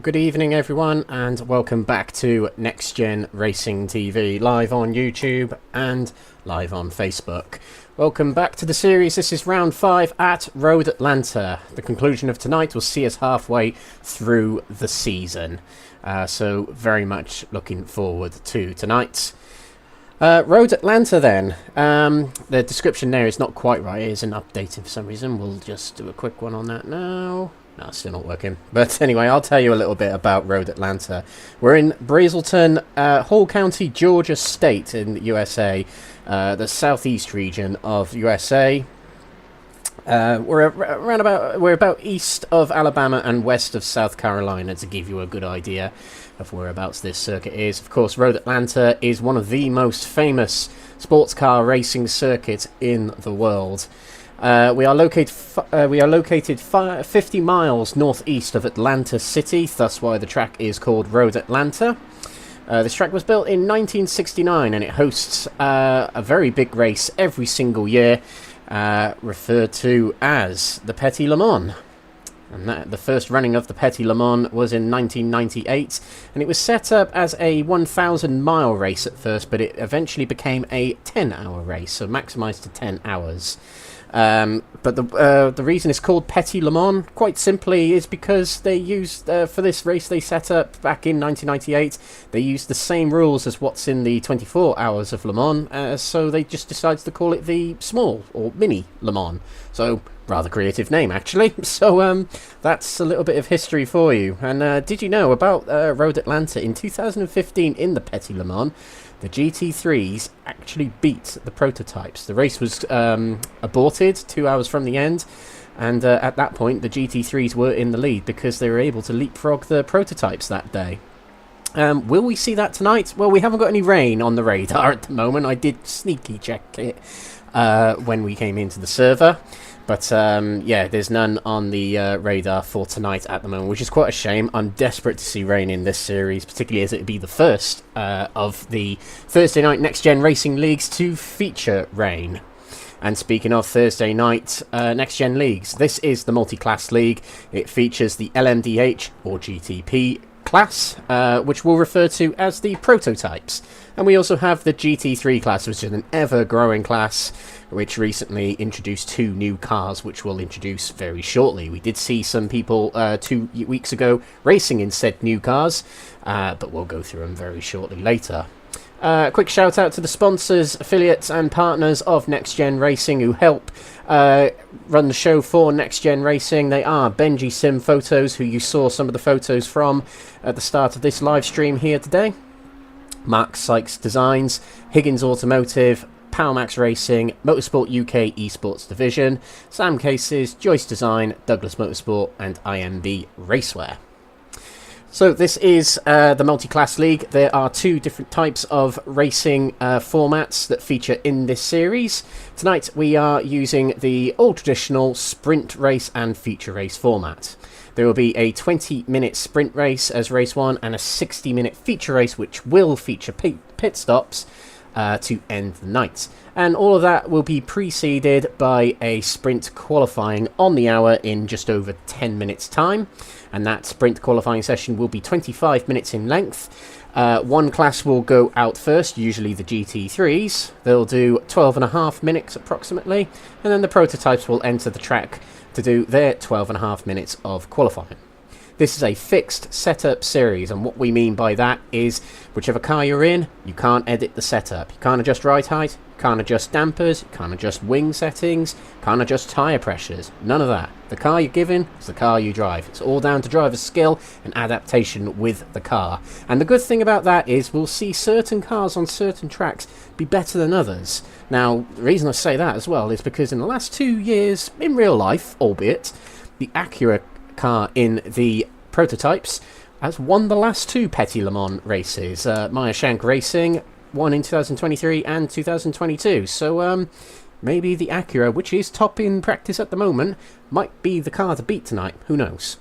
Good evening everyone, and welcome back to NXTGEN Racing TV, live on YouTube and live on Facebook. Welcome back to the series. This is round 5 at Road Atlanta. The conclusion of tonight will see us halfway through the season. So very much looking forward to tonight. Road Atlanta then. The description there is not quite right. It isn't updated for some reason. We'll just do a quick one on that now. No, still not working. But anyway, I'll tell you a little bit about Road Atlanta. We're in Brazelton, Hall County, Georgia State in the USA, the southeast region of USA. We're about east of Alabama and west of South Carolina, to give you a good idea of whereabouts this circuit is. Of course, Road Atlanta is one of the most famous sports car racing circuits in the world. We are located 50 miles northeast of Atlanta City, thus why the track is called Road Atlanta. This track was built in 1969 and it hosts a very big race every single year, referred to as the Petit Le Mans. And the first running of the Petit Le Mans was in 1998, and it was set up as a 1,000-mile race at first, but it eventually became a 10-hour race, so maximised to 10 hours. But the reason it's called Petit Le Mans, quite simply, is because they used, for this race they set up back in 1998, they used the same rules as what's in the 24 Hours of Le Mans, so they just decided to call it the small, or mini Le Mans. So, rather creative name, actually. So, that's a little bit of history for you. And did you know about Road Atlanta in 2015 in the Petit Le Mans? The GT3s actually beat the prototypes. The race was aborted 2 hours from the end, and at that point the GT3s were in the lead because they were able to leapfrog the prototypes that day. Will we see that tonight? Well, we haven't got any rain on the radar at the moment. I did sneaky check it when we came into the server. But, yeah, there's none on the radar for tonight at the moment, which is quite a shame. I'm desperate to see rain in this series, particularly as it would be the first of the Thursday night NXTGEN Racing Leagues to feature rain. And speaking of Thursday night NXTGEN Leagues, this is the multi-class league. It features the LMDH, or GTP, class, which we'll refer to as the prototypes. And we also have the GT3 class, which is an ever-growing class, which recently introduced 2 new cars, which we'll introduce very shortly. We did see some people 2 weeks ago racing in said new cars, but we'll go through them very shortly later. Quick shout out to the sponsors, affiliates and partners of NXTGEN Racing who help run the show for NXTGEN Racing. They are Benji Sim Photos, who you saw some of the photos from at the start of this live stream here today. Mark Sykes Designs, Higgins Automotive, PowerMax Racing, Motorsport UK Esports Division, Sam Cases, Joyce Design, Douglas Motorsport and IMB Racewear. So this is the multi-class league. There are 2 different types of racing formats that feature in this series. Tonight we are using the old traditional sprint race and feature race format. There will be a 20-minute sprint race as race 1 and a 60-minute feature race, which will feature pit stops to end the night. And all of that will be preceded by a sprint qualifying on the hour in just over 10 minutes time. And that sprint qualifying session will be 25 minutes in length. One class will go out first, usually the GT3s. They'll do 12.5 minutes approximately, and then the prototypes will enter the track to do their 12.5 minutes of qualifying. This is a fixed setup series, and what we mean by that is whichever car you're in, you can't edit the setup. You can't adjust ride height, you can't adjust dampers, you can't adjust wing settings, you can't adjust tyre pressures, none of that. The car you're given is the car you drive. It's all down to driver's skill and adaptation with the car. And the good thing about that is we'll see certain cars on certain tracks be better than others. Now, the reason I say that as well is because in the last 2 years, in real life, albeit, the Acura car in the prototypes has won the last 2 Petit Le Mans races. Meyer Shank Racing won in 2023 and 2022. So maybe the Acura, which is top in practice at the moment, might be the car to beat tonight. Who knows?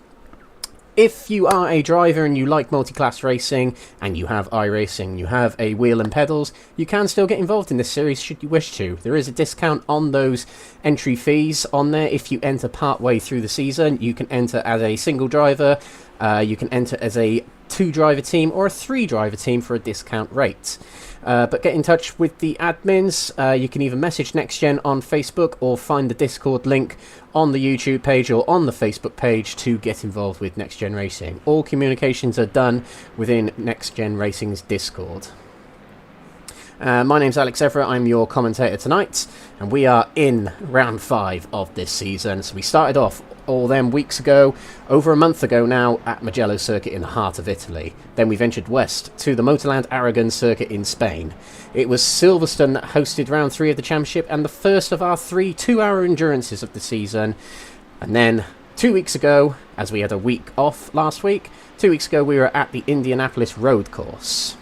If you are a driver and you like multi-class racing and you have iRacing, you have a wheel and pedals, you can still get involved in this series should you wish to. There is a discount on those entry fees on there. If you enter part way through the season, you can enter as a single driver You can enter as a 2-driver team or a 3-driver team for a discount rate. But get in touch with the admins. You can either message NextGen on Facebook or find the Discord link on the YouTube page or on the Facebook page to get involved with NextGen Racing. All communications are done within NextGen Racing's Discord. My name's Alex Everett, I'm your commentator tonight, and we are in round 5 of this season. So we started off all them weeks ago, over a month ago now, at Mugello circuit in the heart of Italy. Then we ventured west to the Motorland Aragon circuit in Spain. It was Silverstone that hosted round 3 of the championship and the first of our 3 2-hour endurances of the season. And then 2 weeks ago, as we had a week off last week, 2 weeks ago we were at the Indianapolis road course.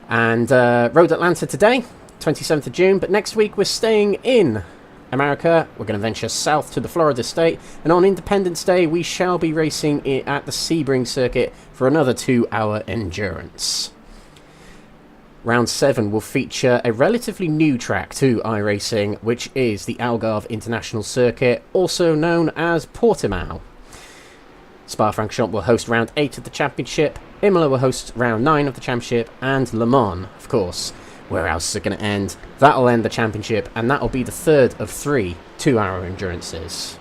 And Road Atlanta today, 27th of June, but next week we're staying in America. We're going to venture south to the Florida state, and on Independence Day we shall be racing at the Sebring circuit for another 2-hour endurance. Round 7 will feature a relatively new track to iRacing, which is the Algarve International Circuit, also known as Portimao. Spa-Francorchamps will host round 8 of the championship, Imola will host round 9 of the championship, and Le Mans, of course. Where else is it going to end? That'll end the championship, and that'll be the third of 3 2-hour endurances.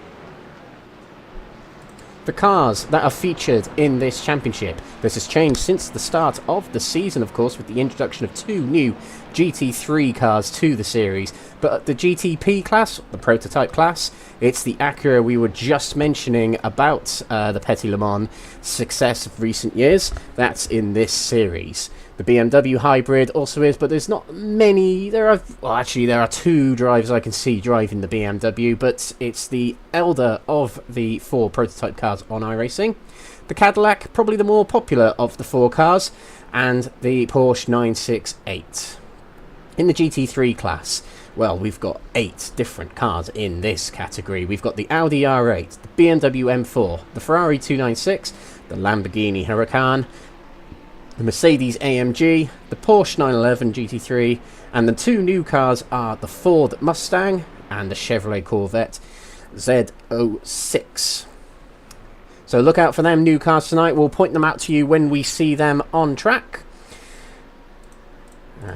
The cars that are featured in this championship. This has changed since the start of the season, of course, with the introduction of 2 new GT3 cars to the series. But the GTP class, the prototype class, it's the Acura we were just mentioning about the Petit Le Mans success of recent years. That's in this series. The BMW hybrid also is, but there's not many. There are 2 drivers I can see driving the BMW, but it's the elder of the 4 prototype cars on iRacing. The Cadillac, probably the more popular of the 4 cars, and the Porsche 968. In the GT3 class, well, we've got 8 different cars in this category. We've got the Audi R8, the BMW M4, the Ferrari 296, the Lamborghini Huracan, the Mercedes AMG, the Porsche 911 GT3, and the 2 new cars are the Ford Mustang and the Chevrolet Corvette Z06. So look out for them new cars tonight. We'll point them out to you when we see them on track.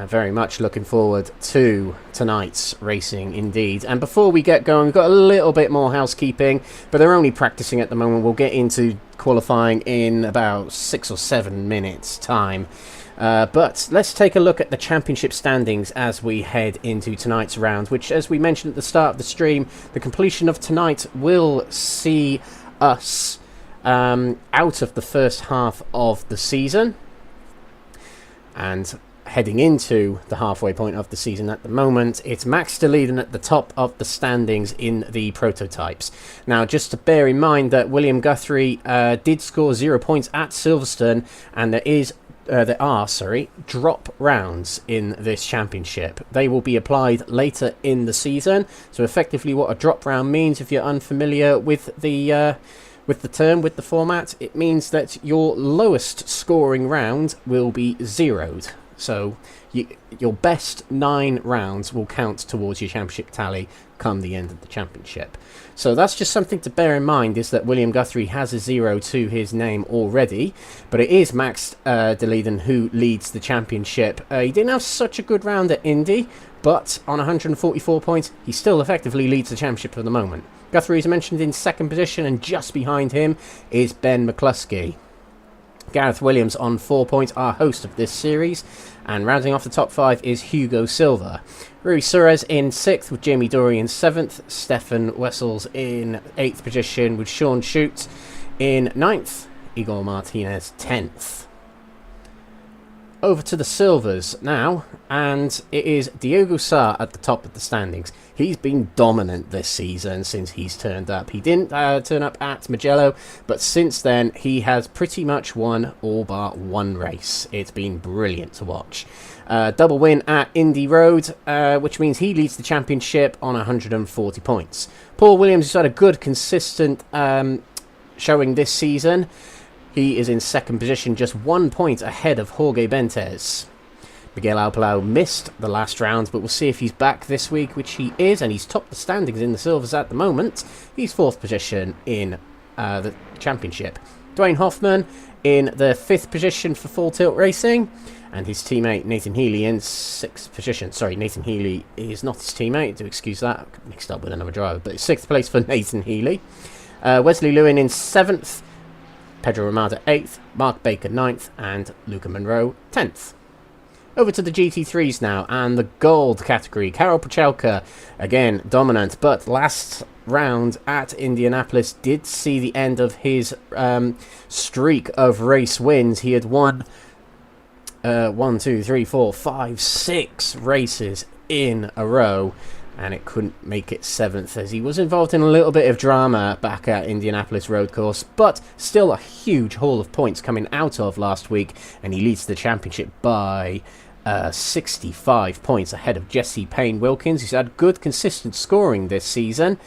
Very much looking forward to tonight's racing indeed. And before we get going, we've got a little bit more housekeeping, but they're only practicing at the moment. We'll get into qualifying in about 6 or 7 minutes time. But let's take a look at the championship standings as we head into tonight's round, which, as we mentioned at the start of the stream, the completion of tonight will see us out of the first half of the season. And heading into the halfway point of the season at the moment, it's Max Deleden at the top of the standings in the prototypes. Now, just to bear in mind that William Guthrie did score 0 points at Silverstone, and there are drop rounds in this championship. They will be applied later in the season. So effectively what a drop round means, if you're unfamiliar with the term, with the format, it means that your lowest scoring round will be zeroed. So your best 9 rounds will count towards your championship tally come the end of the championship. So that's just something to bear in mind, is that William Guthrie has a 0 to his name already, but it is Max Deleden who leads the championship. He didn't have such a good round at Indy, but on 144 points, he still effectively leads the championship for the moment. Guthrie is mentioned in 2nd position, and just behind him is Ben McCluskey. Gareth Williams on 4 points, our host of this series, and rounding off the top 5 is Hugo Silva. Rui Suarez in 6th with Jamie Dory in 7th, Stefan Wessels in 8th position with Sean Shute in 9th, Igor Martinez 10th. Over to the Silvers now, and it is Diogo Sá at the top of the standings. He's been dominant this season since he's turned up. He didn't turn up at Mugello, but since then he has pretty much won all but 1 race. It's been brilliant to watch. Double win at Indy Road, which means he leads the championship on 140 points. Paul Williams has had a good, consistent showing this season. He is in 2nd position, just 1 point ahead of Jorge Bentes. Miguel Alpalau missed the last round, but we'll see if he's back this week, which he is, and he's topped the standings in the Silvers at the moment. He's 4th position in the championship. Dwayne Hoffman in the 5th position for Full Tilt Racing, and his teammate Nathan Healy in 6th position. Sorry, Nathan Healy is not his teammate, do excuse that, I mixed up with another driver, but 6th place for Nathan Healy. Wesley Lewin in 7th, Pedro Ramada 8th, Mark Baker 9th, and Luca Monroe 10th. Over to the GT3s now, and the gold category. Karol Prochelka, again, dominant, but last round at Indianapolis did see the end of his streak of race wins. He had won 1, 2, 3, 4, 5, 6 races in a row, and it couldn't make it 7th as he was involved in a little bit of drama back at Indianapolis Road Course, but still a huge haul of points coming out of last week, and he leads the championship by 65 points ahead of Jesse Payne Wilkins, who's had good consistent scoring this season.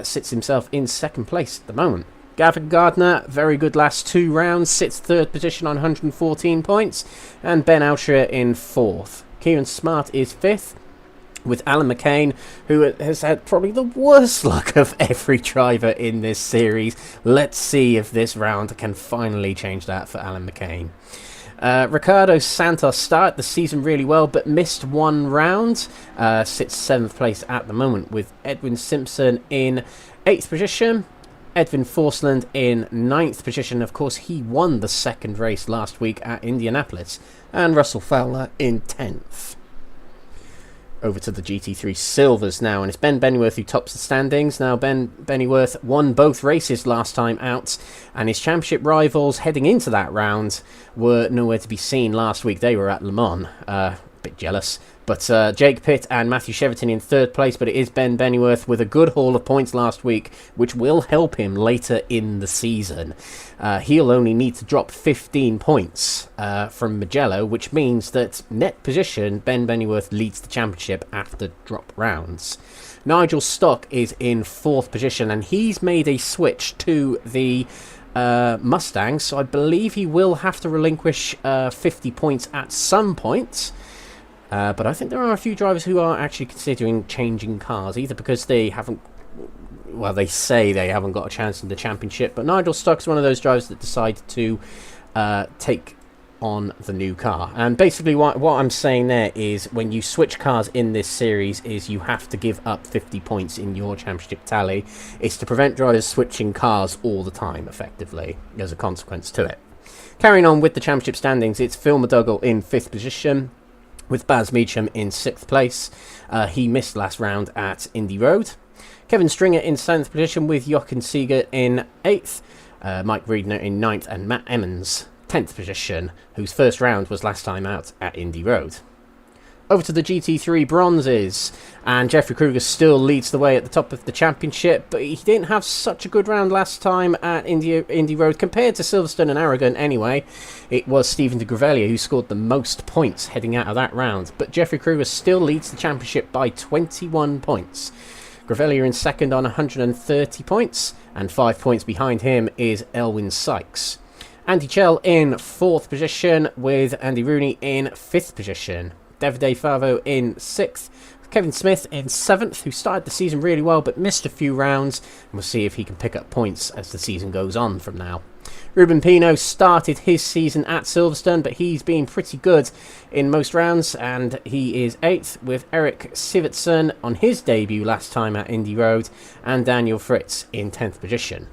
Sits himself in 2nd place at the moment. Gavin Gardner, very good last 2 rounds, sits 3rd position on 114 points, and Ben Alshire in 4th. Kieran Smart is 5th, with Alan McCain, who has had probably the worst luck of every driver in this series. Let's see if this round can finally change that for Alan McCain. Ricardo Santos started the season really well, but missed 1 round. Sits 7th place at the moment, with Edwin Simpson in 8th position. Edwin Forsland in 9th position. Of course, he won the 2nd race last week at Indianapolis. And Russell Fowler in 10th. Over to the GT3 Silvers now, and it's Ben Bennyworth who tops the standings. Now, Ben Bennyworth won both races last time out, and his championship rivals heading into that round were nowhere to be seen last week. They were at Le Mans. Bit jealous. But Jake Pitt and Matthew Cheverton in 3rd place, but it is Ben Bennyworth with a good haul of points last week, which will help him later in the season. He'll only need to drop 15 points from Mugello, which means that net position, Ben Bennyworth leads the championship after drop rounds. Nigel Stock is in 4th position, and he's made a switch to the Mustangs, so I believe he will have to relinquish 50 points at some point. But I think there are a few drivers who are actually considering changing cars, either because they haven't, well, they say they haven't got a chance in the championship, but Nigel Stock's one of those drivers that decided to take on the new car. And basically what I'm saying there is when you switch cars in this series is you have to give up 50 points in your championship tally. It's to prevent drivers switching cars all the time, effectively. There's a consequence to it. Carrying on with the championship standings, it's Phil McDougall in 5th position, with Baz Meacham in 6th place. He missed last round at Indy Road. Kevin Stringer in 7th position, with Jochen Seeger in 8th. Mike Reedner in 9th, and Matt Emmons 10th position, whose first round was last time out at Indy Road. Over to the GT3 Bronzes, and Jeffrey Kruger still leads the way at the top of the championship, but he didn't have such a good round last time at Indy Road compared to Silverstone and Aragon anyway. It was Stephen de Gravelia who scored the most points heading out of that round, but Jeffrey Kruger still leads the championship by 21 points. Gravelia in 2nd on 130 points, and 5 points behind him is Elwyn Sykes. Andy Chell in 4th position, with Andy Rooney in 5th position. Davide Favo in 6th, Kevin Smith in 7th, who started the season really well but missed a few rounds, and we'll see if he can pick up points as the season goes on from now. Ruben Pino started his season at Silverstone, but he's been pretty good in most rounds, and he is 8th, with Eric Sivertson on his debut last time at Indy Road, and Daniel Fritz in 10th position.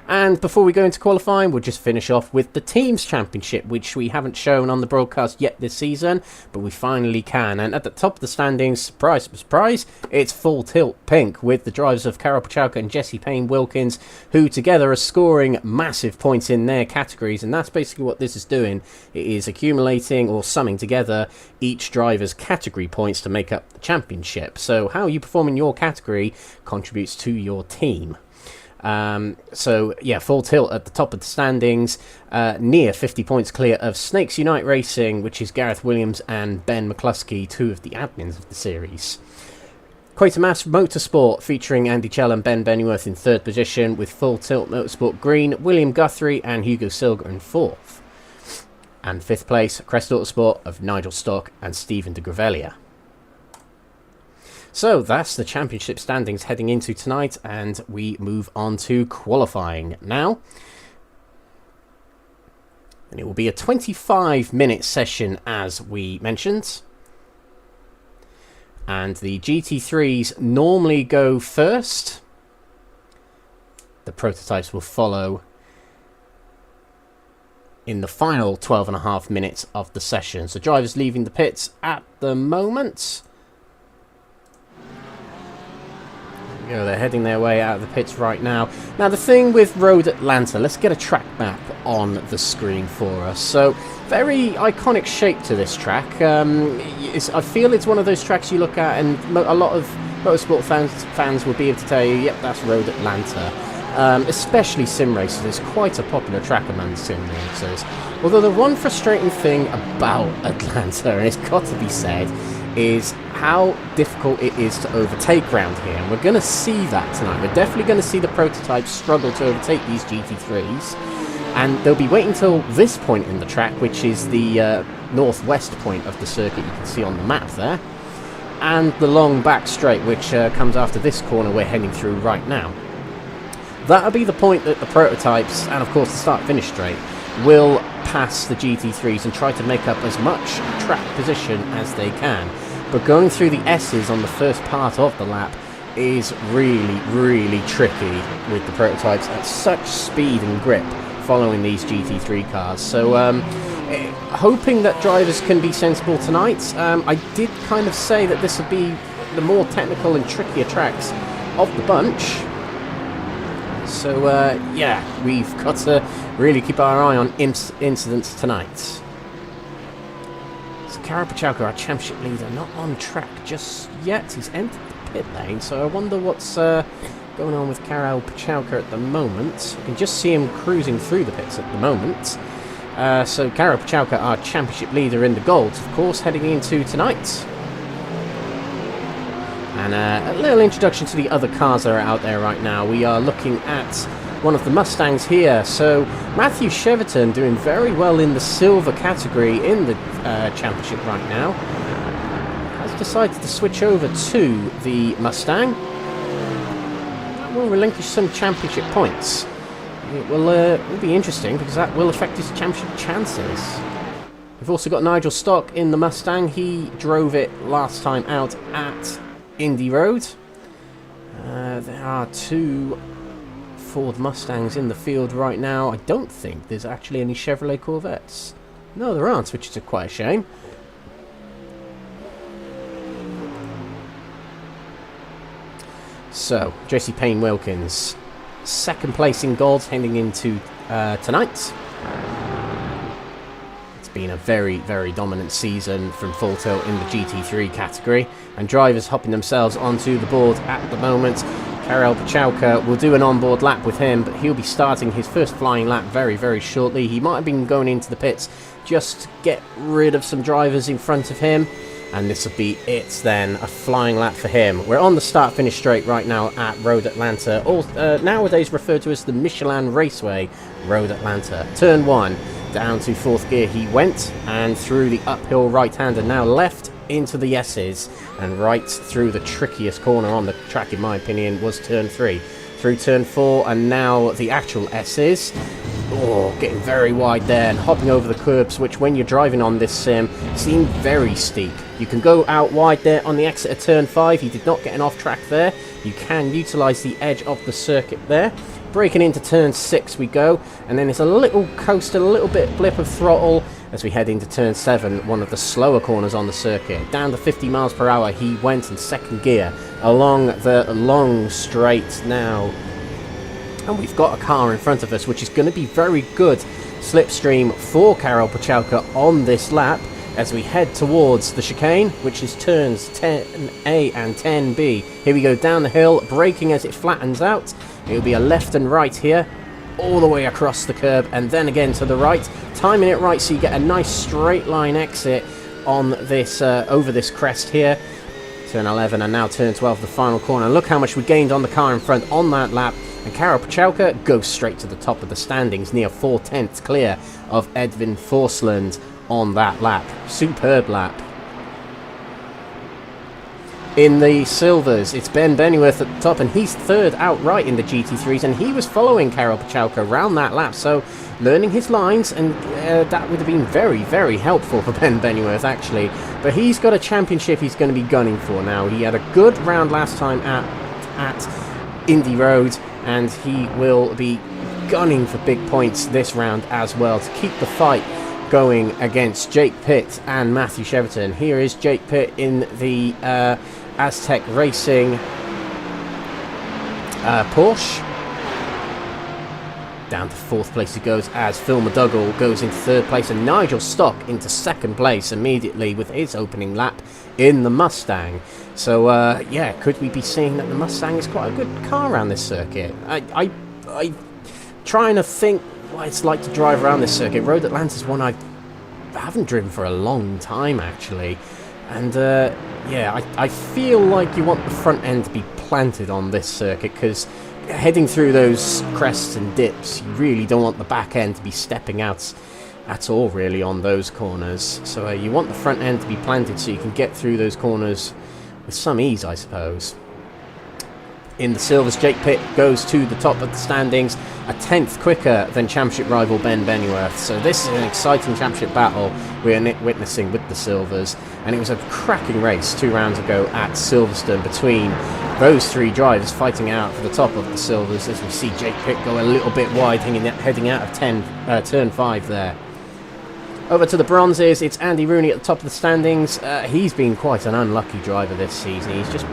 And before we go into qualifying, we'll just finish off with the Teams Championship, which we haven't shown on the broadcast yet this season, but we finally can. And at the top of the standings, surprise, surprise, it's full tilt pink, with the drivers of Karol Prochelka and Jesse Payne Wilkins, who together are scoring massive points in their categories. And that's basically what this is doing. It is accumulating or summing together each driver's category points to make up the championship. So how you perform in your category contributes to your team. So yeah, full tilt at the top of the standings, near 50 points clear of Snakes Unite Racing, which is Gareth Williams and Ben McCluskey, 2 of the admins of the series. Quatermass Motorsport, featuring Andy Chell and Ben Bennyworth in 3rd position, with Full Tilt Motorsport Green, William Guthrie and Hugo Silger in 4th. And 5th place, Crest Autosport of Nigel Stock and Stephen de Gravelia. So that's the championship standings heading into tonight, and we move on to qualifying now. And it will be a 25-minute session, as we mentioned. And the GT3s normally go first. The prototypes will follow in the final 12.5 minutes of the session. So drivers leaving the pits at the moment. You know, they're heading their way out of the pits right now. Now, the thing with Road Atlanta, let's get a track map on the screen for us. So, very iconic shape to this track. I feel it's one of those tracks you look at and a lot of motorsport fans will be able to tell you, yep, that's Road Atlanta. Especially sim races. It's quite a popular track among sim racers. Although the one frustrating thing about Atlanta, and it's got to be said, is how difficult it is to overtake round here. And we're going to see that tonight. We're definitely going to see the prototypes struggle to overtake these GT3s. And they'll be waiting till this point in the track, which is the northwest point of the circuit you can see on the map there. And the long back straight, which comes after this corner we're heading through right now. That'll be the point that the prototypes, and of course the start-finish straight, will pass the GT3s and try to make up as much track position as they can. But going through the S's on the first part of the lap is really, really tricky with the prototypes at such speed and grip following these GT3 cars. So hoping that drivers can be sensible tonight. I did kind of say that this would be the more technical and trickier tracks of the bunch. So yeah, we've got to really keep our eye on incidents tonight. Karel Pachalka, our championship leader, not on track just yet. He's entered the pit lane, so I wonder what's going on with Karel Pachalka at the moment. You can just see him cruising through the pits at the moment. So Karel Pachalka, our championship leader in the golds, of course, heading into tonight. And a little introduction to the other cars that are out there right now. We are looking at one of the Mustangs here. So Matthew Cheverton doing very well in the silver category in the championship right now. Has decided to switch over to the Mustang. That will relinquish some championship points. It will be interesting because that will affect his championship chances. We've also got Nigel Stock in the Mustang. He drove it last time out at Indy Road. There are two Ford Mustangs in the field right now. I don't think there's actually any Chevrolet Corvettes. No, there aren't, which is quite a shame. So, JC Payne Wilkins, second place in golds heading into tonight. It's been a very, very dominant season from Full Tilt in the GT3 category, and drivers hopping themselves onto the board at the moment. Karel Pachalka will do an onboard lap with him, but he'll be starting his first flying lap very, very shortly. He might have been going into the pits just to get rid of some drivers in front of him, and this will be it then, a flying lap for him. We're on the start-finish straight right now at Road Atlanta, nowadays referred to as the Michelin Raceway, Road Atlanta. Turn 1, down to 4th gear he went, and through the uphill right-hander, now left into the S's, and right through the trickiest corner on the track in my opinion was turn 3. Through turn 4 and now the actual S's. Oh, getting very wide there and hopping over the curbs, which when you're driving on this sim seem very steep. You can go out wide there on the exit of turn 5. He did not get an off track there. You can utilise the edge of the circuit there. Braking into turn 6 we go, and then it's a little coaster, a little bit blip of throttle as we head into turn 7, one of the slower corners on the circuit. Down to 50 miles per hour he went in second gear along the long straight now. And we've got a car in front of us which is going to be very good slipstream for Karel Pachalka on this lap as we head towards the chicane, which is turns 10A and 10B. Here we go down the hill, braking as it flattens out. It'll be a left and right here, all the way across the curb, and then again to the right, timing it right so you get a nice straight line exit on this over this crest here. Turn 11 and now turn 12, the final corner. Look how much we gained on the car in front on that lap, and Karel Pachalka goes straight to the top of the standings, near 4/10 clear of Edwin Forsland on that lap. Superb lap. In the silvers, it's Ben Bennyworth at the top, and he's third outright in the GT3s, and he was following Karol Pachalka around that lap, so learning his lines, and that would have been very, very helpful for Ben Bennyworth, actually. But he's got a championship he's going to be gunning for now. He had a good round last time at Indy Road, and he will be gunning for big points this round as well to keep the fight going against Jake Pitt and Matthew Cheverton. Here is Jake Pitt in the Aztec Racing Porsche. Down to fourth place he goes as Phil McDougall goes into third place, and Nigel Stock into second place immediately with his opening lap in the Mustang. So yeah, could we be seeing that the Mustang is quite a good car around this circuit? I trying to think what it's like to drive around this circuit. Road Atlanta's one I haven't driven for a long time, actually. And yeah, I feel like you want the front end to be planted on this circuit, because heading through those crests and dips, you really don't want the back end to be stepping out at all, really, on those corners. So you want the front end to be planted so you can get through those corners with some ease, I suppose. In the silvers, Jake Pitt goes to the top of the standings, a tenth quicker than championship rival Ben Bennyworth. So this is an exciting championship battle we're witnessing with the silvers, and it was a cracking race 2 rounds ago at Silverstone between those 3 drivers fighting out for the top of the silvers, as we see Jake Pitt go a little bit wide, heading out of turn 5 there. Over to the bronzes, it's Andy Rooney at the top of the standings. He's been quite an unlucky driver this season. He's just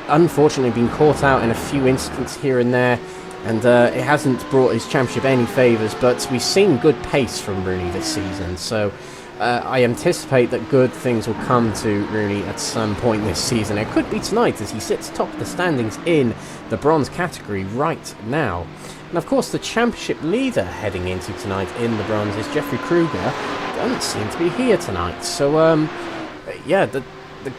unfortunately been caught out in a few instances here and there, and it hasn't brought his championship any favours, but we've seen good pace from Rooney this season, so I anticipate that good things will come to Rooney at some point this season. It could be tonight, as he sits top of the standings in the bronze category right now. And of course the championship leader heading into tonight in the bronze is Jeffrey Kruger. Doesn't seem to be here tonight, so yeah, the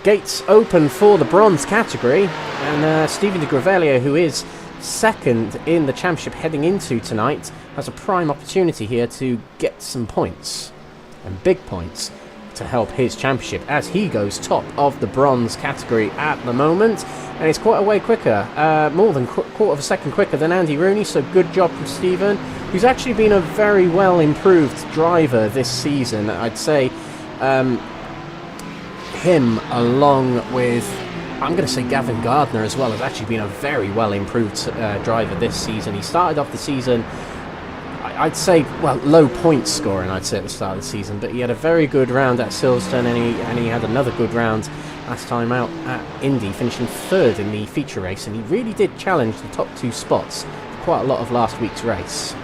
gates open for the bronze category, and Stephen de Gravellia, who is second in the championship heading into tonight, has a prime opportunity here to get some points, and big points, to help his championship as he goes top of the bronze category at the moment, and it's quite a way quicker, more than quarter of a second quicker than Andy Rooney, so good job from Stephen, who's actually been a very well improved driver this season. I'd say him, along with, I'm going to say Gavin Gardner as well, has actually been a very well improved driver this season. He started off the season, I'd say, well, low point scoring, I'd say, at the start of the season, but he had a very good round at Silverstone, and he had another good round last time out at Indy, finishing third in the feature race, and he really did challenge the top 2 spots for quite a lot of last week's race.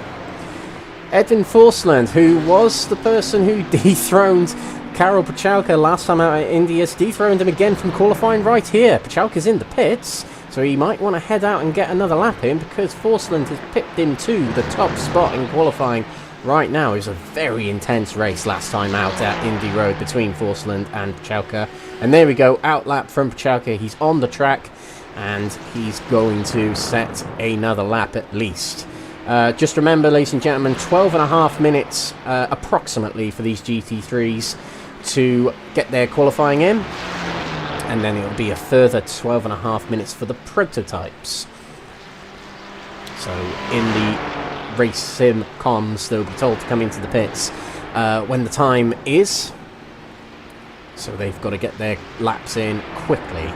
Edwin Forsland, who was the person who dethroned Karol Pachalka last time out at Indy, has dethroned him again from qualifying right here. Pachalka's in the pits, so he might want to head out and get another lap in, because Forsland has pipped him to the top spot in qualifying right now. It was a very intense race last time out at Indy Road between Forsland and Pachalka. And there we go, outlap from Pachalka. He's on the track, and he's going to set another lap at least. Just remember, ladies and gentlemen, 12.5 minutes approximately for these GT3s to get their qualifying in, and then it'll be a further 12.5 minutes for the prototypes. So in the race sim comms, they'll be told to come into the pits when the time is, so they've got to get their laps in quickly.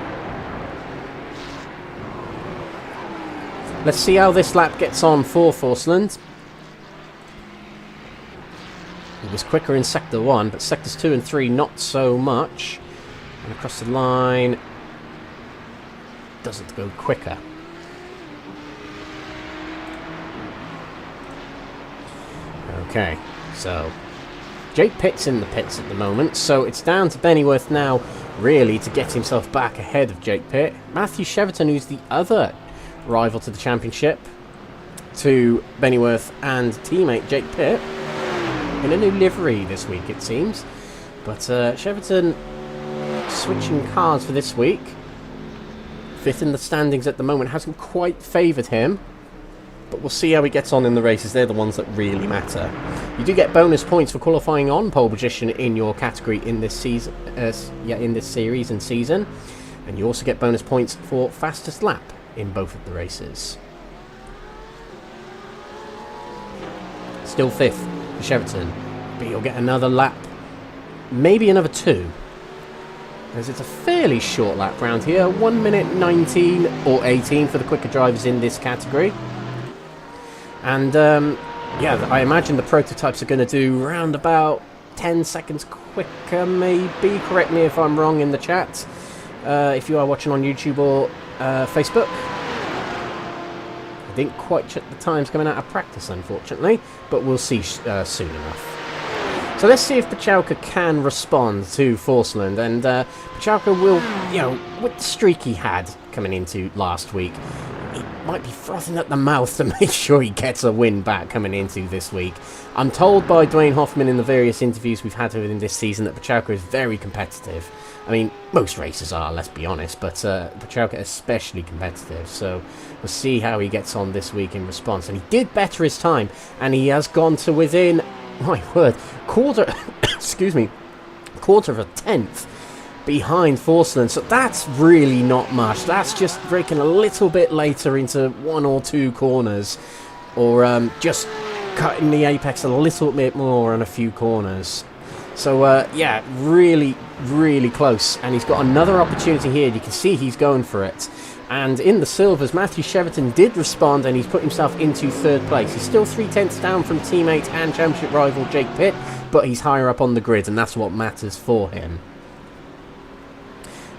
Let's see how this lap gets on for Forsland. He was quicker in Sector 1, but Sectors 2 and 3 not so much. And across the line, doesn't go quicker. Okay, so Jake Pitt's in the pits at the moment, so it's down to Bennyworth now, really, to get himself back ahead of Jake Pitt. Matthew Cheverton, who's the other rival to the championship, to Bennyworth and teammate Jake Pitt, in a new livery this week, it seems. But Cheverton switching cars for this week. Fifth in the standings at the moment, hasn't quite favoured him, but we'll see how he gets on in the races. They're the ones that really matter. You do get bonus points for qualifying on pole position in your category in this season, in this series and season. And you also get bonus points for fastest lap in both of the races. Still 5th for Cheverton, but you'll get another lap, maybe another 2. As it's a fairly short lap round here, 1 minute 19 or 18 for the quicker drivers in this category. And yeah, I imagine the prototypes are going to do round about 10 seconds quicker, maybe. Correct me if I'm wrong in the chat, if you are watching on YouTube or Facebook. I didn't quite check the times coming out of practice, unfortunately, but we'll see soon enough. So let's see if Pachalka can respond to Forsland, and Pachalka will, you know, with the streak he had coming into last week, he might be frothing at the mouth to make sure he gets a win back coming into this week. I'm told by Dwayne Hoffman in the various interviews we've had with him this season that Pachalka is very competitive. I mean, most racers are, let's be honest, but Pachalka especially competitive, so we'll see how he gets on this week in response. And he did better his time, and he has gone to within, my word, quarter, excuse me, quarter of a tenth behind Forsland, so that's really not much. That's just breaking a little bit later into 1 or 2 corners, or just cutting the apex a little bit more on a few corners. So yeah, really, really close, and he's got another opportunity here. You can see he's going for it. And in the silvers, Matthew Cheverton did respond, and he's put himself into 3rd place. He's still 3/10 down from teammate and championship rival Jake Pitt, but he's higher up on the grid, and that's what matters for him.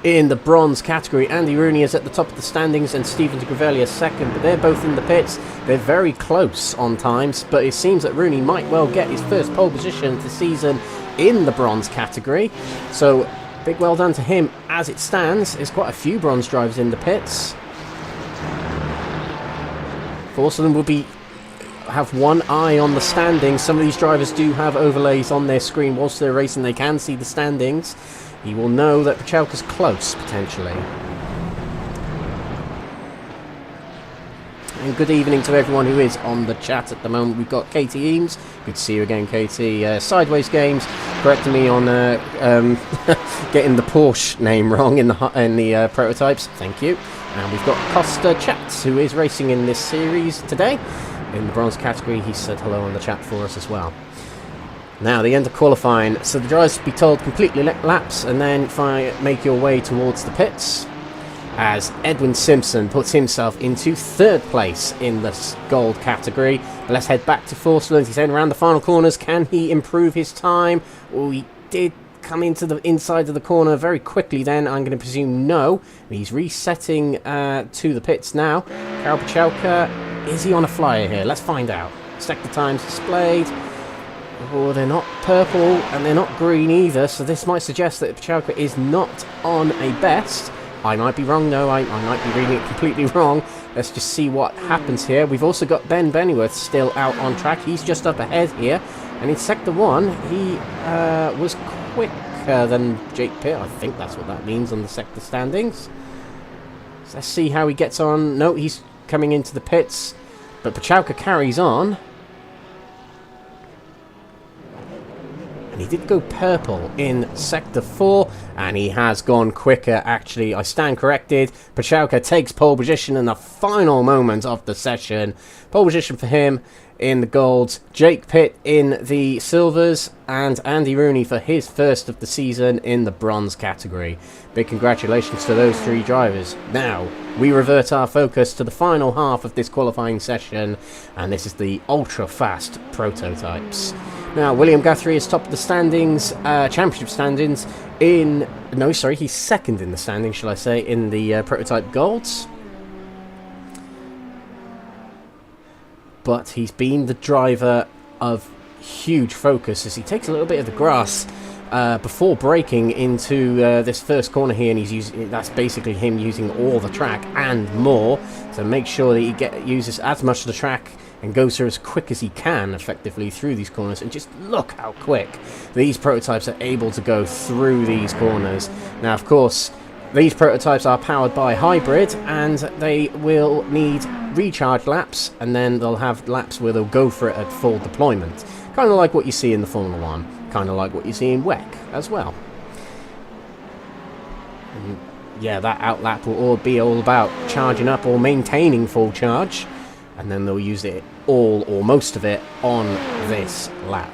In the bronze category, Andy Rooney is at the top of the standings and Stephen de Gravellia second, but they're both in the pits. They're very close on times, but it seems that Rooney might well get his first pole position of the season in the bronze category. So big well done to him. As it stands, there's quite a few bronze drivers in the pits. Forsland will have one eye on the standings. Some of these drivers do have overlays on their screen whilst they're racing. They can see the standings. He will know that Pachalka's close, potentially. And good evening to everyone who is on the chat at the moment. We've got Katie Eames. Good to see you again, Katie. Sideways Games correcting me on getting the Porsche name wrong in the prototypes. Thank you. And we've got Costa Chats, who is racing in this series today. In the bronze category, he said hello on the chat for us as well. Now, the end of qualifying. So the drivers will be told completely laps and then make your way towards the pits, as Edwin Simpson puts himself into 3rd place in the gold category. But let's head back to Forsland. He's heading around the final corners. Can he improve his time? Oh, he did come into the inside of the corner very quickly then. I'm going to presume no. He's resetting to the pits now. Karol Pachalka, is he on a flyer here? Let's find out. Sector times displayed. Oh, they're not purple and they're not green either, so this might suggest that Pachalka is not on a best. I might be wrong though, I might be reading it completely wrong. Let's just see what happens here. We've also got Ben Bennyworth still out on track. He's just up ahead here. And in Sector 1, he was quicker than Jake Pitt. I think that's what that means on the sector standings. So let's see how he gets on. No, he's coming into the pits. But Pachalka carries on. And he did go purple in Sector 4, and he has gone quicker, actually. I stand corrected. Pachalka takes pole position in the final moment of the session. Pole position for him in the golds, Jake Pitt in the silvers, and Andy Rooney for his first of the season in the bronze category. Big congratulations to those 3 drivers. Now, we revert our focus to the final half of this qualifying session, and this is the ultra-fast prototypes. Now, William Guthrie is top of the standings, championship standings in... No, sorry, he's second in the standings, shall I say, in the prototype golds. But he's been the driver of huge focus as he takes a little bit of the grass before braking into this first corner here, and he's using, that's basically him using all the track and more to make sure that he uses as much of the track and goes through as quick as he can effectively through these corners. And just look how quick these prototypes are able to go through these corners. Now, of course, these prototypes are powered by hybrid, and they will need recharge laps, and then they'll have laps where they'll go for it at full deployment. Kind of like what you see in the Formula 1, kind of like what you see in WEC as well. And yeah, that outlap will all be all about charging up or maintaining full charge, and then they'll use it all or most of it on this lap.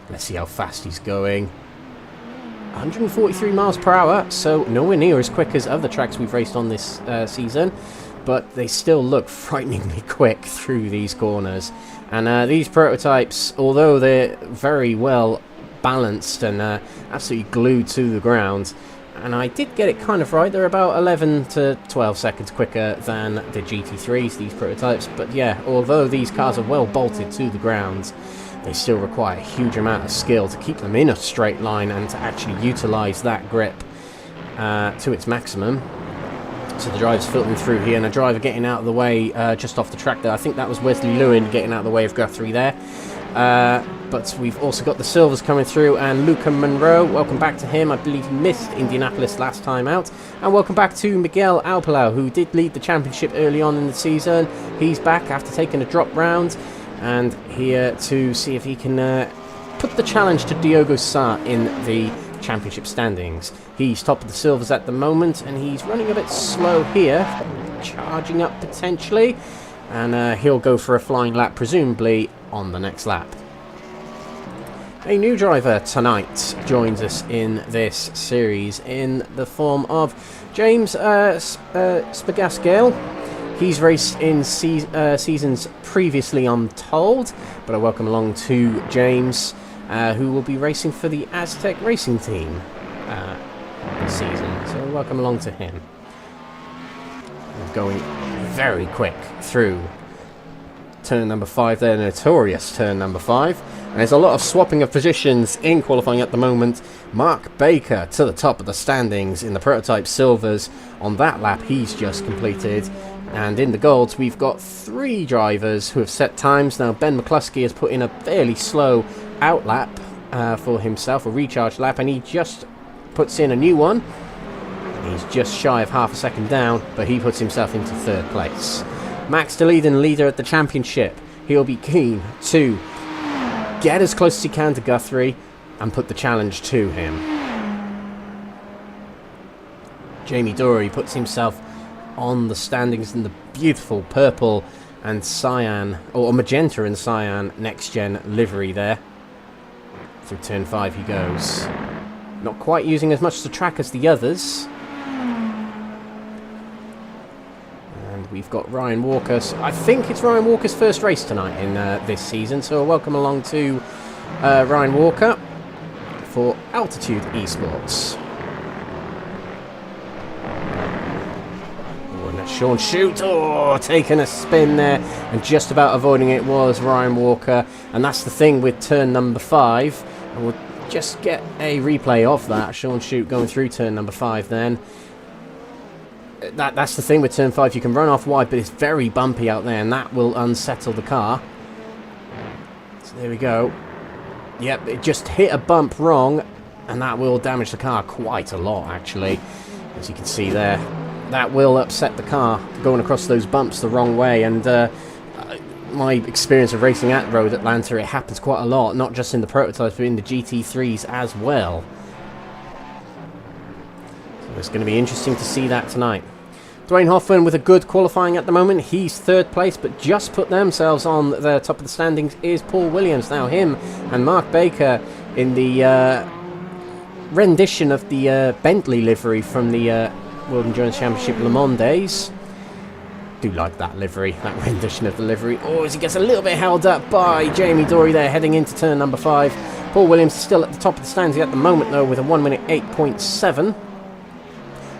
Let's see how fast he's going. 143 miles per hour, so nowhere near as quick as other tracks we've raced on this season, but they still look frighteningly quick through these corners. And these prototypes, although they're very well balanced and absolutely glued to the ground, and I did get it kind of right, they're about 11 to 12 seconds quicker than the GT3s, these prototypes. But yeah, although these cars are well bolted to the ground, they still require a huge amount of skill to keep them in a straight line and to actually utilise that grip to its maximum. So the driver's filtering through here, and a driver getting out of the way just off the track there. I think that was Wesley Lewin getting out of the way of Guthrie there. But we've also got the Silvers coming through, and Luca Monroe, welcome back to him. I believe he missed Indianapolis last time out. And welcome back to Miguel Alpalau, who did lead the championship early on in the season. He's back after taking a drop round, and here to see if he can put the challenge to Diogo Sá in the championship standings. He's top of the Silvers at the moment, and he's running a bit slow here, charging up potentially, and he'll go for a flying lap presumably on the next lap. A new driver tonight joins us in this series in the form of James Spagascale. He's raced in seasons previously, I'm told, but I welcome along to James, who will be racing for the Aztec Racing Team this season. So welcome along to him. We're going very quick through turn number 5 there, notorious turn number 5. And there's a lot of swapping of positions in qualifying at the moment. Mark Baker to the top of the standings in the Prototype Silvers on that lap he's just completed. And in the golds, we've got 3 drivers who have set times. Now, Ben McCluskey has put in a fairly slow out lap for himself, a recharge lap, and he just puts in a new one. He's just shy of half a second down, but he puts himself into 3rd place. Max DeLeeden, leader at the championship. He'll be keen to get as close as he can to Guthrie and put the challenge to him. Jamie Dory puts himself on the standings in the beautiful purple and cyan, or magenta and cyan next-gen livery there. Through turn 5 he goes. Not quite using as much of the track as the others. And we've got Ryan Walker. So I think it's Ryan Walker's first race tonight in this season, so welcome along to Ryan Walker for Altitude Esports. Sean Shute, taking a spin there and just about avoiding it was Ryan Walker. And that's the thing with turn number 5. And we'll just get a replay of that. Sean Shute going through turn number 5 then. That's the thing with turn 5. You can run off wide, but it's very bumpy out there, and that will unsettle the car. So there we go. Yep, it just hit a bump wrong, and that will damage the car quite a lot, actually. As you can see there. That will upset the car going across those bumps the wrong way, and my experience of racing at Road Atlanta, it happens quite a lot, not just in the prototypes but in the GT3s as well. So it's going to be interesting to see that tonight. Dwayne Hoffman with a good qualifying at the moment. He's 3rd place, but just put themselves on the top of the standings is Paul Williams. Now him and Mark Baker in the rendition of the Bentley livery from the World Endurance Championship Le Mans days. Do like that livery, that rendition of the livery. Oh, as he gets a little bit held up by Jamie Dory there, heading into turn number 5. Paul Williams is still at the top of the standings at the moment, though, with a 1 minute 8.7.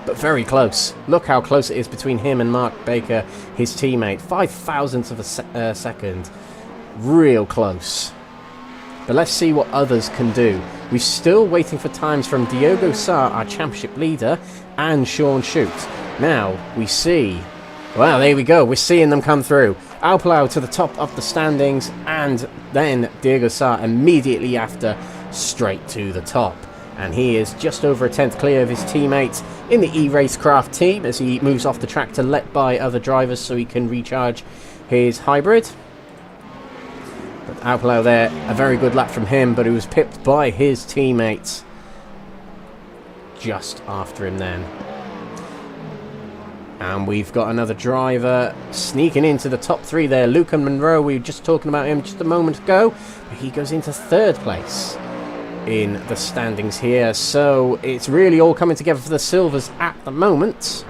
But very close. Look how close it is between him and Mark Baker, his teammate. 5,000ths of a second. Real close. But let's see what others can do. We're still waiting for times from Diogo Sá, our championship leader, and Sean Shute. Now, we see... Well, there we go. We're seeing them come through. Alpalau to the top of the standings, and then Diogo Sá immediately after, straight to the top. And he is just over a 10th clear of his teammates in the eRacecraft team as he moves off the track to let by other drivers so he can recharge his hybrid. But Alpalau there, a very good lap from him, but he was pipped by his teammates. just after him then. And we've got another driver sneaking into the top 3 there. Lucan Monroe, we were just talking about him just a moment ago. He goes into 3rd place in the standings here. So it's really all coming together for the Silvers at the moment.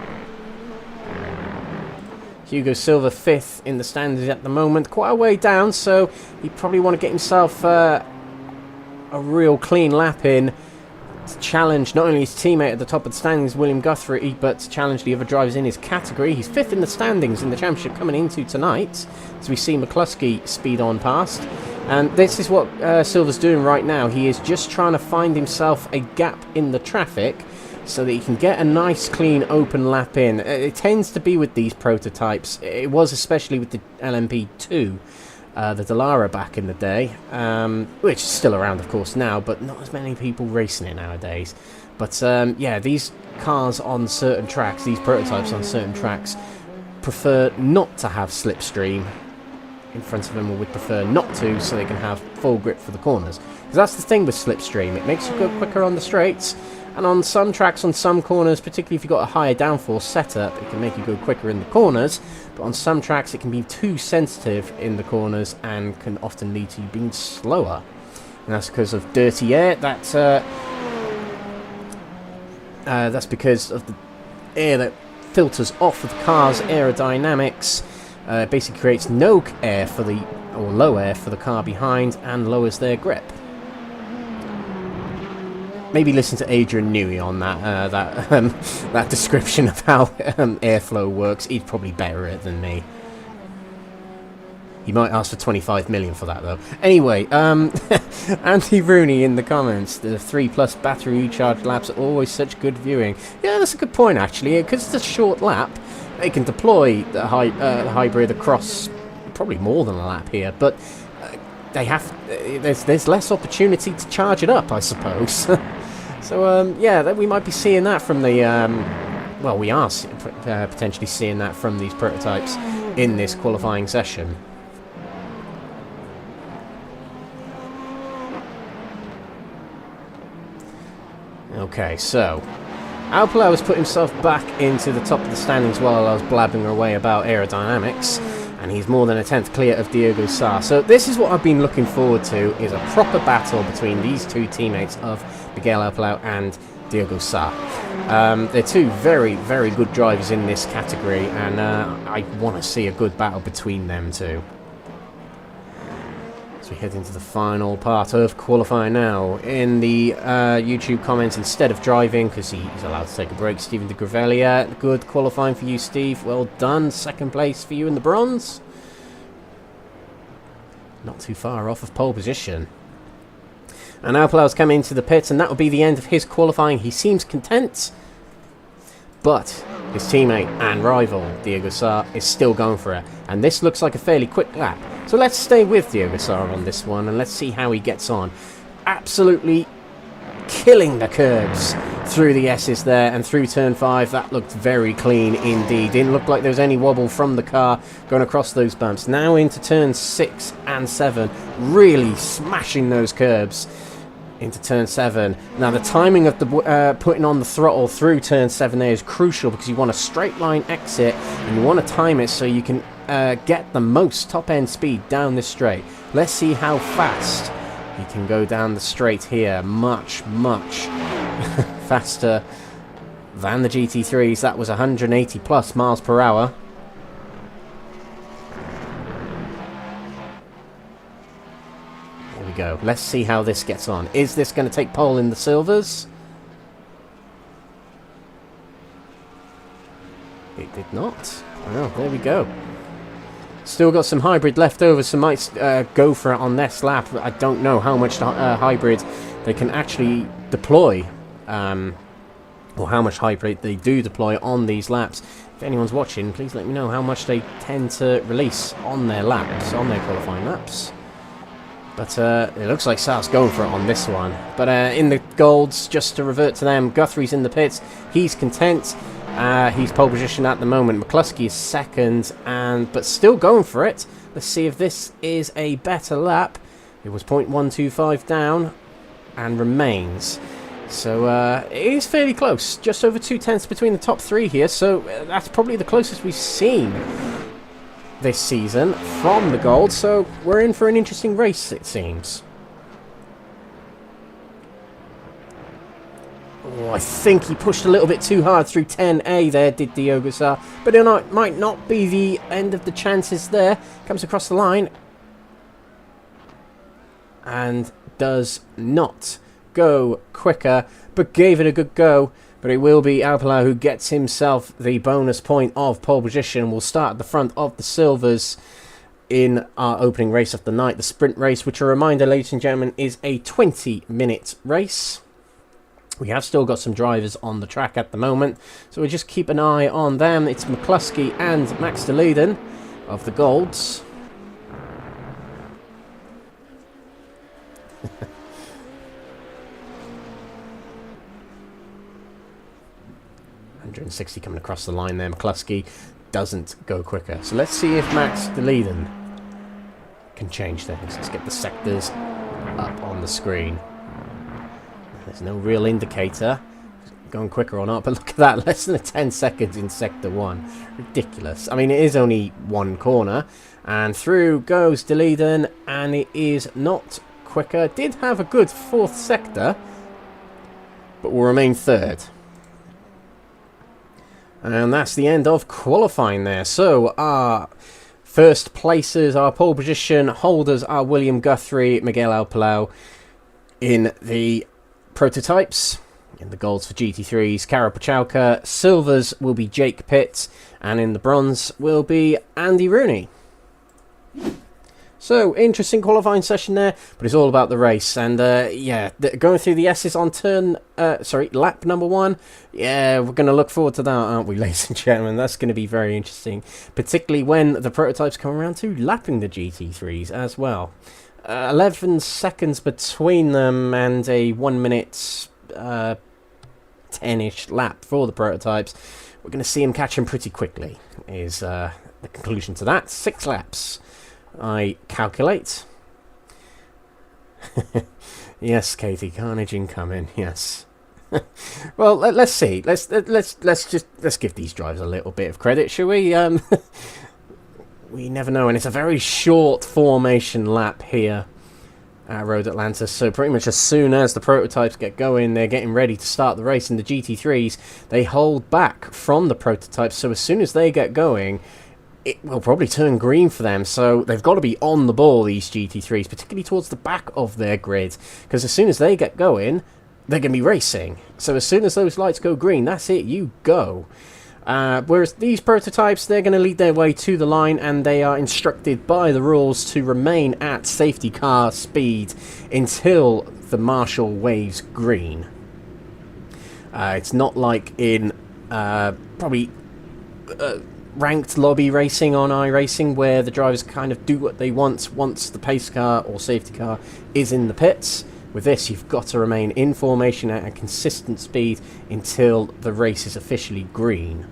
Hugo Silva 5th in the standings at the moment. Quite a way down, so he probably want to get himself a real clean lap in to challenge not only his teammate at the top of the standings, William Guthrie, but to challenge the other drivers in his category. He's 5th in the standings in the championship coming into tonight, as we see McCluskey speed on past. And this is what Silva's doing right now. He is just trying to find himself a gap in the traffic so that he can get a nice, clean, open lap in. It tends to be with these prototypes. It was especially with the LMP2. The Dallara back in the day, which is still around of course now, but not as many people racing it nowadays. But yeah, these cars on certain tracks, these prototypes on certain tracks, prefer not to have slipstream in front of them, or would prefer not to, so they can have full grip for the corners. Because that's the thing with slipstream, it makes you go quicker on the straights, and on some tracks, on some corners, particularly if you've got a higher downforce setup, it can make you go quicker in the corners. But on some tracks it can be too sensitive in the corners and can often lead to you being slower. And that's because of dirty air. That's because of the air that filters off of the car's aerodynamics. Basically creates no air for the, or low air for the car behind, and lowers their grip. Maybe listen to Adrian Newey on that description of how airflow works. He's probably better at it than me. He might ask for 25 million for that though. Anyway, Andy Rooney in the comments. The 3+ battery recharge laps are always such good viewing. Yeah, that's a good point actually. Because it's a short lap, they can deploy the hybrid across probably more than a lap here, but they have. There's less opportunity to charge it up, I suppose. So yeah, we might be seeing that from the. Well, we are potentially seeing that from these prototypes in this qualifying session. Okay, so Alpala has put himself back into the top of the standings while I was blabbing away about aerodynamics, and he's more than a 10th clear of Diogo Sá. So this is what I've been looking forward to, is a proper battle between these two teammates of Miguel Alpala and Diogo Sá. They're two very, very good drivers in this category, and I want to see a good battle between them two. As we head into the final part of qualifying now. In the YouTube comments, instead of driving, because he's allowed to take a break, Stephen de Gravelia, good qualifying for you, Steve. Well done. 2nd place for you in the bronze. Not too far off of pole position. And Alpala's come into the pits, and that will be the end of his qualifying. He seems content, but his teammate and rival, Diogo Sá, is still going for it. And this looks like a fairly quick lap. So let's stay with Diogo Sá on this one, and let's see how he gets on. Absolutely killing the curbs through the S's there, and through turn 5. That looked very clean indeed. Didn't look like there was any wobble from the car going across those bumps. Now into turn 6 and 7, really smashing those curbs into turn 7. Now the timing of the putting on the throttle through turn 7 there is crucial, because you want a straight line exit and you want to time it so you can get the most top end speed down this straight. Let's see how fast he can go down the straight here. Much faster than the GT3s. That was 180 plus miles per hour. Go. Let's see how this gets on. Is this going to take pole in the silvers? It did not. Well, there we go. Still got some hybrid left over, so might go for it on this lap. I don't know how much hybrid they can actually deploy, or how much hybrid they do deploy on these laps. If anyone's watching, please let me know how much they tend to release on their laps, on their qualifying laps. But it looks like Sá's going for it on this one. But in the golds, just to revert to them, Guthrie's in the pits. He's content. He's pole position at the moment. McCluskey is 2nd, but still going for it. Let's see if this is a better lap. It was 0.125 down and remains So it is fairly close, just over 2/10 between the top three here, so that's probably the closest we've seen this season from the gold, so we're in for an interesting race, it seems. Oh, I think he pushed a little bit too hard through 10A there, did Diogo Sá, but it might not be the end of the chances there. Comes across the line and does not go quicker, but gave it a good go. But it will be Alpala who gets himself the bonus point of pole position. Will start at the front of the silvers in our opening race of the night, the sprint race, which, a reminder, ladies and gentlemen, is a 20-minute race. We have still got some drivers on the track at the moment, so we'll just keep an eye on them. It's McCluskey and Max de Leiden of the Golds. 160 coming across the line there. McCluskey doesn't go quicker. So let's see if Max de Leiden can change things. Let's get the sectors up on the screen. There's no real indicator going quicker or not, but look at that, less than 10 seconds in sector 1. Ridiculous. I mean, it is only one corner, and through goes de Leiden, and it is not quicker. Did have a good 4th sector, but will remain 3rd. And that's the end of qualifying there. So our first places, our pole position holders are William Guthrie, Miguel Alpalao in the prototypes. In the golds for GT3s, Karol Pachałka. Silvers will be Jake Pitt, and in the bronze will be Andy Rooney. So, interesting qualifying session there, but it's all about the race. And, yeah, going through the S's on lap number 1. Yeah, we're going to look forward to that, aren't we, ladies and gentlemen? That's going to be very interesting, particularly when the prototypes come around to lapping the GT3s as well. 11 seconds between them, and a 1 minute 10-ish lap for the prototypes. We're going to see him catch him pretty quickly, is the conclusion to that. 6 laps, I calculate. Yes, Katie, carnage incoming. Yes. Well, let's see. Let's give these drivers a little bit of credit, shall we? We never know, and it's a very short formation lap here at Road Atlanta, so pretty much as soon as the prototypes get going, they're getting ready to start the race. In the GT3s, they hold back from the prototypes, so as soon as they get going, it will probably turn green for them, so they've got to be on the ball, these GT3s, particularly towards the back of their grid, because as soon as they get going, they're going to be racing. So as soon as those lights go green, that's it, you go. Whereas these prototypes, they're going to lead their way to the line, and they are instructed by the rules to remain at safety car speed until the marshal waves green. It's not like in probably ranked lobby racing on iRacing, where the drivers kind of do what they want once the pace car or safety car is in the pits. With this, you've got to remain in formation at a consistent speed until the race is officially green.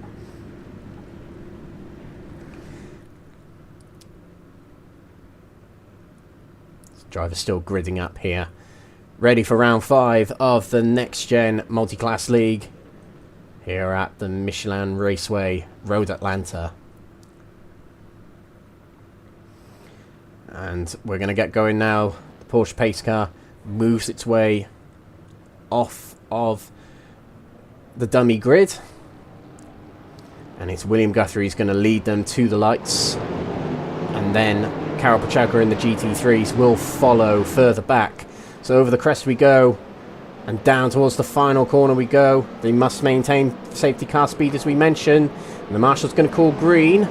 Driver's still gridding up here, ready for round 5 of the Next Gen Multi-Class League here at the Michelin Raceway, Road Atlanta. And we're going to get going now. The Porsche pace car moves its way off of the dummy grid, and it's William Guthrie who's going to lead them to the lights, and then Karol Pachałka in the GT3s will follow further back. So over the crest we go, and down towards the final corner we go. They must maintain safety car speed, as we mentioned, and the marshal's going to call green.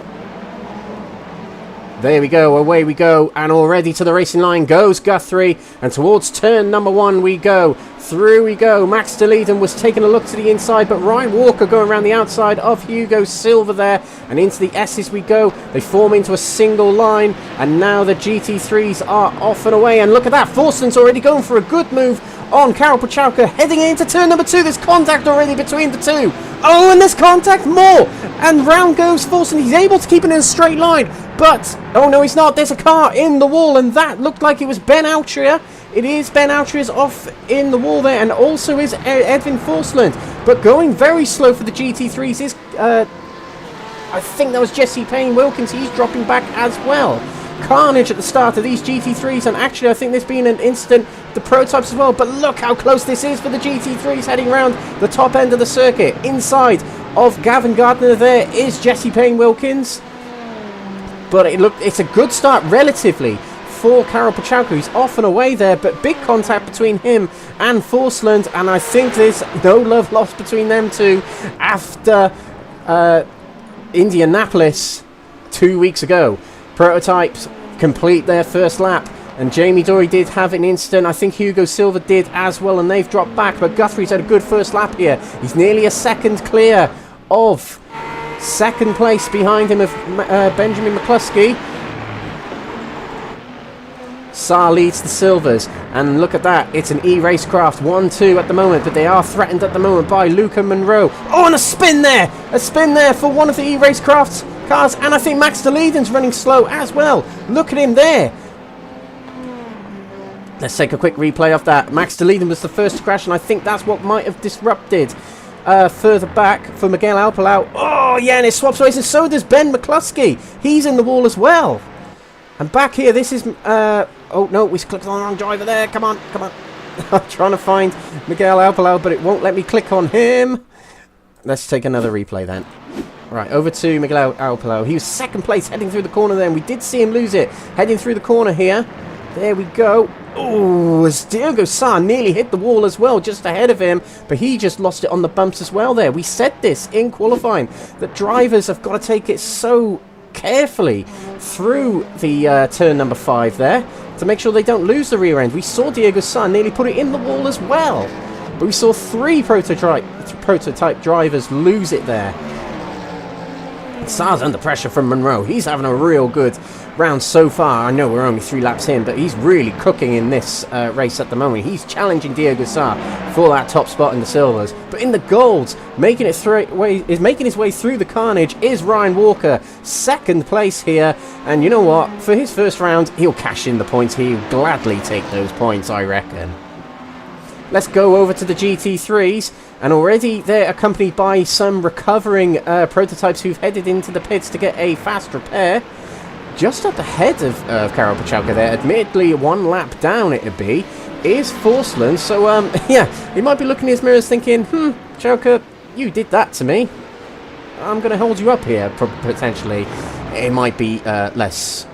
There we go, away we go, and already to the racing line goes Guthrie, and towards turn number 1 we go. Through we go. Max de Leiden was taking a look to the inside, but Ryan Walker going around the outside of Hugo Silva there, and into the S's we go. They form into a single line, and now the GT3s are off and away, and look at that, Forston's already going for a good move on Karol Pachałka, heading into turn number 2. There's contact already between the two. Oh, and there's contact more, and round goes Forston. He's able to keep it in a straight line, but oh no, he's not. There's a car in the wall, and that looked like it was Ben Altria It is Ben Altrius off in the wall there, and also is Edwin Forsland. But going very slow for the GT3s is, I think that was Jesse Payne Wilkins. He's dropping back as well. Carnage at the start of these GT3s, and actually I think there's been an incident the prototypes as well, but look how close this is for the GT3s heading around the top end of the circuit. Inside of Gavin Gardner there is Jesse Payne Wilkins, but it's a good start relatively for Karol Pachałka, who's off and away there, but big contact between him and Forsland, and I think there's no love lost between them two after Indianapolis 2 weeks ago. Prototypes complete their first lap, and Jamie Dory did have an incident. I think Hugo Silva did as well, and they've dropped back, but Guthrie's had a good first lap here. He's nearly a second clear of second place behind him of Benjamin McCluskey. Saar leads the Silvers, and look at that, it's an E-Racecraft 1-2 at the moment, but they are threatened at the moment by Luca Monroe. Oh, and a spin there for one of the E-Racecraft's cars, and I think Max de Leeden's running slow as well. Look at him there. Let's take a quick replay of that. Max de Leeden was the first to crash, and I think that's what might have disrupted further back for Miguel Alpalau. Oh yeah, and it swaps ways, and so does Ben McCluskey. He's in the wall as well. And back here, this is oh no, we clicked on the wrong driver there. Come on. I'm trying to find Miguel Alpalau, but it won't let me click on him. Let's take another replay then. Right, over to Miguel Alpalau. He was second place heading through the corner then. We did see him lose it. Heading through the corner here. There we go. Oh, as Diogo Saar nearly hit the wall as well, just ahead of him. But he just lost it on the bumps as well there. We said this in qualifying, that drivers have got to take it so carefully through the turn number 5 there to make sure they don't lose the rear end. We saw Diogo Saar nearly put it in the wall as well. But we saw 3 prototype drivers lose it there. Saar's under pressure from Monroe. He's having a real good round so far. I know we're only 3 laps in, but he's really cooking in this race at the moment. He's challenging Diogo Saar for that top spot in the silvers. But in the golds, making his way through the carnage is Ryan Walker, second place here. And you know what? For his first round, he'll cash in the points. He'll gladly take those points, I reckon. Let's go over to the GT3s, and already they're accompanied by some recovering prototypes who've headed into the pits to get a fast repair. Just up ahead of Karol Pachałka there, admittedly 1 lap down it would be, is Forsland. So, yeah, he might be looking in his mirrors thinking, Pachałka, you did that to me. I'm going to hold you up here, potentially. It might be less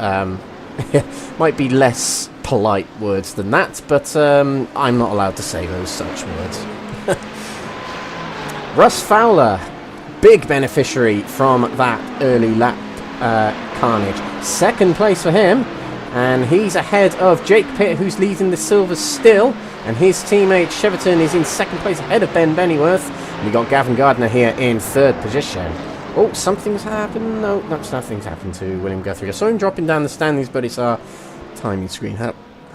polite words than that, but I'm not allowed to say those such words. Russ Fowler, big beneficiary from that early lap carnage. Second place for him, and he's ahead of Jake Pitt, who's leading the silvers still, and his teammate Cheverton is in second place ahead of Ben Bennyworth. And we got Gavin Gardner here in third position. Oh, something's happened. No, nothing's happened to William Guthrie. I saw him dropping down the standings, but it's our timing screen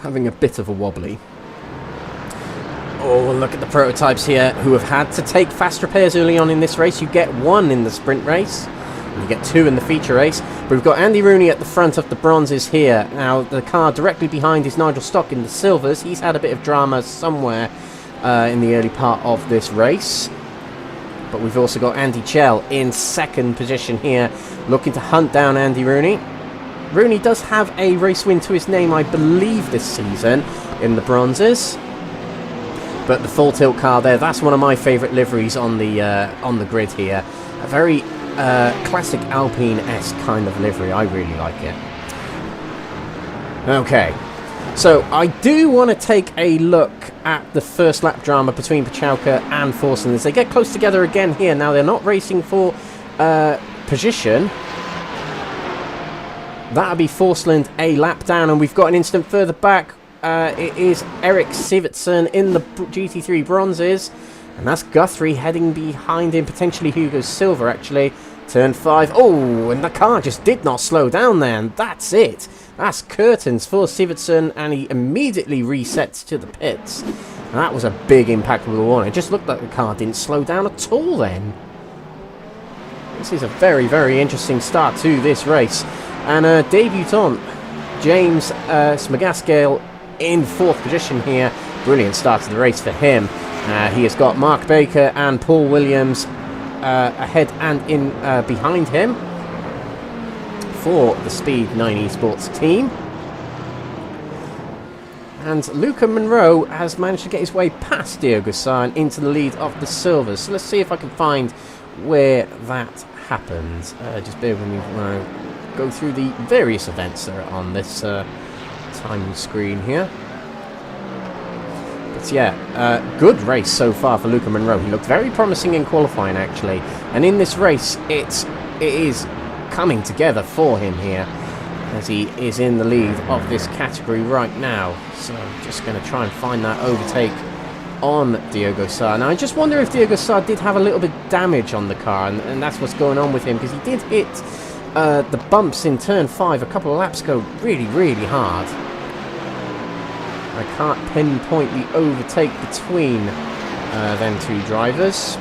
having a bit of a wobbly. Oh, look at the prototypes here who have had to take fast repairs early on in this race. You get 1 in the sprint race, and you get 2 in the feature race. But we've got Andy Rooney at the front of the bronzes here. Now, the car directly behind is Nigel Stock in the silvers. He's had a bit of drama somewhere in the early part of this race. But we've also got Andy Chell in second position here, looking to hunt down Andy Rooney. Rooney does have a race win to his name, I believe, this season in the bronzes. But the full tilt car there, that's one of my favourite liveries on the grid here. A very classic Alpine-esque kind of livery. I really like it. Okay, so I do want to take a look at the first lap drama between Pachałka and Forsland as they get close together again here. Now, they're not racing for position. That'll be Forsland a lap down, and we've got an instant further back. It is Erik Sivertsen in the GT3 bronzes, and that's Guthrie heading behind him, potentially Hugo Silva actually. Turn 5. Oh, and the car just did not slow down there, and that's it. That's curtains for Sivertsen, and he immediately resets to the pits. And that was a big impact with the warning. It just looked like the car didn't slow down at all then. This is a very, very interesting start to this race. And debutant James Smagascale in 4th position here. Brilliant start to the race for him. He has got Mark Baker and Paul Williams ahead and in behind him for the Speed 9 Esports team. And Luca Monroe has managed to get his way past Diogo Sá and into the lead of the Silvers. So let's see if I can find where that happened. Just bear with me when I go through the various events that are on this time screen here. But yeah, good race so far for Luca Monroe. He looked very promising in qualifying, actually. And in this race, it is coming together for him here, as he is in the lead of this category right now. So I'm just going to try and find that overtake on Diogo Sá. Now I just wonder if Diogo Sá did have a little bit of damage on the car, and that's what's going on with him, because he did hit the bumps in turn 5 a couple of laps ago really, really hard. I can't pinpoint the overtake between them two drivers,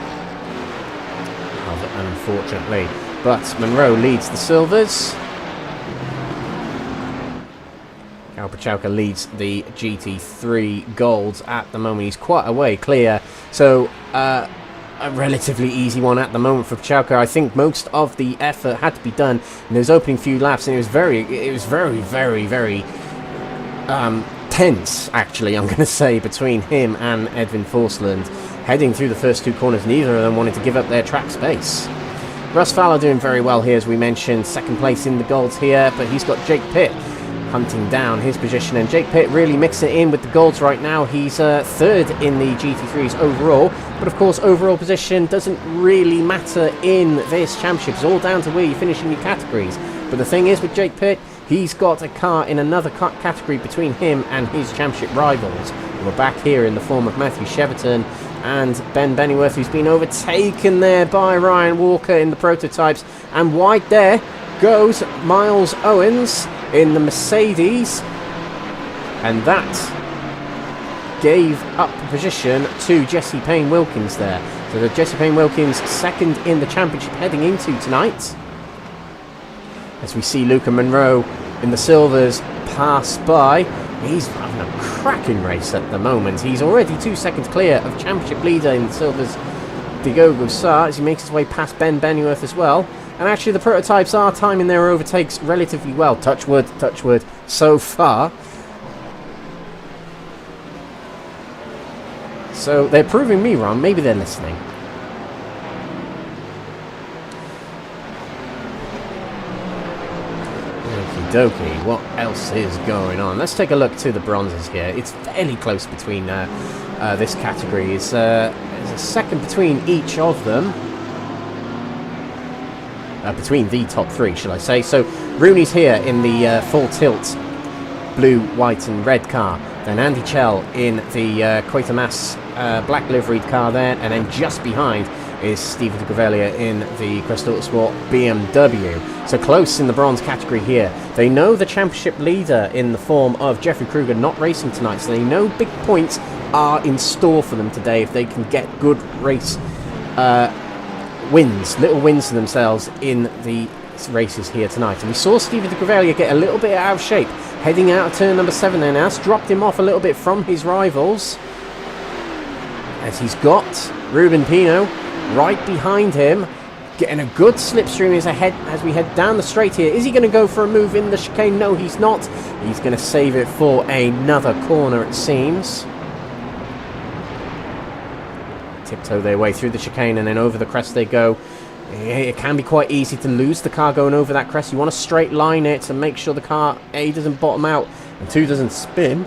unfortunately. But Monroe leads the Silvers. Pachauka leads the GT3 Golds at the moment. He's quite a way clear. So a relatively easy one at the moment for Pachauka. I think most of the effort had to be done in those opening few laps, and it was very tense, actually, I'm going to say, between him and Edwin Forsland. Heading through the first 2 corners, neither of them wanted to give up their track space. Russ Fowler doing very well here, as we mentioned. 2nd place in the Golds here, but he's got Jake Pitt hunting down his position, and Jake Pitt really mixing it in with the Golds right now. He's 3rd in the GT3s overall, but of course overall position doesn't really matter in this championship. It's all down to where you finish in your categories. But the thing is, with Jake Pitt, he's got a car in another category between him and his championship rivals. We're back here in the form of Matthew Cheverton and Ben Bennyworth, who's been overtaken there by Ryan Walker in the prototypes. And wide there goes Miles Owens in the Mercedes, and that gave up the position to Jesse Payne Wilkins there. So the Jesse Payne Wilkins 2nd in the championship heading into tonight, as we see Luca Monroe in the Silvers pass by. He's having a cracking race at the moment. He's already 2 seconds clear of championship leader in the Silvers, Diogo Sá, as he makes his way past Ben Bennyworth as well. And actually the prototypes are timing their overtakes relatively well. Touch wood, so far. So they're proving me wrong. Maybe they're listening. Okie dokie. What else is going on? Let's take a look to the bronzes here. It's fairly close between this category. There's a 2nd between each of them. Between the top 3, shall I say. So Rooney's here in the full tilt blue, white and red car. Then Andy Chell in the Quatermass black liveried car there. And then just behind is Stephen de Gravelia in the Crest Autosport BMW. So close in the bronze category here. They know the championship leader in the form of Jeffrey Kruger not racing tonight, so they know big points are in store for them today if they can get good race wins, little wins for themselves in the races here tonight. And we saw Stephen de Gravelia get a little bit out of shape heading out of turn number 7 there now. It's dropped him off a little bit from his rivals, as he's got Ruben Pino right behind him, getting a good slipstream as we head down the straight here. Is he going to go for a move in the chicane? No, he's not. He's going to save it for another corner, it seems. Tiptoe their way through the chicane and then over the crest they go. It can be quite easy to lose the car going over that crest. You want to straight line it to make sure the car, A, doesn't bottom out and 2, doesn't spin.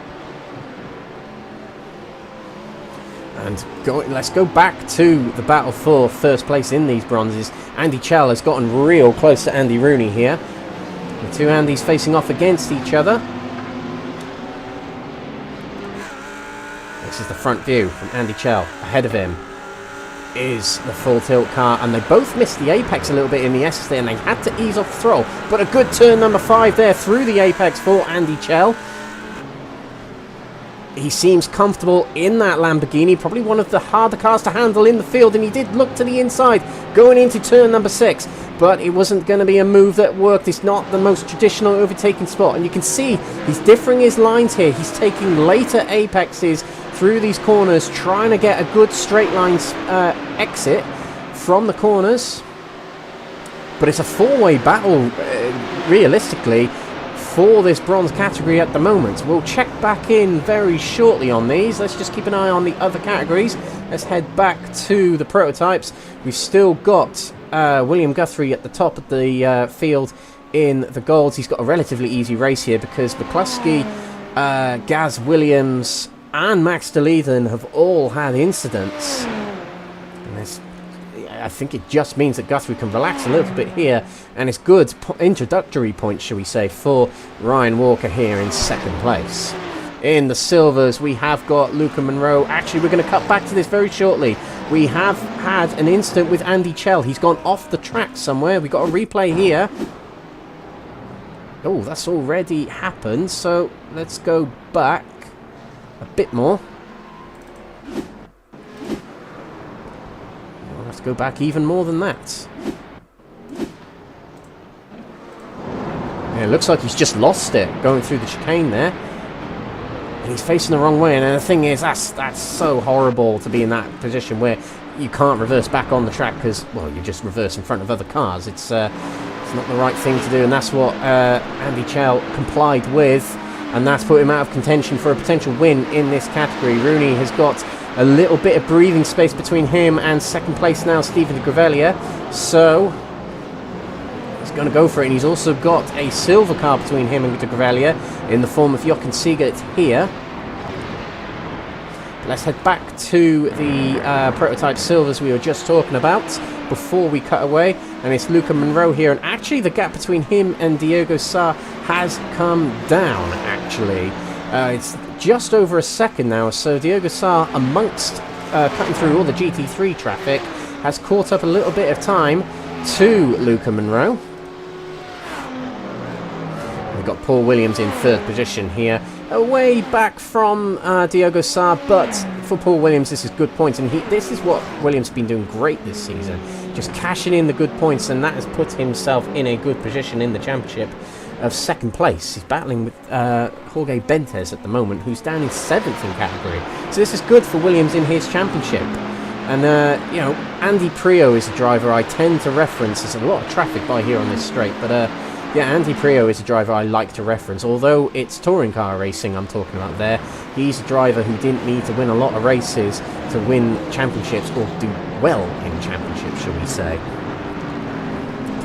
And let's go back to the battle for first place in these bronzes. Andy Chell has gotten real close to Andy Rooney here. The 2 Andys facing off against each other. This is the front view from Andy Chell. Ahead of him is the full tilt car, and they both missed the apex a little bit in the S there, and they had to ease off the throttle. But a good turn number 5 there through the apex for Andy Chell. He seems comfortable in that Lamborghini, probably one of the harder cars to handle in the field, and he did look to the inside going into turn number 6. but it wasn't going to be a move that worked. It's not the most traditional overtaking spot, and you can see he's differing his lines here. He's taking later apexes through these corners, trying to get a good straight line exit from the corners. But it's a four-way battle, realistically, for this bronze category at the moment. We'll check back in very shortly on these. Let's just keep an eye on the other categories. Let's head back to the prototypes. We've still got William Guthrie at the top of the field in the golds. He's got a relatively easy race here because McCluskey, Gaz Williams and Max de Leiden have all had incidents. And I think it just means that Guthrie can relax a little bit here, and it's good introductory points, shall we say, for Ryan Walker here in second place. In the silvers, we have got Luca Monroe. Actually, we're going to cut back to this very shortly. We have had an incident with Andy Chell. He's gone off the track somewhere. We've got a replay here. Oh, that's already happened, so let's go back a bit more. Let's go back even more than that. Yeah, it looks like he's just lost it going through the chicane there. And he's facing the wrong way. And the thing is, that's so horrible to be in that position where you can't reverse back on the track because, well, you just reverse in front of other cars. It's not the right thing to do, and that's what Andy Chell complied with. And that's put him out of contention for a potential win in this category. Rooney has got a little bit of breathing space between him and second place now, Stephen de Grevelier. So he's going to go for it. And he's also got a silver car between him and de Grevelier in the form of Jochen Siegert here. Let's head back to the prototype silvers we were just talking about before we cut away. And it's Luca Monroe here. And actually the gap between him and Diogo Sá has come down, actually. It's just over a second now. So Diogo Sá, amongst cutting through all the GT3 traffic, has caught up a little bit of time to Luca Monroe. We've got Paul Williams in third position here, away back from Diogo Sá, but for Paul Williams this is good points, and this is what Williams has been doing great this season, just cashing in the good points, and that has put himself in a good position in the championship of second place. He's battling with Jorge Benitez at the moment, who's down in 7th in category, so this is good for Williams in his championship. And you know, Andy Prio is a driver I tend to reference. There's a lot of traffic by here on this straight, but yeah, Andy Prio is a driver I like to reference. Although it's touring car racing I'm talking about there, he's a driver who didn't need to win a lot of races to win championships, or do well in championships, shall we say.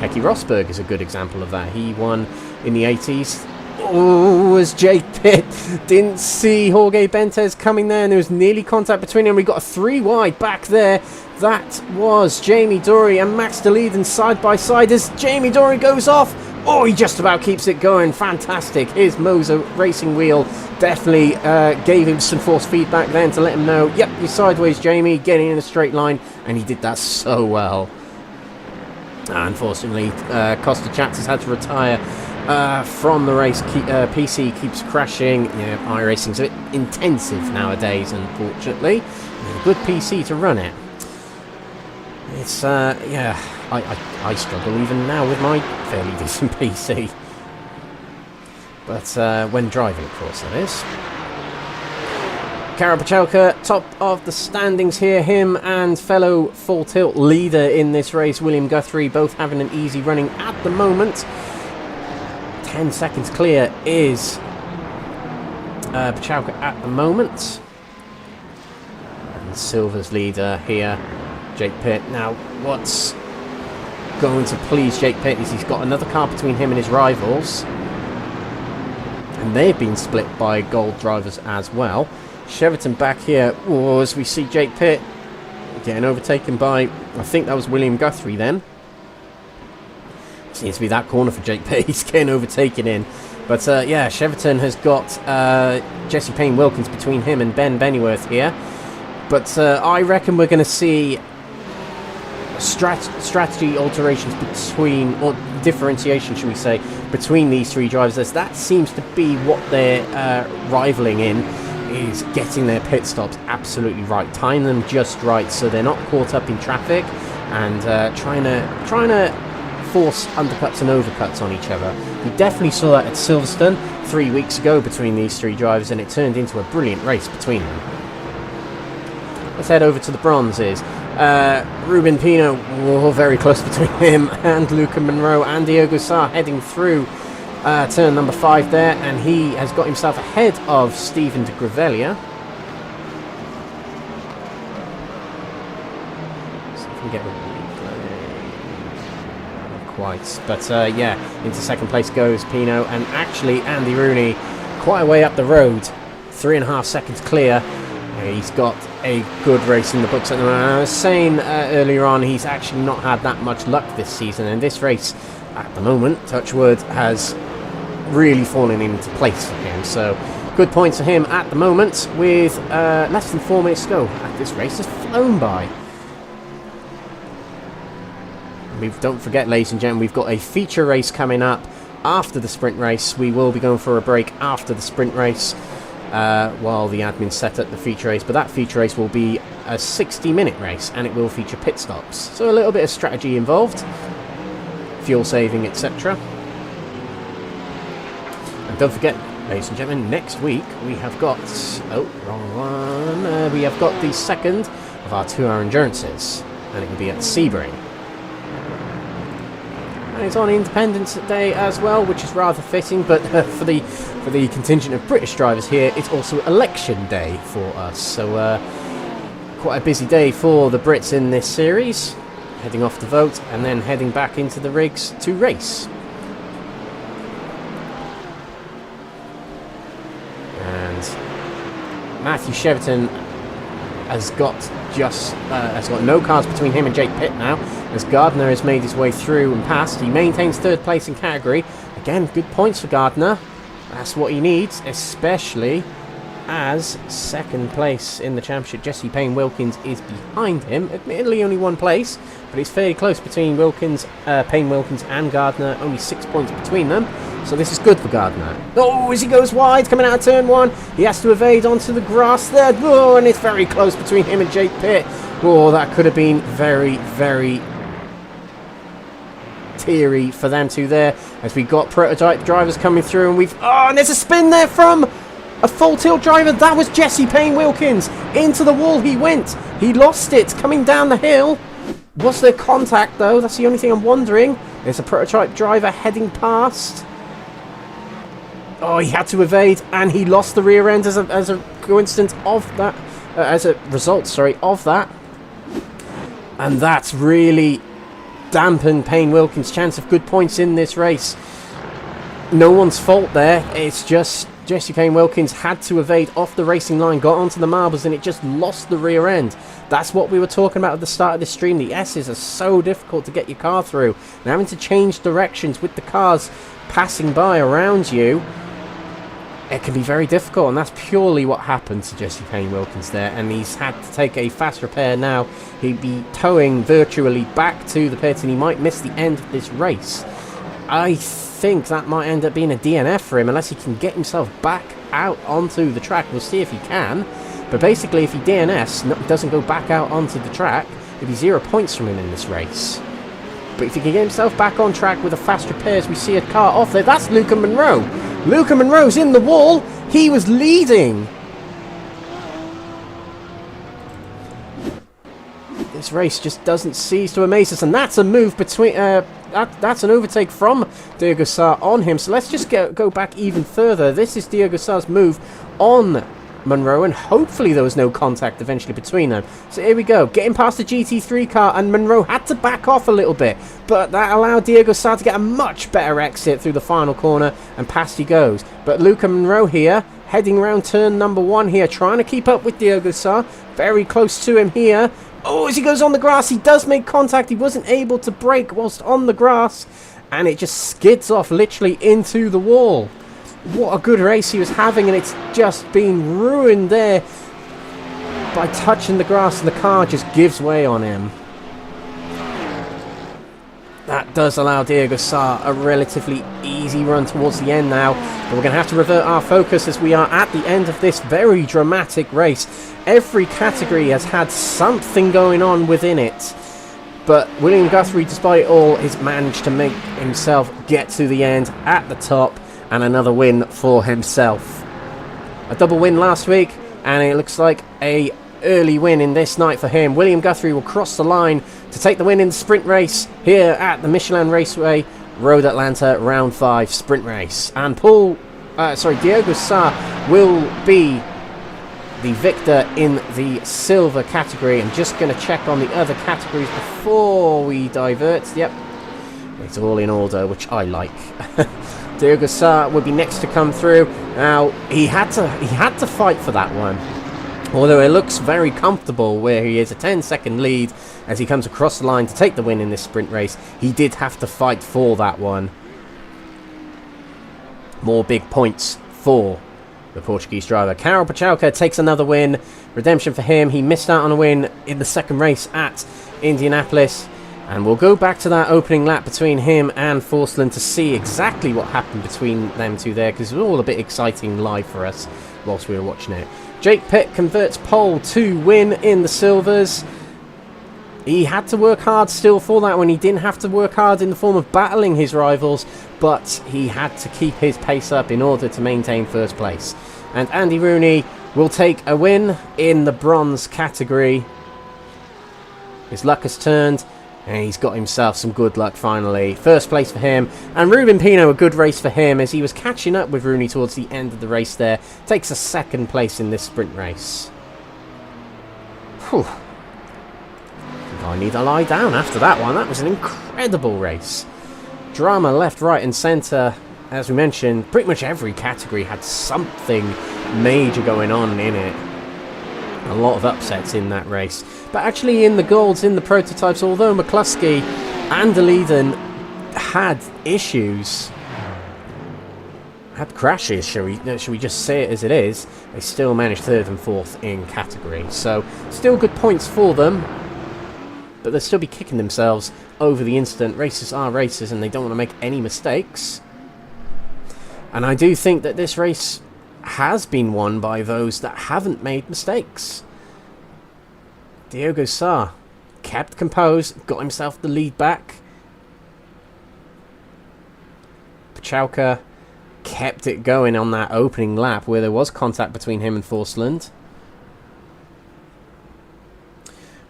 Keke Rosberg is a good example of that. He won in the 80s. Oh, as Jake Pitt didn't see Jorge Benitez coming there, and there was nearly contact between them. We got a 3 wide back there. That was Jamie Dory and Max de Leiden side by side as Jamie Dory goes off. Oh, he just about keeps it going. Fantastic. His Moser racing wheel definitely gave him some force feedback then to let him know, yep, you're sideways, Jamie, getting in a straight line, and he did that so well. Unfortunately, Costa Chats has had to retire from the race. PC keeps crashing. You know, iRacing's a bit intensive nowadays, unfortunately. A good PC to run it. It's, yeah, I struggle even now with my fairly decent PC. But when driving, of course, that is. Karol Pachelka, top of the standings here. Him and fellow full tilt leader in this race, William Guthrie, both having an easy running at the moment. 10 seconds clear is Pachelka at the moment. And Silver's leader here, Jake Pitt. Now, what's going to please Jake Pitt is he's got another car between him and his rivals. And they've been split by gold drivers as well. Cheverton back here, as we see Jake Pitt getting overtaken by, I think that was William Guthrie then. Seems to be that corner for Jake Pitt. He's getting overtaken in. But yeah, Cheverton has got Jesse Payne Wilkins between him and Ben Bennyworth here. But I reckon we're going to see strategy alterations between, or differentiation, should we say, between these three drivers. As that seems to be what they're rivaling in, is getting their pit stops absolutely right, tying them just right so they're not caught up in traffic, and trying to force undercuts and overcuts on each other. We definitely saw that at Silverstone 3 weeks ago between these three drivers, and it turned into a brilliant race between them. Let's head over to the bronzes. Ruben Pino, very close between him and Luca Monroe, and Diogo Sá heading through turn number 5 there, and he has got himself ahead of Stephen de Greveglia. See if we can get not quite, but yeah, into second place goes Pino, and actually Andy Rooney quite a way up the road, 3.5 seconds clear. He's got a good race in the books at the moment. I was saying earlier on, he's actually not had that much luck this season, and this race at the moment, touch wood, has really fallen into place for him. So good points for him at the moment, with less than 4 minutes to go. This race has flown by. Don't forget, ladies and gentlemen, we've got a feature race coming up after the sprint race. We will be going for a break after the sprint race while the admin set up the feature race, but that feature race will be a 60-minute race, and it will feature pit stops, so a little bit of strategy involved, fuel saving, etc. And don't forget, ladies and gentlemen, next week we have got wrong one, we have got the second of our 2-hour endurances, and it will be at Sebring. And it's on Independence Day as well, which is rather fitting, but for the contingent of British drivers here, it's also election day for us. So quite a busy day for the Brits in this series, heading off to vote and then heading back into the rigs to race. And Matthew Cheverton has got no cars between him and Jake Pitt now, as Gardner has made his way through and passed. He maintains third place in category. Again, good points for Gardner. That's what he needs, especially as second place in the championship. Jesse Payne Wilkins is behind him, admittedly only 1 place, but it's fairly close between Payne Wilkins and Gardner, only 6 points between them. So this is good for Gardner. Oh, as he goes wide, coming out of turn 1, he has to evade onto the grass there. Oh, and it's very close between him and Jake Pitt. Oh, that could have been very, very teary for them two there, as we got prototype drivers coming through, and and there's a spin there from a full tilt driver. That was Jesse Payne Wilkins. Into the wall he went. He lost it coming down the hill. Was there contact though? That's the only thing I'm wondering. There's a prototype driver heading past. Oh, he had to evade, and he lost the rear end as a coincidence of that, as a result, sorry, of that. And that's really dampened Payne Wilkins' chance of good points in this race. No one's fault there. It's just Jesse Payne Wilkins had to evade off the racing line, got onto the marbles, and it just lost the rear end. That's what we were talking about at the start of this stream. The S's are so difficult to get your car through. And having to change directions with the cars passing by around you, it can be very difficult, and that's purely what happened to Jesse Payne Wilkins there, and he's had to take a fast repair now. He'd be towing virtually back to the pit, and he might miss the end of this race. I think that might end up being a DNF for him, unless he can get himself back out onto the track. We'll see if he can, but basically if he DNFs, doesn't go back out onto the track, it'd be 0 points from him in this race. But if he can get himself back on track with a fast repair, as we see a car off there, that's Luca Monroe. Luca Monroe's in the wall. He was leading. This race just doesn't cease to amaze us, and that's a move between. That's an overtake from Diogo Sá on him. So let's just go back even further. This is Diogo Sá's move on Monroe, and hopefully there was no contact eventually between them. So here we go, getting past the GT3 car, and Monroe had to back off a little bit, but that allowed Diogo Sá to get a much better exit through the final corner, and past he goes. But Luca Monroe here, heading around turn number 1 here, trying to keep up with Diogo Sá, very close to him here. Oh, as he goes on the grass, he does make contact. He wasn't able to brake whilst on the grass, and it just skids off literally into the wall. What a good race he was having, and it's just been ruined there by touching the grass, and the car just gives way on him. That does allow Diogo Sá a relatively easy run towards the end now, but we're going to have to revert our focus as we are at the end of this very dramatic race. Every category has had something going on within it. But William Guthrie, despite all, has managed to make himself get to the end at the top, and another win for himself. A double win last week, and it looks like a early win in this night for him. William Guthrie will cross the line to take the win in the sprint race here at the Michelin Raceway, Road Atlanta, round 5 sprint race. And Diogo Sá will be the victor in the silver category. I'm just going to check on the other categories before we divert. Yep, it's all in order, which I like. Diogo Sá will be next to come through. Now he had to fight for that one, although it looks very comfortable where he is a 10-second lead as he comes across the line to take the win in this sprint race. He did have to fight for that one. More big points for the Portuguese driver. Karel Pachauka takes another win. Redemption for him. He missed out on a win in the second race at Indianapolis. And we'll go back to that opening lap between him and Forslund to see exactly what happened between them two there, because it was all a bit exciting live for us whilst we were watching it. Jake Pitt converts pole to win in the silvers. He had to work hard still for that one. He didn't have to work hard in the form of battling his rivals, but he had to keep his pace up in order to maintain first place. And Andy Rooney will take a win in the bronze category. His luck has turned, and he's got himself some good luck finally. First place for him. And Ruben Pino, a good race for him as he was catching up with Rooney towards the end of the race there. Takes a second place in this sprint race. Whew. I need to lie down after that one. That was an incredible race. Drama left, right and centre. As we mentioned, pretty much every category had something major going on in it. A lot of upsets in that race. But actually in the golds, in the prototypes, although McCluskey and Deleden had issues, had crashes, shall we just say it as it is, they still managed 3rd and 4th in category. So still good points for them, but they'll still be kicking themselves over the instant. Races are races and they don't want to make any mistakes. And I do think that this race has been won by those that haven't made mistakes. Diogo Sá kept composed, got himself the lead back. Pachauka kept it going on that opening lap where there was contact between him and Forslund.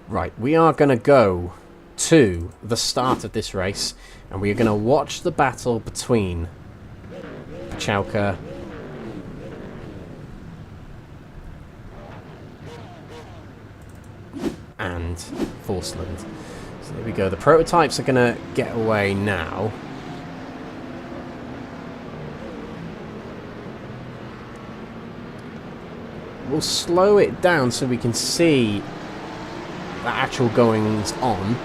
Right, we are going to go to the start of this race and we are going to watch the battle between Pachauka and Forslund. So there we go. The prototypes are going to get away now. We'll slow it down so we can see the actual goings on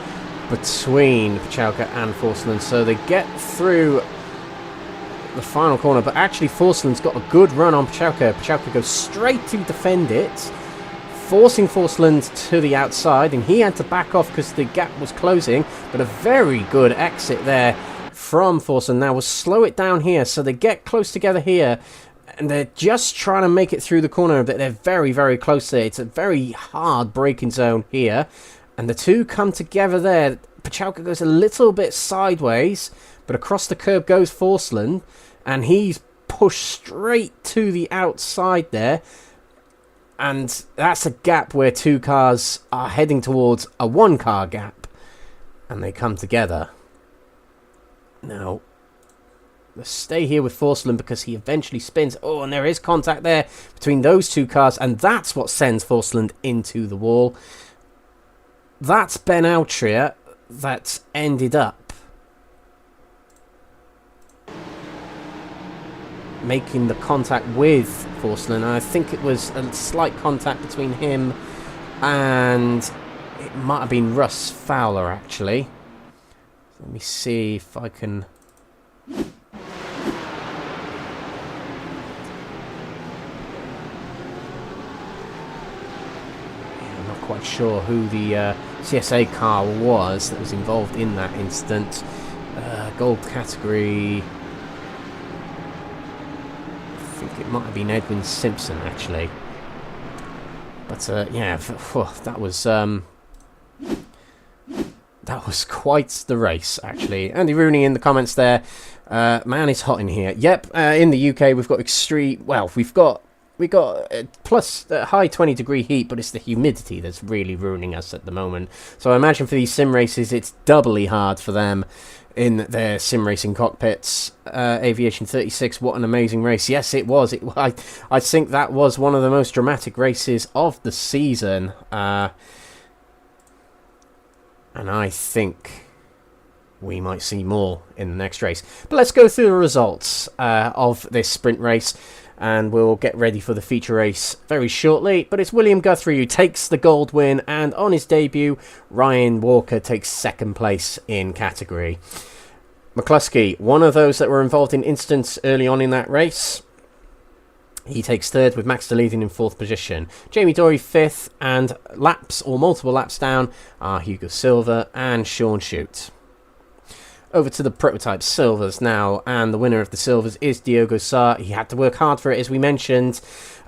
between Pachauka and Forslund. So they get through the final corner, but actually Forslund's got a good run on Pachauka. Pachauka goes straight to defend it, forcing Forslund to the outside, and he had to back off because the gap was closing, but a very good exit there from Forslund. Now we'll slow it down here, so they get close together here, and they're just trying to make it through the corner, but they're very, very close there. It's a very hard braking zone here, and the two come together there. Pachauka goes a little bit sideways, but across the curb goes Forslund, and he's pushed straight to the outside there. And that's a gap where two cars are heading towards a one-car gap. And they come together. Now, let's stay here with Forslund because he eventually spins. Oh, and there is contact there between those two cars. And that's what sends Forslund into the wall. That's Ben Altria that ended up making the contact with Forslund. I think it was a slight contact between him and it might have been Russ Fowler actually. Let me see if I can... Yeah, I'm not quite sure who the CSA car was that was involved in that incident. Gold category... I think it might have been Edwin Simpson actually, but yeah, that was That was quite the race, actually. Andy Rooney in the comments there. Man, it's hot in here. Yep, in the UK we've got extreme... Well, we've got plus high 20-degree heat, but it's the humidity that's really ruining us at the moment. So I imagine for these sim races, it's doubly hard for them in their sim racing cockpits. Aviation 36, what an amazing race. Yes, it was. I think that was one of the most dramatic races of the season. And I think we might see more in the next race. But let's go through the results of this sprint race, and we'll get ready for the feature race very shortly. But it's William Guthrie who takes the gold win, and on his debut, Ryan Walker takes second place in category. McCluskey, one of those that were involved in incidents early on in that race, he takes third, with Max leading in fourth position. Jamie Dory fifth, and laps or multiple laps down are Hugo Silva and Sean Shute. Over to the prototype silvers now, and the winner of the silvers is Diogo Sá. He had to work hard for it, as we mentioned,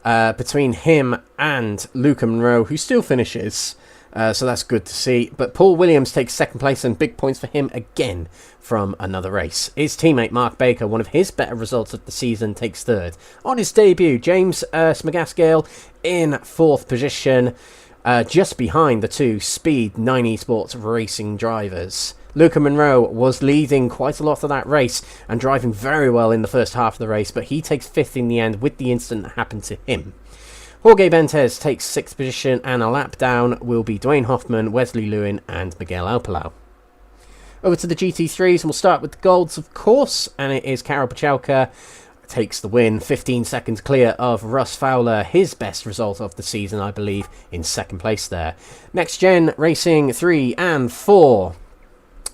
between him and Luca Monroe, who still finishes, so that's good to see. But Paul Williams takes second place, and big points for him again from another race. His teammate Mark Baker, one of his better results of the season, takes third. On his debut, James Smagascale in fourth position, just behind the two Speed 9 Esports racing drivers. Luca Monroe was leading quite a lot of that race and driving very well in the first half of the race, but he takes fifth in the end with the incident that happened to him. Jorge Bentes takes sixth position, and a lap down will be Dwayne Hoffman, Wesley Lewin and Miguel Alpalau. Over to the GT3s, and we'll start with the golds, of course, and it is Karol Pachalka takes the win, 15 seconds clear of Russ Fowler, his best result of the season, I believe, in second place there. Next Gen Racing 3 and 4.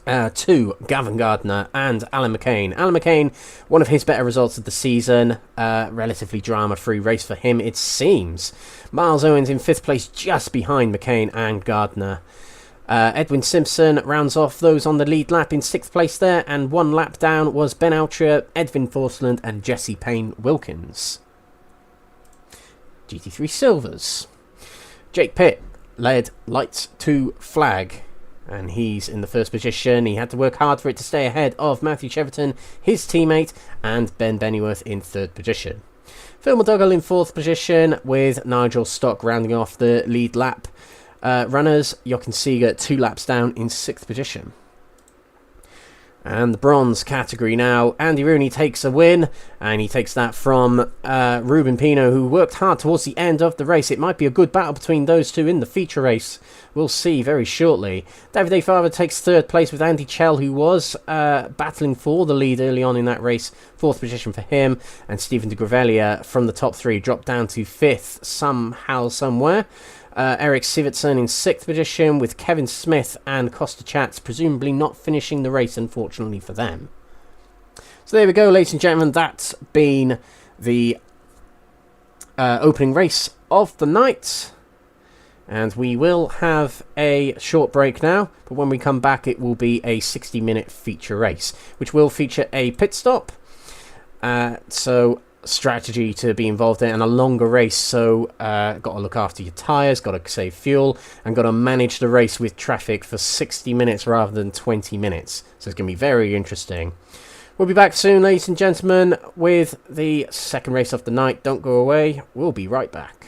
To Gavin Gardner and Alan McCain. Alan McCain, one of his better results of the season. Relatively drama-free race for him, it seems. Miles Owens in fifth place, just behind McCain and Gardner. Edwin Simpson rounds off those on the lead lap in sixth place there, and one lap down was Ben Altra, Edwin Forsland and Jesse Payne-Wilkins. GT3 Silvers. Jake Pitt led lights to flag, and he's in the first position. He had to work hard for it to stay ahead of Matthew Cheverton, his teammate, and Ben Bennyworth in third position. Phil McDougall in fourth position, with Nigel Stock rounding off the lead lap. Runners, Jochen Seeger 2 laps down in sixth position. And the bronze category now, Andy Rooney takes a win, and he takes that from Ruben Pino, who worked hard towards the end of the race. It might be a good battle between those two in the feature race. We'll see very shortly. David A. Farber takes third place with Andy Chell, who was battling for the lead early on in that race. Fourth position for him, and Stephen de Gravelia from the top three dropped down to fifth somehow, somewhere. Eric Sivertson in sixth position, with Kevin Smith and Costa Chats presumably not finishing the race, unfortunately for them. So there we go, ladies and gentlemen. That's been the opening race of the night. And we will have a short break now, but when we come back it will be a 60-minute feature race, which will feature a pit stop. So strategy to be involved in, and a longer race, so got to look after your tyres, got to save fuel, and got to manage the race with traffic for 60 minutes rather than 20 minutes. So it's going to be very interesting. We'll be back soon, ladies and gentlemen, with the second race of the night. Don't go away, we'll be right back.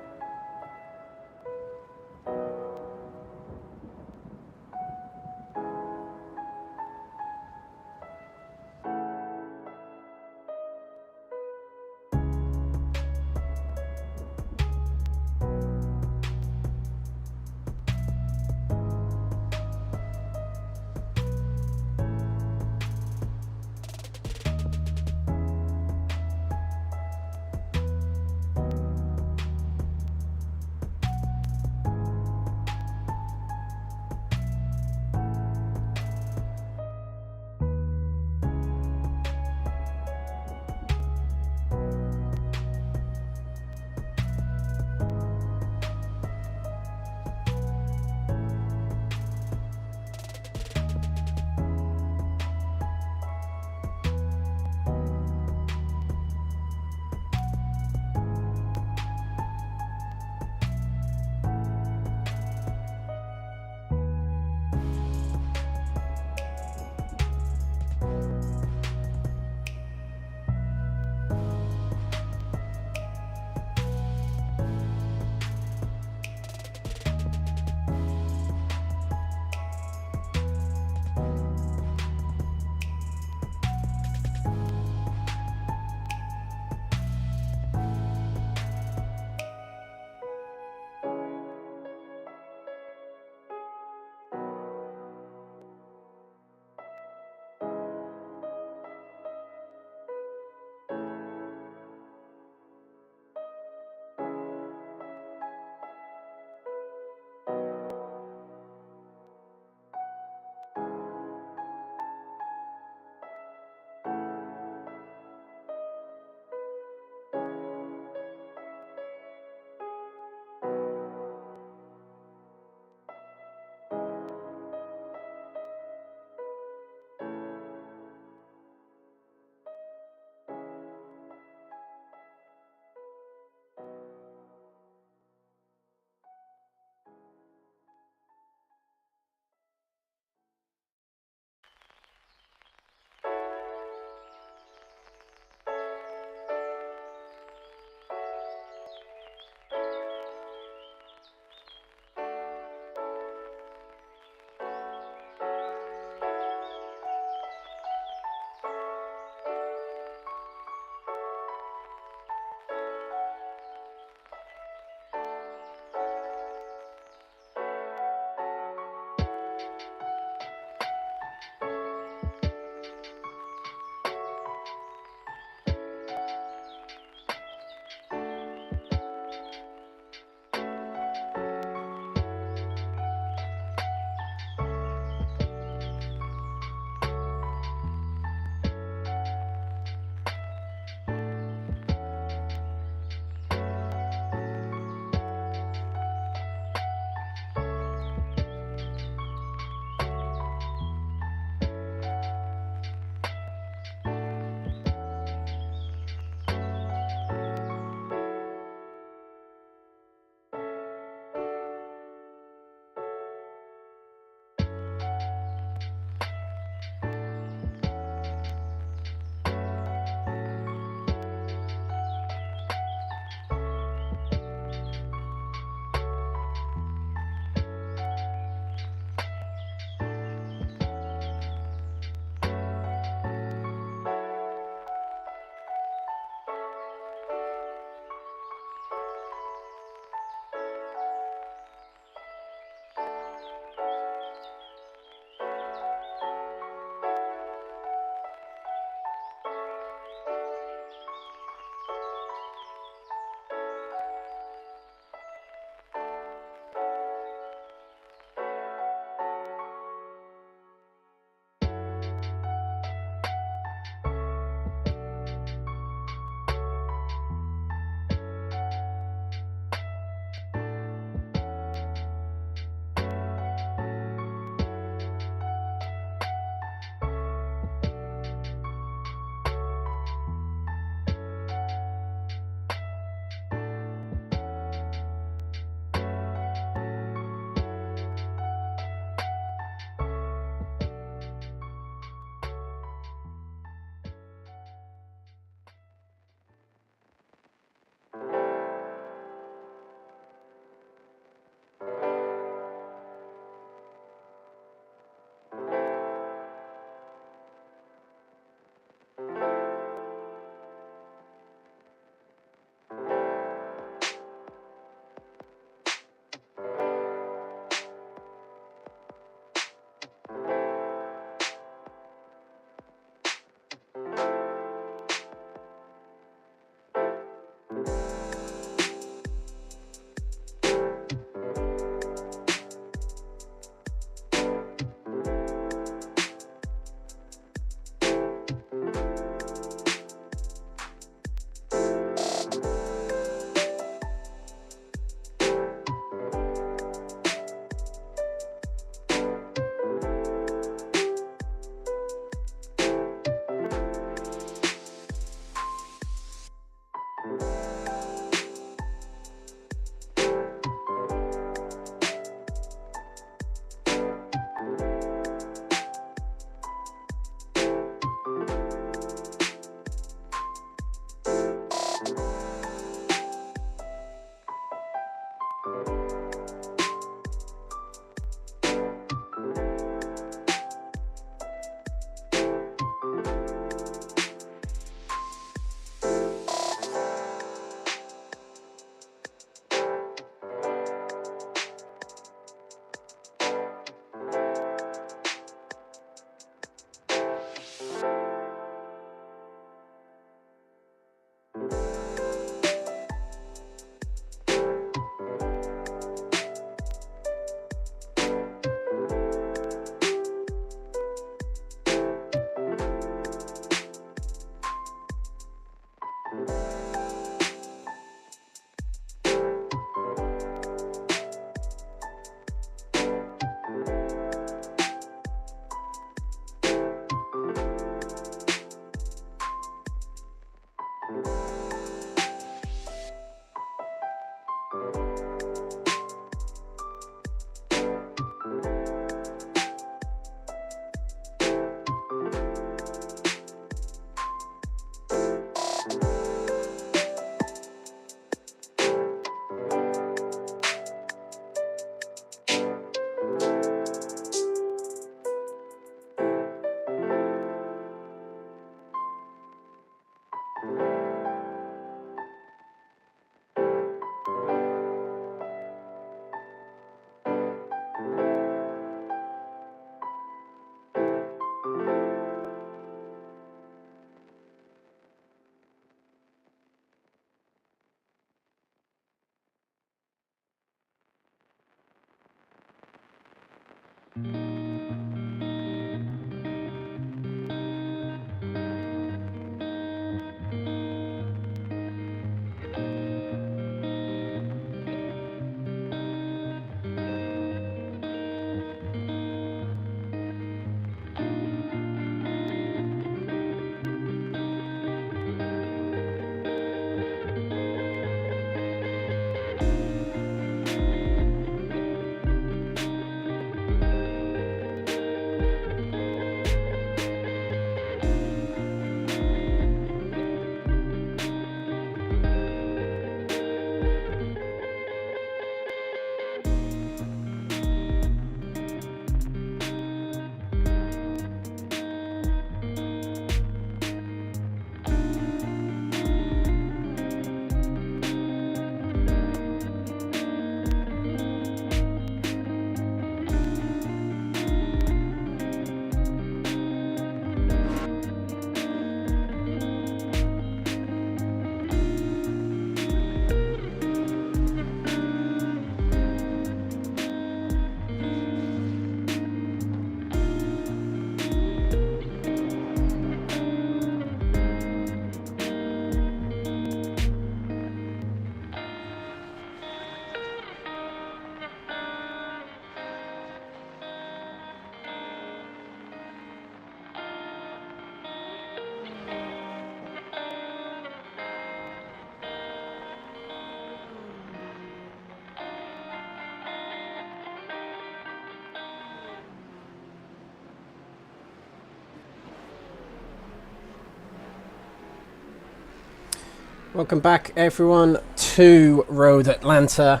Welcome back everyone to Road Atlanta,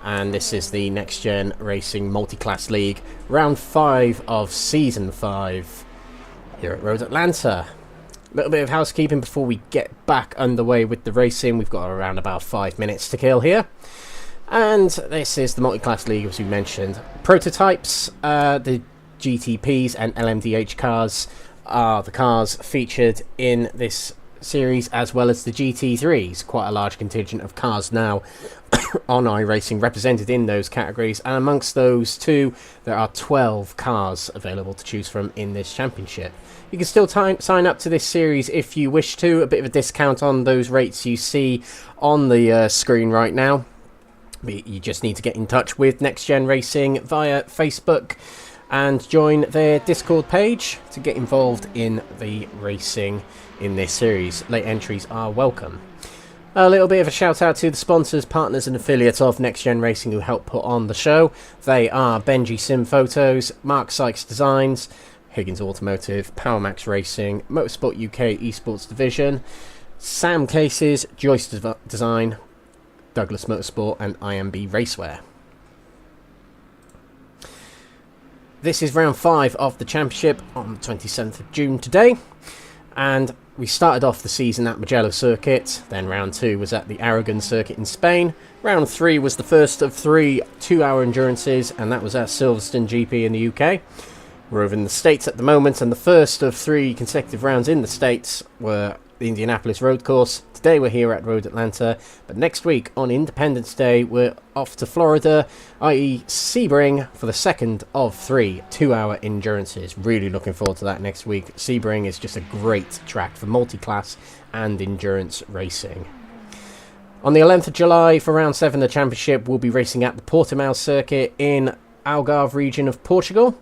and this is the Next Gen Racing Multi-Class League, round 5 of Season 5 here at Road Atlanta. A little bit of housekeeping before we get back underway with the racing. We've got around about 5 minutes to kill here. And this is the Multi-Class League, as we mentioned. Prototypes, the GTPs and LMDH cars are the cars featured in this series, as well as the GT3s. Quite a large contingent of cars now on iRacing represented in those categories, and amongst those two there are 12 cars available to choose from in this championship. You can still sign up to this series if you wish to. A bit of a discount on those rates you see on the screen right now. But you just need to get in touch with Next Gen Racing via Facebook and join their Discord page to get involved in the racing in this series. Late entries are welcome. A little bit of a shout out to the sponsors, partners and affiliates of Next Gen Racing who help put on the show. They are Benji Sim Photos, Mark Sykes Designs, Higgins Automotive, PowerMax Racing, Motorsport UK Esports Division, Sam Cases, Joyce Design, Douglas Motorsport and IMB Racewear. This is round 5 of the championship on the 27th of June today, and we started off the season at Mugello Circuit, then round 2 was at the Aragon Circuit in Spain, round 3 was the first of 3 2-hour endurances, and that was at Silverstone GP in the UK. We're over in the States at the moment, and the first of 3 consecutive rounds in the States were the Indianapolis Road Course. Today we're here at Road Atlanta, but next week on Independence Day we're off to Florida, i.e. Sebring, for the second of 3 2-hour endurances. Really looking forward to that next week. Sebring is just a great track for multi-class and endurance racing. On the 11th of July for round 7 of the championship, we'll be racing at the Portimao Circuit in Algarve region of Portugal,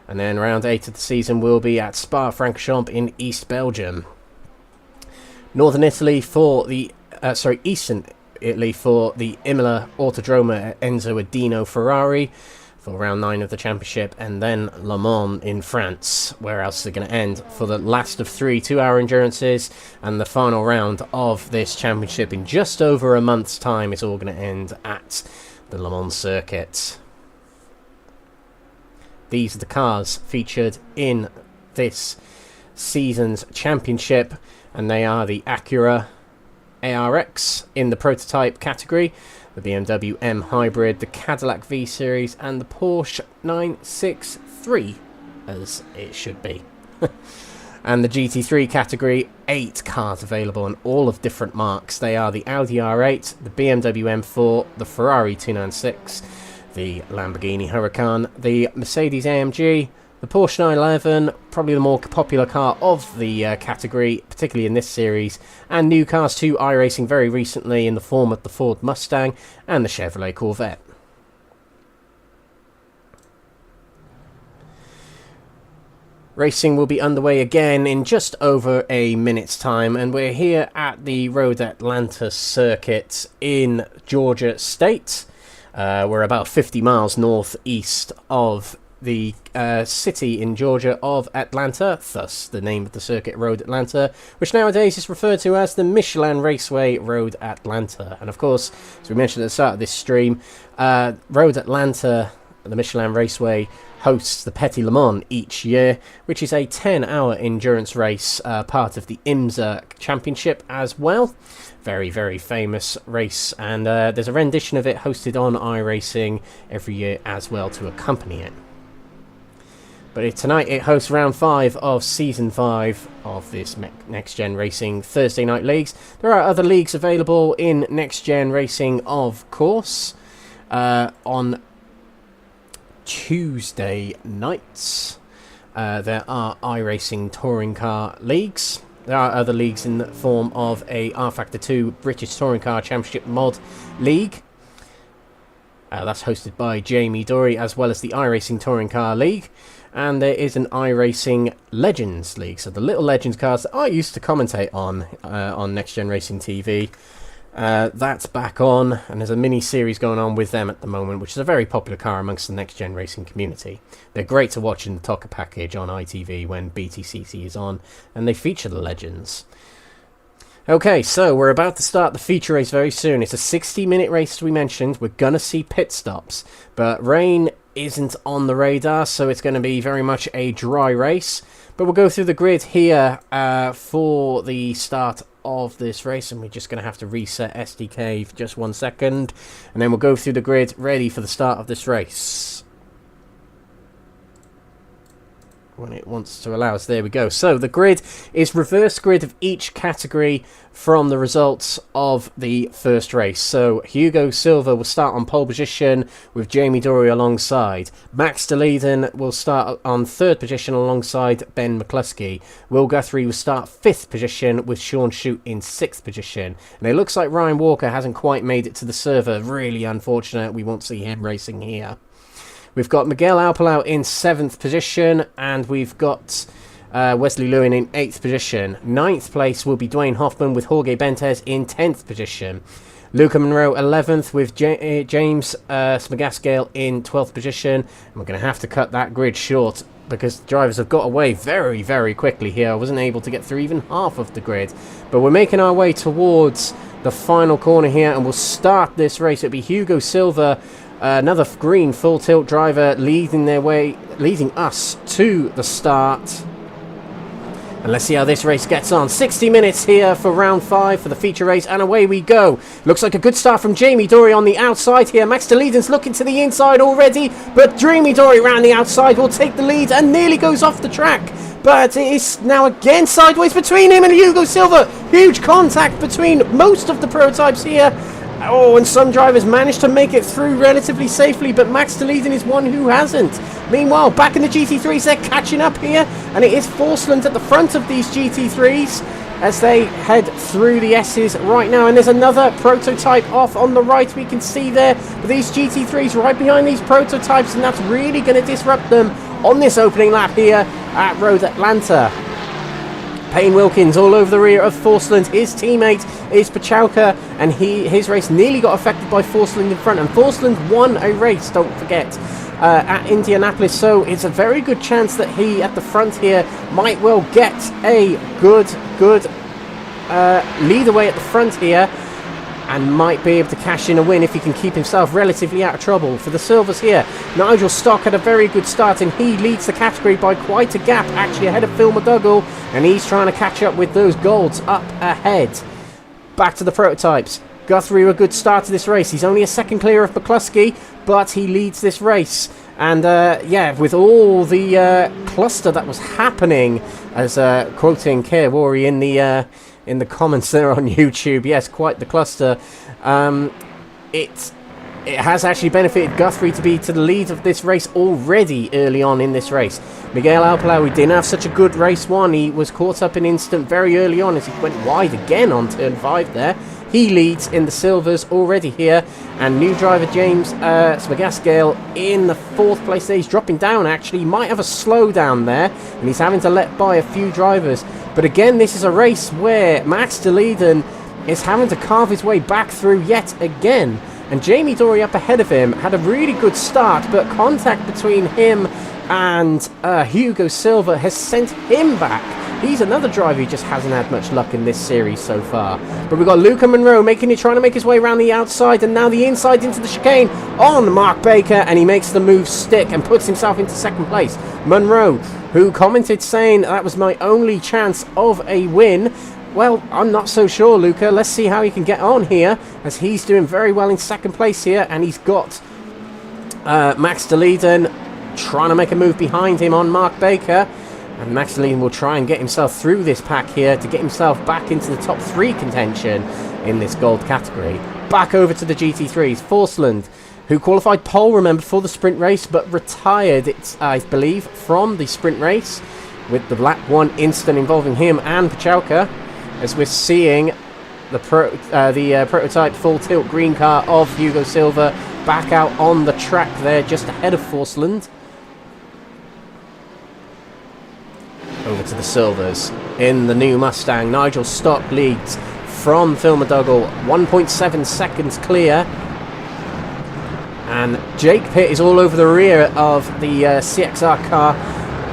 and then round 8 of the season will be at Spa-Francorchamps in East Belgium. Northern Italy for the Eastern Italy for the Imola Autodrome at Enzo Adino Ferrari for round 9 of the championship, and then Le Mans in France, where else is it going to end for the last of 3 2-hour endurances, and the final round of this championship in just over a month's time is all going to end at the Le Mans circuit. These are the cars featured in this season's championship, and they are the Acura ARX in the prototype category, the BMW M Hybrid, the Cadillac V Series, and the Porsche 963, as it should be. And the GT3 category, 8 cars available, and all of different marks. They are the Audi R8, the BMW M4, the Ferrari 296, the Lamborghini Huracan, the Mercedes AMG, the Porsche 911, probably the more popular car of the category, particularly in this series, and new cars to iRacing very recently in the form of the Ford Mustang and the Chevrolet Corvette. Racing will be underway again in just over a minute's time, and we're here at the Road Atlanta circuit in Georgia State. We're about 50 miles northeast of the city in Georgia of Atlanta, thus the name of the circuit, Road Atlanta, which nowadays is referred to as the Michelin Raceway Road Atlanta. And of course, as we mentioned at the start of this stream, Road Atlanta, the Michelin Raceway, hosts the Petit Le Mans each year, which is a 10-hour endurance race, part of the IMSA Championship as well. Very, very famous race, and there's a rendition of it hosted on iRacing every year as well to accompany it. But tonight it hosts round 5 of Season 5 of this Next Gen Racing Thursday Night Leagues. There are other leagues available in Next Gen Racing, of course, on Tuesday nights. There are iRacing Touring Car Leagues. There are other leagues in the form of a R-Factor 2 British Touring Car Championship Mod League. That's hosted by Jamie Dory, as well as the iRacing Touring Car League. And there is an iRacing Legends League. So the little Legends cars that I used to commentate on Next Gen Racing TV. That's back on, and there's a mini-series going on with them at the moment, which is a very popular car amongst the Next Gen Racing community. They're great to watch in the Tocker package on ITV when BTCC is on, and they feature the legends. Okay, so we're about to start the feature race very soon. It's a 60-minute race, as we mentioned. We're going to see pit stops, but rain isn't on the radar, so it's going to be very much a dry race. But we'll go through the grid here for the start of this race, and we're just going to have to reset SDK for just 1 second, and then we'll go through the grid ready for the start of this race when it wants to allow us. There we go. So the grid is reverse grid of each category from the results of the first race. So Hugo Silva will start on pole position with Jamie Dory alongside. Max de Leiden will start on third position alongside Ben McCluskey. Will Guthrie will start fifth position with Sean Shute in sixth position. And it looks like Ryan Walker hasn't quite made it to the server. Really unfortunate. We won't see him racing here. We've got Miguel Alpalau in 7th position, and we've got Wesley Lewin in 8th position. 9th place will be Dwayne Hoffman with Jorge Bentes in 10th position. Luca Monroe 11th with James Smagascale in 12th position. And we're going to have to cut that grid short because the drivers have got away very, very quickly here. I wasn't able to get through even half of the grid. But we're making our way towards the final corner here, and we'll start this race. It'll be Hugo Silva, another green full tilt driver, leading us to the start. And let's see how this race gets on. 60 minutes here for round 5 for the feature race, and away we go. Looks like a good start from Jamie Dory on the outside here. Max de Leiden's looking to the inside already, but Jamie Dory around the outside will take the lead and nearly goes off the track. But it is now again sideways between him and Hugo Silva. Huge contact between most of the prototypes here. Oh, and some drivers managed to make it through relatively safely, but Max de Leiden is one who hasn't. Meanwhile, back in the GT3s, they're catching up here, and it is Forsland at the front of these GT3s as they head through the S's right now. And there's another prototype off on the right we can see there, but these GT3s right behind these prototypes, and that's really going to disrupt them on this opening lap here at Road Atlanta. Payne Wilkins all over the rear of Forsland. His teammate is Pachauka, and his race nearly got affected by Forsland in front. And Forsland won a race, don't forget, at Indianapolis. So it's a very good chance that he at the front here might well get a good lead away at the front here, and might be able to cash in a win if he can keep himself relatively out of trouble. For the Silvers here, Nigel Stock had a very good start, and he leads the category by quite a gap, actually ahead of Phil McDougall, and he's trying to catch up with those golds up ahead. Back to the prototypes. Guthrie, a good start to this race. He's only a second clear of McCluskey, but he leads this race. And yeah, with all the cluster that was happening, as quoting Keir Worry in the comments there on YouTube, yes, quite the cluster. It it has actually benefited Guthrie to be to the lead of this race already early on in this race. Miguel Alpalawi didn't have such a good race one. He was caught up in instant very early on as he went wide again on turn 5 there. He leads in the silvers already here, and new driver James Smagasgale in the 4th place there. He's dropping down actually. He might have a slowdown there, and he's having to let by a few drivers. But again, this is a race where Max de Leiden is having to carve his way back through yet again. And Jamie Dory up ahead of him had a really good start, but contact between him and Hugo Silva has sent him back. He's another driver who just hasn't had much luck in this series so far. But we've got Luca Monroe trying to make his way around the outside, and now the inside into the chicane on Mark Baker, and he makes the move stick and puts himself into 2nd place. Monroe, who commented saying that was my only chance of a win. Well, I'm not so sure, Luca. Let's see how he can get on here, as he's doing very well in 2nd place here, and he's got Max de Leiden trying to make a move behind him on Mark Baker. And Max de Leiden will try and get himself through this pack here to get himself back into the top 3 contention in this gold category. Back over to the GT3s. Forsland, who qualified pole, remember, for the sprint race, but retired, I believe, from the sprint race with the lap 1 incident involving him and Pachalka, as we're seeing the prototype full tilt green car of Hugo Silva back out on the track there just ahead of Forsland. Over to the silvers in the new Mustang. Nigel Stock leads from Phil McDougall, 1.7 seconds clear. And Jake Pitt is all over the rear of the CXR car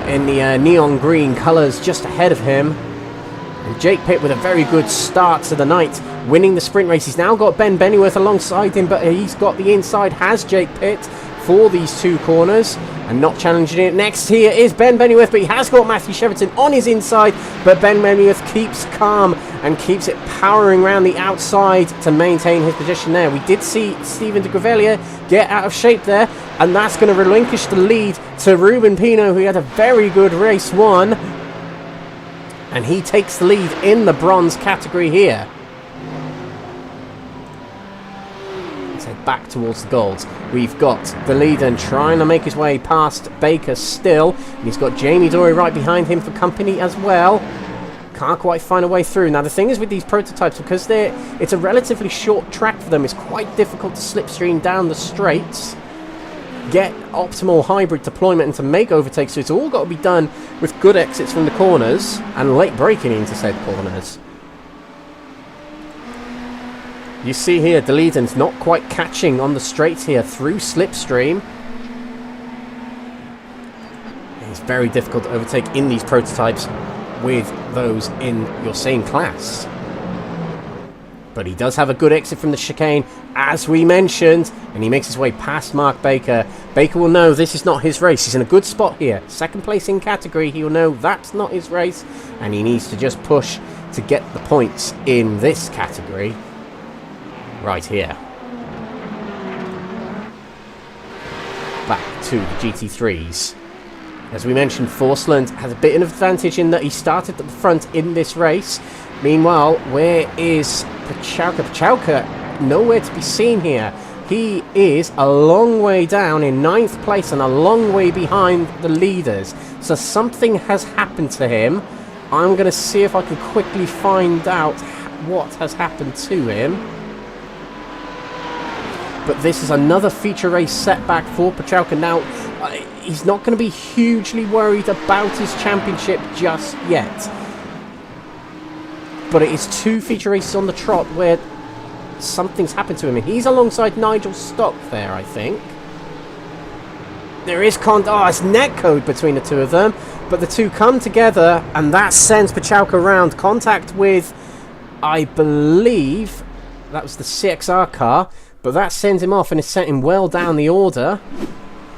in the neon green colours just ahead of him. And Jake Pitt with a very good start to the night, winning the sprint race. He's now got Ben Bennyworth alongside him, but he's got the inside, has Jake Pitt, for these 2 corners, and not challenging it. Next here is Ben Bennyworth, but he has got Matthew Cheverton on his inside, but Ben Bennyworth keeps calm and keeps it powering around the outside to maintain his position there. We did see Stephen de Gravelia get out of shape there, and that's going to relinquish the lead to Ruben Pino, who had a very good race 1. And he takes the lead in the bronze category here. Let's head back towards the golds. We've got de Leiden trying to make his way past Baker still. And he's got Jamie Dory right behind him for company as well. Can't quite find a way through. Now the thing is with these prototypes, because it's a relatively short track for them, it's quite difficult to slipstream down the straights, get optimal hybrid deployment, and to make overtakes. So it's all got to be done with good exits from the corners and late braking into said corners. You see here, de Leiden's not quite catching on the straights here through slipstream. It's very difficult to overtake in these prototypes with those in your same class. But he does have a good exit from the chicane, as we mentioned, and he makes his way past Mark Baker. Baker will know this is not his race. He's in a good spot here. 2nd place in category. He will know that's not his race, and he needs to just push to get the points in this category right here. Back to the GT3s. As we mentioned, Forsland has a bit of an advantage in that he started at the front in this race. Meanwhile, where is Pachalka? Pachalka, nowhere to be seen here. He is a long way down in 9th place and a long way behind the leaders. So something has happened to him. I'm going to see if I can quickly find out what has happened to him. But this is another feature race setback for Pachalka. Now, he's not going to be hugely worried about his championship just yet. But it is 2 feature races on the trot where something's happened to him. And he's alongside Nigel Stock there, I think. There is it's net code between the 2 of them. But the 2 come together, and that sends Pachalka around. Contact with, I believe, that was the CXR car. But that sends him off and has sent him well down the order.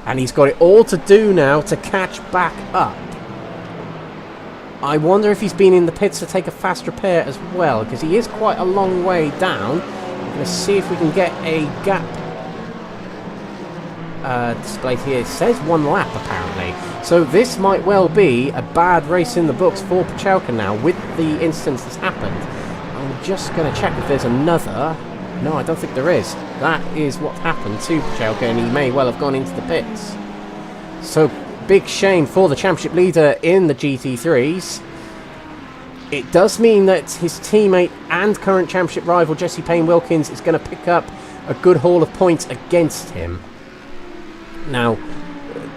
And he's got it all to do now to catch back up. I wonder if he's been in the pits to take a fast repair as well, because he is quite a long way down. Let's see if we can get a gap displayed here. It says 1 lap apparently. So this might well be a bad race in the books for Pachalka now with the instance that's happened. I'm just going to check if there's another. No, I don't think there is. That is what happened to Pachelka, and he may well have gone into the pits. So, big shame for the championship leader in the GT3s. It does mean that his teammate and current championship rival Jesse Payne-Wilkins is going to pick up a good haul of points against him. Now,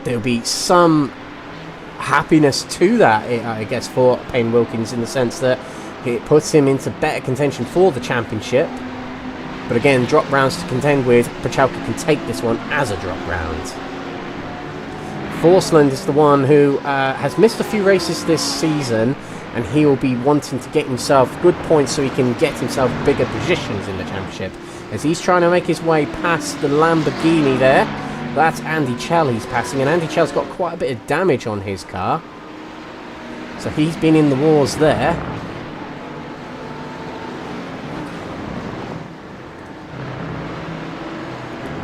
there'll be some happiness to that, I guess, for Payne-Wilkins, in the sense that it puts him into better contention for the championship. But again, drop rounds to contend with. Pachelka can take this one as a drop round. Forsland is the one who has missed a few races this season, and he will be wanting to get himself good points so he can get himself bigger positions in the championship. As he's trying to make his way past the Lamborghini there. That's Andy Chell he's passing, and Andy Chell's got quite a bit of damage on his car. So he's been in the wars there.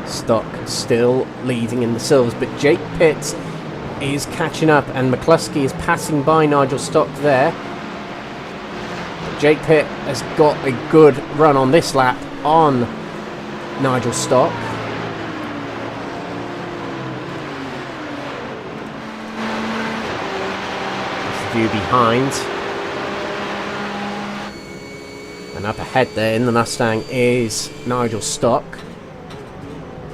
Stock still leading in the silvers, but Jake Pitt is catching up, and McCluskey is passing by Nigel Stock there. Jake Pitt has got a good run on this lap on Nigel Stock. There's the view behind. And up ahead there in the Mustang is Nigel Stock.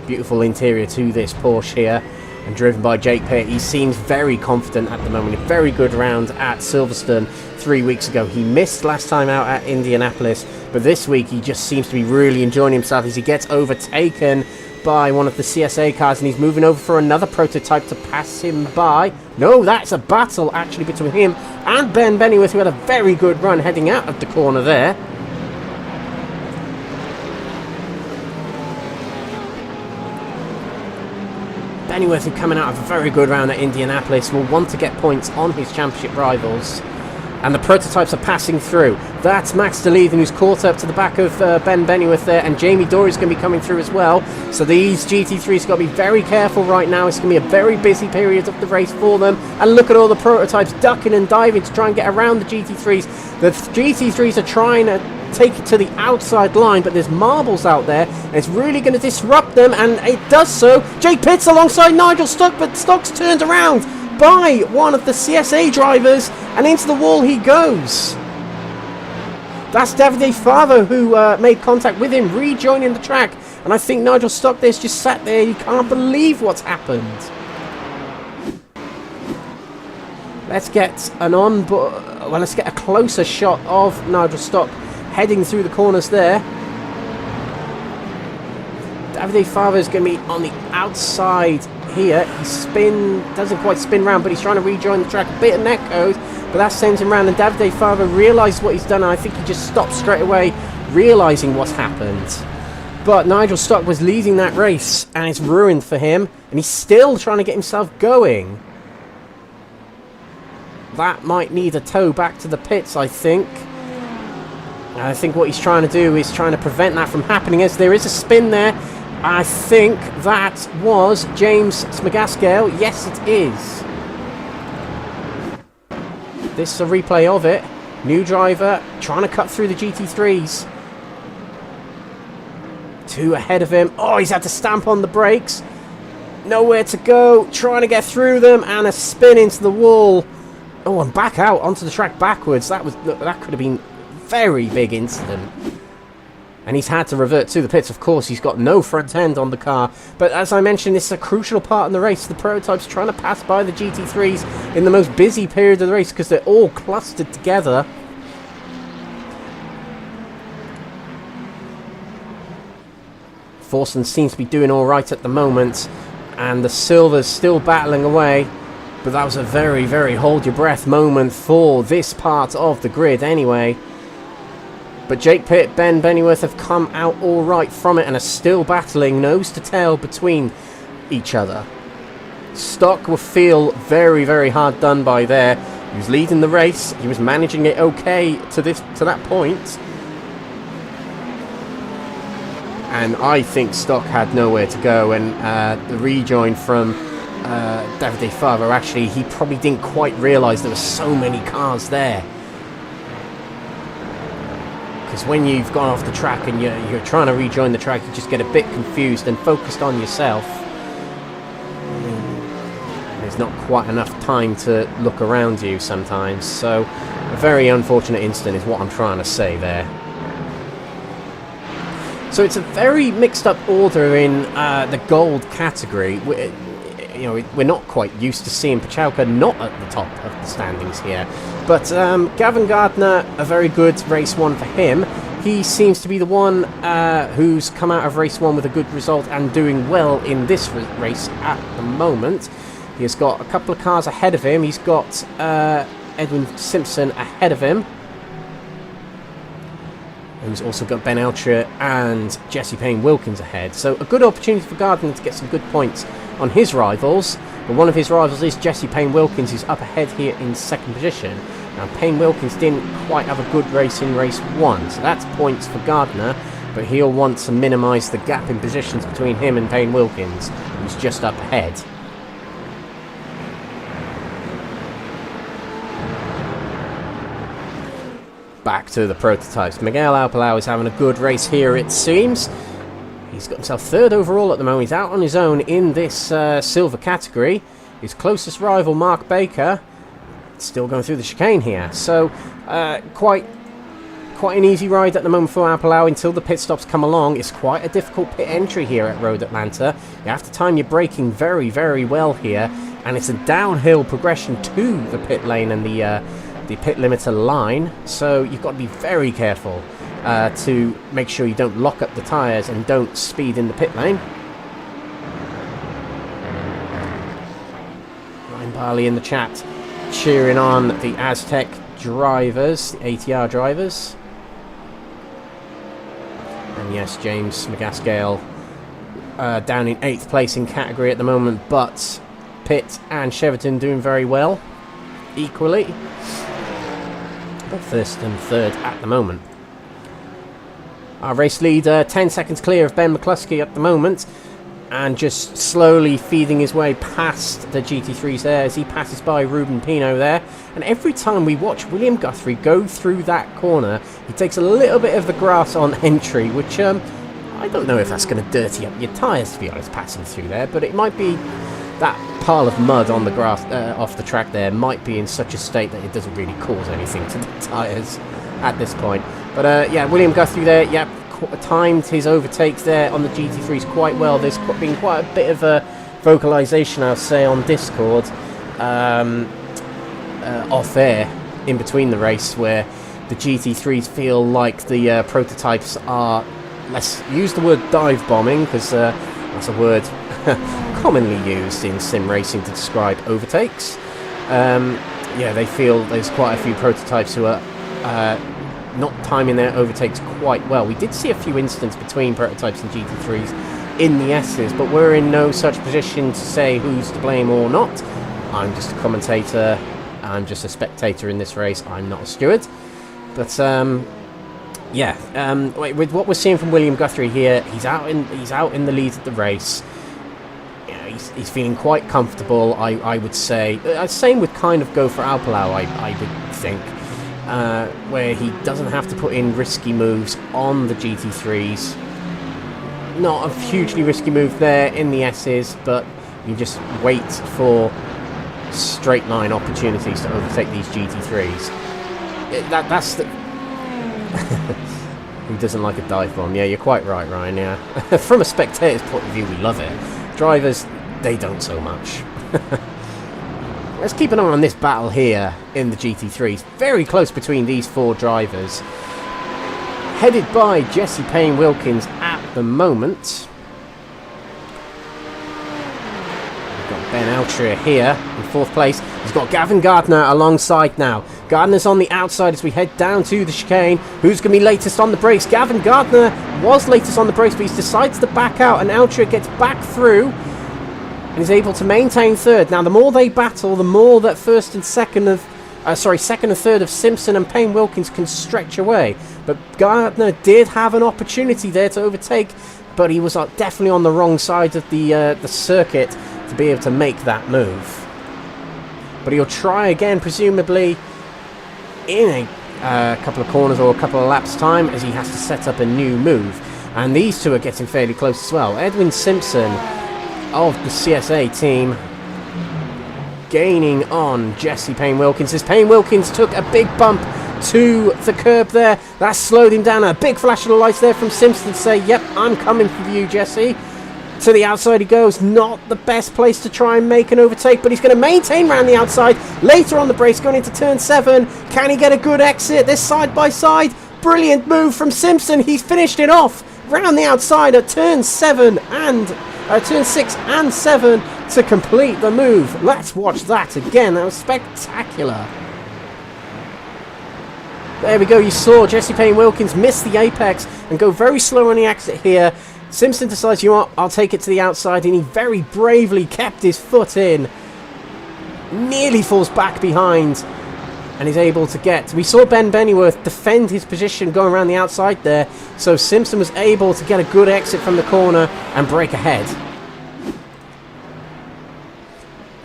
Beautiful interior to this Porsche here, and driven by Jake Pitt. He seems very confident at the moment. A very good round at Silverstone 3 weeks ago. He missed last time out at Indianapolis, but this week he just seems to be really enjoying himself as he gets overtaken by one of the CSA cars, and he's moving over for another prototype to pass him by. No, that's a battle actually between him and Ben Bennyworth, who had a very good run heading out of the corner there. Bennyworth, who coming out of a very good round at Indianapolis, will want to get points on his championship rivals. And the prototypes are passing through. That's Max DeLeven, who's caught up to the back of Ben Bennyworth there, and Jamie Dory's going to be coming through as well. So these GT3s got to be very careful right now. It's going to be a very busy period of the race for them. And look at all the prototypes ducking and diving to try and get around the GT3s. The GT3s are trying to take it to the outside line, but there's marbles out there, and it's really going to disrupt them, and it does so. Jake Pitt's alongside Nigel Stock, but Stock's turned around by one of the CSA drivers, and into the wall he goes. That's Davide Favo, who made contact with him, rejoining the track, and I think Nigel Stock there's just sat there. He can't believe what's happened. Let's get let's get a closer shot of Nigel Stock heading through the corners there. Davide Favo is going to be on the outside here. He doesn't quite spin round, but he's trying to rejoin the track. A bit of net code, but that sends him round, and Davide Favo realises what he's done, and I think he just stopped straight away, realising what's happened. But Nigel Stock was leading that race, and it's ruined for him, and he's still trying to get himself going. That might need a tow back to the pits, I think. I think what he's trying to do is trying to prevent that from happening, as there is a spin there. I think that was James Smagascale. Yes, it is. This is a replay of it. New driver trying to cut through the GT3s. Two ahead of him. Oh, he's had to stamp on the brakes. Nowhere to go. Trying to get through them, and a spin into the wall. Oh, and back out onto the track backwards. That could have been very big incident, and he's had to revert to the pits. Of course, he's got no front end on the car, but as I mentioned, this is a crucial part in the race. The prototype's trying to pass by the GT3s in the most busy period of the race because they're all clustered together. Forson seems to be doing all right at the moment, and the silver's still battling away, but that was a very, very hold your breath moment for this part of the grid anyway. But Jake Pitt, Ben Bennyworth have come out all right from it and are still battling nose to tail between each other. Stock will feel very, very hard done by there. He was leading the race. He was managing it okay to that point. And I think Stock had nowhere to go, and the rejoin from Davide Favo, actually, he probably didn't quite realise there were so many cars there. Because when you've gone off the track and you're trying to rejoin the track, you just get a bit confused and focused on yourself. There's not quite enough time to look around you sometimes. So a very unfortunate incident is what I'm trying to say there. So it's a very mixed up order in the gold category. We're not quite used to seeing Pachauka not at the top of the standings here. But Gavin Gardner, a very good race 1 for him. He seems to be the one who's come out of race 1 with a good result and doing well in this race at the moment. He has got a couple of cars ahead of him. He's got Edwin Simpson ahead of him. And he's also got Ben Altrier and Jesse Payne-Wilkins ahead. So a good opportunity for Gardner to get some good points on his rivals. But one of his rivals is Jesse Payne-Wilkins, who's up ahead here in 2nd position. Now Payne-Wilkins didn't quite have a good race in race 1, so that's points for Gardner. But he'll want to minimise the gap in positions between him and Payne-Wilkins, who's just up ahead. Back to the prototypes. Miguel Alpalau is having a good race here, it seems. He's got himself 3rd overall at the moment. He's out on his own in this silver category. His closest rival, Mark Baker, still going through the chicane here. So quite an easy ride at the moment for Alpalau until the pit stops come along. It's quite a difficult pit entry here at Road Atlanta. You have to time your braking very, very well here. And it's a downhill progression to the pit lane and the pit limiter line, so you've got to be very careful to make sure you don't lock up the tyres and don't speed in the pit lane. Ryan Barley in the chat cheering on the Aztec drivers, the ATR drivers. And yes, James McGaskill down in 8th place in category at the moment, but Pitt and Cheverton doing very well equally. But 1st and 3rd at the moment. Our race leader 10 seconds clear of Ben McCluskey at the moment, and just slowly feeding his way past the GT3s there as he passes by Ruben Pino there. And every time we watch William Guthrie go through that corner, he takes a little bit of the grass on entry, which I don't know if that's going to dirty up your tyres, to be honest, passing through there, but it might be that pile of mud on the grass off the track there might be in such a state that it doesn't really cause anything to the tyres at this point. But yeah, William Guthrie there, yeah, timed his overtakes there on the GT3s quite well. There's been quite a bit of a vocalisation, I'll say, on Discord off air in between the race, where the GT3s feel like the prototypes are, let's use the word dive bombing, because that's a word commonly used in sim racing to describe overtakes. Yeah, they feel there's quite a few prototypes who are not timing their overtakes quite well. We did see a few incidents between prototypes and GT3s in the S's, but we're in no such position to say who's to blame or not. I'm just a commentator, I'm just a spectator in this race, I'm not a steward. But yeah, with what we're seeing from William Guthrie here, he's out in the lead of the race. He's feeling quite comfortable, I would say. Same with kind of Gopher Alpalau, I would think, where he doesn't have to put in risky moves on the GT3s. Not a hugely risky move there in the S's, but you just wait for straight line opportunities to overtake these GT3s. That's the... Who doesn't like a dive bomb? Yeah, you're quite right, Ryan, yeah. From a spectator's point of view, we love it. Drivers, they don't so much. Let's keep an eye on this battle here in the GT3s. Very close between these 4 drivers. Headed by Jesse Payne-Wilkins at the moment. We've got Ben Altrier here in 4th place. He's got Gavin Gardner alongside now. Gardner's on the outside as we head down to the chicane. Who's going to be latest on the brakes? Gavin Gardner was latest on the brakes, but he's decided to back out, and Altrier gets back through and is able to maintain 3rd. Now, the more they battle, the more that 1st and 2nd of... second and 3rd of Simpson and Payne-Wilkins can stretch away. But Gardner did have an opportunity there to overtake, but he was definitely on the wrong side of the circuit to be able to make that move. But he'll try again, presumably in a couple of corners or a couple of laps time as he has to set up a new move. And these two are getting fairly close as well. Edwin Simpson of the CSA team gaining on Jesse Payne Wilkins, as Payne Wilkins took a big bump to the curb there. That slowed him down. A big flash of the lights there from Simpson to say, yep, I'm coming for you, Jesse. To the outside he goes. Not the best place to try and make an overtake, but he's going to maintain around the outside. Later on the brakes, going into turn 7. Can he get a good exit? This side by side. Brilliant move from Simpson. He's finished it off round the outside at turn 7 and turn 6 and 7 to complete the move. Let's watch that again. That was spectacular. There we go. You saw Jesse Payne Wilkins miss the apex and go very slow on the exit here. Simpson decides, you know what, I'll take it to the outside, and he very bravely kept his foot in. Nearly falls back behind and is able to get... We saw Ben Bennyworth defend his position going around the outside there, so Simpson was able to get a good exit from the corner and break ahead.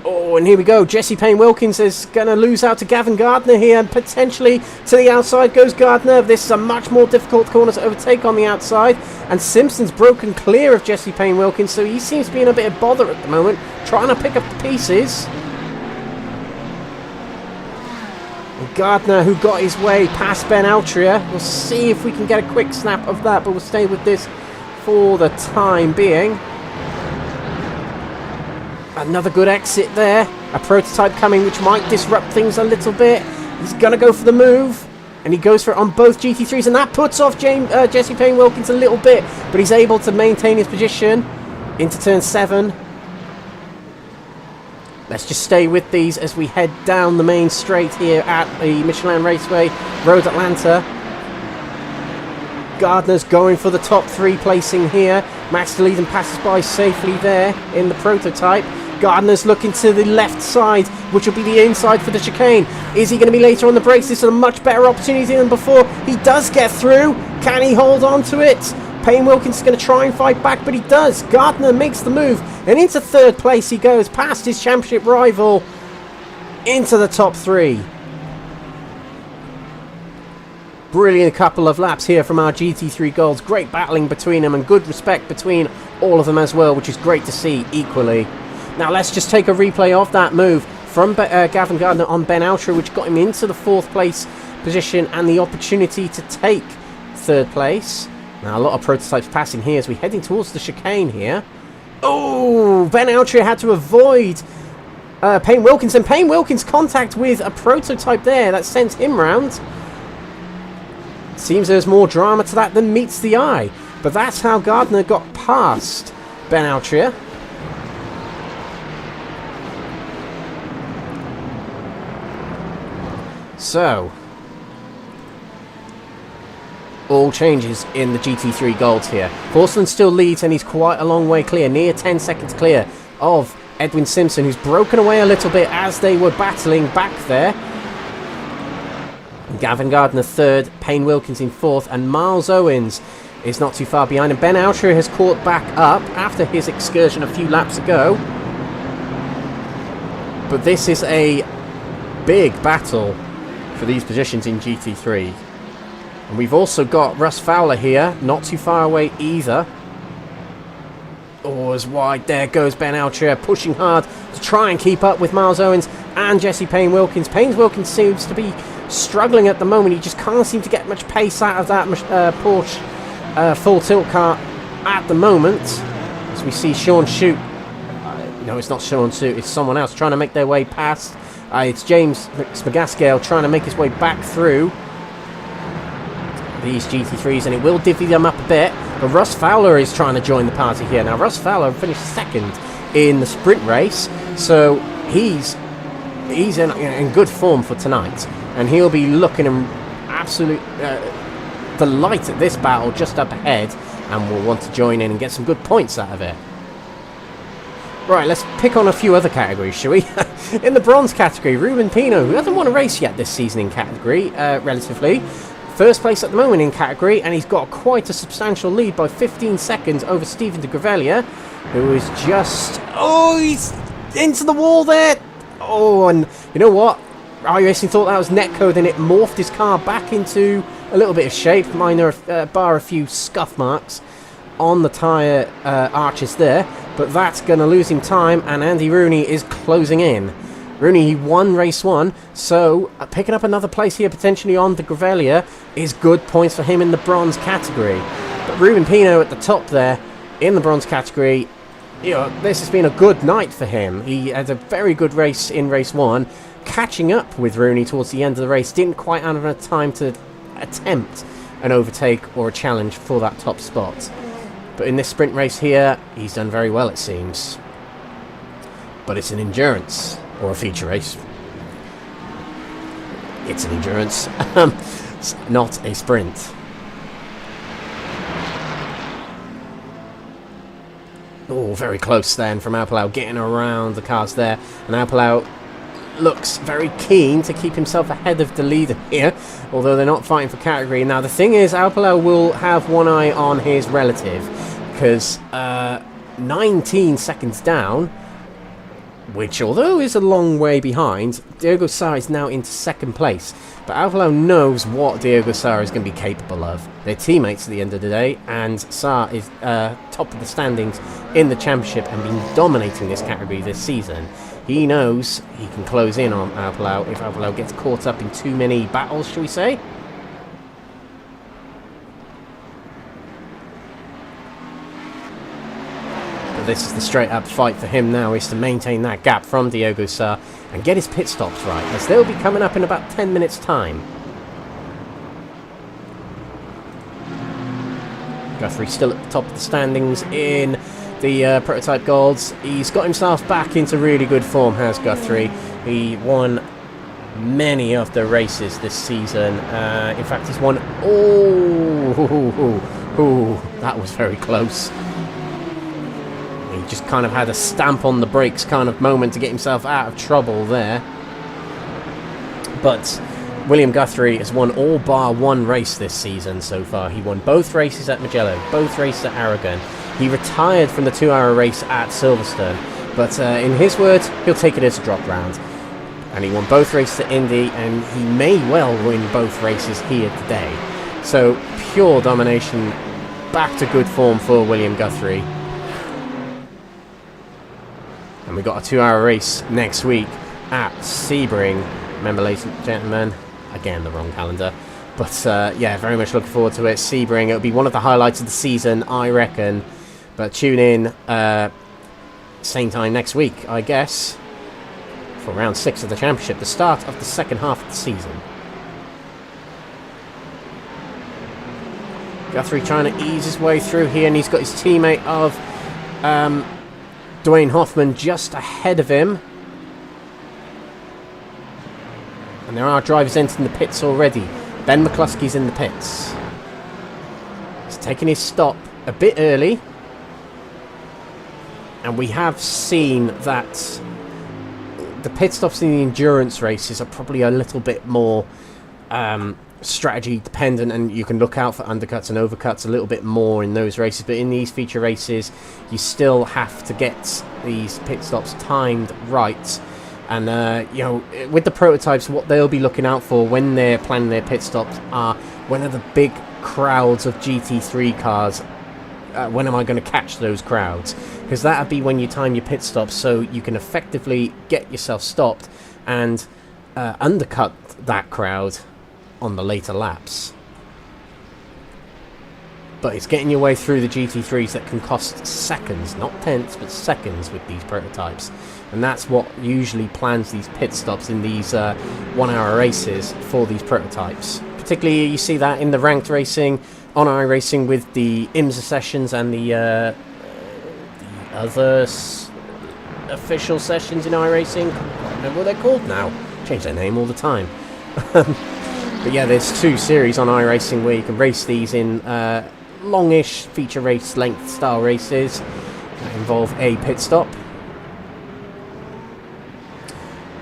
Oh, and here we go. Jesse Payne Wilkins is going to lose out to Gavin Gardner here, and potentially to the outside goes Gardner. This is a much more difficult corner to overtake on the outside, and Simpson's broken clear of Jesse Payne Wilkins, so he seems to be in a bit of bother at the moment, trying to pick up the pieces. And Gardner, who got his way past Ben Altria. We'll see if we can get a quick snap of that, but we'll stay with this for the time being. Another good exit there. A prototype coming which might disrupt things a little bit. He's going to go for the move. And he goes for it on both GT3s. And that puts off Jesse Payne Wilkins a little bit. But he's able to maintain his position into turn 7. Let's just stay with these as we head down the main straight here at the Michelin Raceway, Road Atlanta. Gardner's going for the top 3 placing here. Max DeLeeden passes by safely there in the prototype. Gardner's looking to the left side, which will be the inside for the chicane. Is he going to be later on the brakes? This is a much better opportunity than before. He does get through. Can he hold on to it? Payne Wilkins is going to try and fight back, but he does. Gardner makes the move, and into 3rd place he goes, past his championship rival, into the top 3. Brilliant couple of laps here from our GT3 Golds. Great battling between them and good respect between all of them as well, which is great to see equally. Now let's just take a replay of that move from Gavin Gardner on Ben Altria, which got him into the 4th place position and the opportunity to take 3rd place. Now a lot of prototypes passing here as we're heading towards the chicane here. Oh, Ben Altria had to avoid Payne Wilkins, and Payne Wilkins contact with a prototype there that sends him round. Seems there's more drama to that than meets the eye, but that's how Gardner got past Ben Altria. So, all changes in the GT3 Golds here. Porcelain still leads, and he's quite a long way clear, near 10 seconds clear of Edwin Simpson, who's broken away a little bit as they were battling back there. Gavin Gardner 3rd, Payne Wilkins in 4th, and Miles Owens is not too far behind. And Ben Altria has caught back up after his excursion a few laps ago. But this is a big battle for these positions in GT3. And we've also got Russ Fowler here, not too far away either. Oh, as wide. There goes Ben Altria, pushing hard to try and keep up with Miles Owens and Jesse Payne Wilkins. Payne Wilkins seems to be struggling at the moment. He just can't seem to get much pace out of that Porsche full tilt car at the moment. As we see Sean Shute, no, it's not Sean Shute, it's someone else trying to make their way past. It's James McGaskill trying to make his way back through these GT3s, and it will divvy them up a bit. But Russ Fowler is trying to join the party here. Now, Russ Fowler finished 2nd in the sprint race, so he's in good form for tonight, and he'll be looking in absolute delight at this battle just up ahead, and will want to join in and get some good points out of it. Right, let's pick on a few other categories, shall we? In the bronze category, Ruben Pino, who hasn't won a race yet this season in category, relatively. 1st place at the moment in category, and he's got quite a substantial lead by 15 seconds over Stephen de Gravelia, who is just... Oh, he's into the wall there! Oh, and you know what? iRacing thought that was netcode, and it morphed his car back into a little bit of shape, bar a few scuff marks on the tyre arches there, but that's going to lose him time, and Andy Rooney is closing in. Rooney, he won race 1, so picking up another place here potentially on the Gravelia is good points for him in the bronze category. But Ruben Pino at the top there in the bronze category, you know, this has been a good night for him. He had a very good race in race 1, catching up with Rooney towards the end of the race. Didn't quite have enough time to attempt an overtake or a challenge for that top spot. But in this sprint race here, he's done very well, it seems. But it's an endurance, or a feature race. It's an endurance, it's not a sprint. Oh, very close then from Alpalau, getting around the cars there. And Alpalau looks very keen to keep himself ahead of the leader here, although they're not fighting for category. Now, the thing is, Alpalau will have one eye on his relative, because 19 seconds down, which although is a long way behind, Diogo Sá is now into second place. But Alpalau knows what Diogo Sá is going to be capable of. They're teammates at the end of the day, and Sá is top of the standings in the championship and been dominating this category this season. He knows he can close in on Alpalau if Alpalau gets caught up in too many battles, shall we say. But this is the straight up fight for him now, is to maintain that gap from Diogo Sá and get his pit stops right, as they'll be coming up in about 10 minutes time. Guthrie still at the top of the standings in the prototype golds. He's got himself back into really good form, has Guthrie. He won many of the races this season. In fact, he's won... Oh, that was very close. He just kind of had a stamp on the brakes kind of moment to get himself out of trouble there. But William Guthrie has won all bar one race this season so far. He won both races at Mugello, both races at Aragon. He retired from the 2-hour race at Silverstone, but in his words, he'll take it as a drop round. And he won both races at Indy, and he may well win both races here today. So, pure domination, back to good form for William Guthrie. And we've got a 2-hour race next week at Sebring. Remember, ladies and gentlemen, again, the wrong calendar. But, yeah, very much looking forward to it. Sebring, it'll be one of the highlights of the season, I reckon. But tune in same time next week, I guess, for round 6 of the championship, the start of the second half of the season. Guthrie trying to ease his way through here, and he's got his teammate of Dwayne Hoffman just ahead of him. And there are drivers entering the pits already. Ben McCluskey's in the pits. He's taking his stop a bit early. And we have seen that the pit stops in the endurance races are probably a little bit more strategy dependent, and you can look out for undercuts and overcuts a little bit more in those races. But in these feature races, you still have to get these pit stops timed right. And, you know, with the prototypes, what they'll be looking out for when they're planning their pit stops are when are the big crowds of GT3 cars. When am I going to catch those crowds? Because that'll be when you time your pit stops, so you can effectively get yourself stopped and undercut that crowd on the later laps. But it's getting your way through the GT3s that can cost seconds, not tenths, but seconds with these prototypes. And that's what usually plans these pit stops in these 1-hour races for these prototypes. Particularly, you see that in the ranked racing on iRacing with the IMSA sessions and the other official sessions in iRacing. I can't remember what they're called now. Change their name all the time. But yeah, there's 2 series on iRacing where you can race these in longish feature race length style races that involve a pit stop.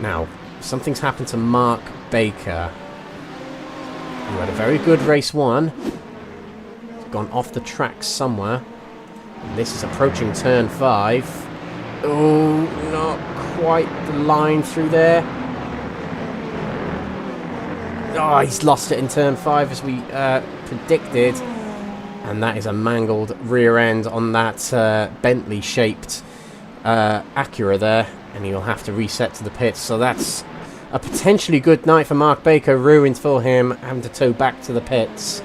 Now, something's happened to Mark Baker, who had a very good race 1. He's gone off the track somewhere. And this is approaching turn 5. Oh, not quite the line through there. Oh, he's lost it in turn 5 as we predicted. And that is a mangled rear end on that Bentley-shaped Acura there. And he'll have to reset to the pits. So that's a potentially good night for Mark Baker. Ruined for him, having to tow back to the pits.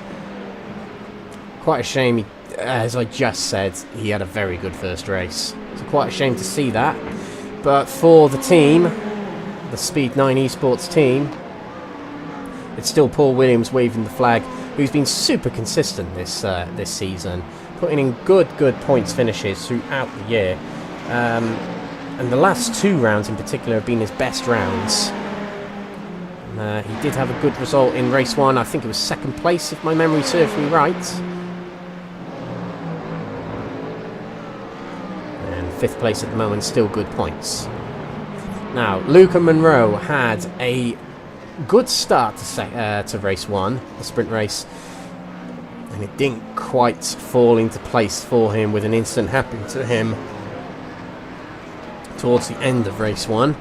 Quite a shame, as I just said, he had a very good first race. So quite a shame to see that. But for the team, the Speed 9 Esports team, it's still Paul Williams waving the flag, who's been super consistent this season, putting in good points finishes throughout the year. And the last 2 rounds in particular have been his best rounds. He did have a good result in race 1. I think it was 2nd place, if my memory serves me right. And 5th place at the moment, still good points. Now, Luca Monroe had a good start to race 1, the sprint race, and it didn't quite fall into place for him, with an incident happening to him towards the end of race 1.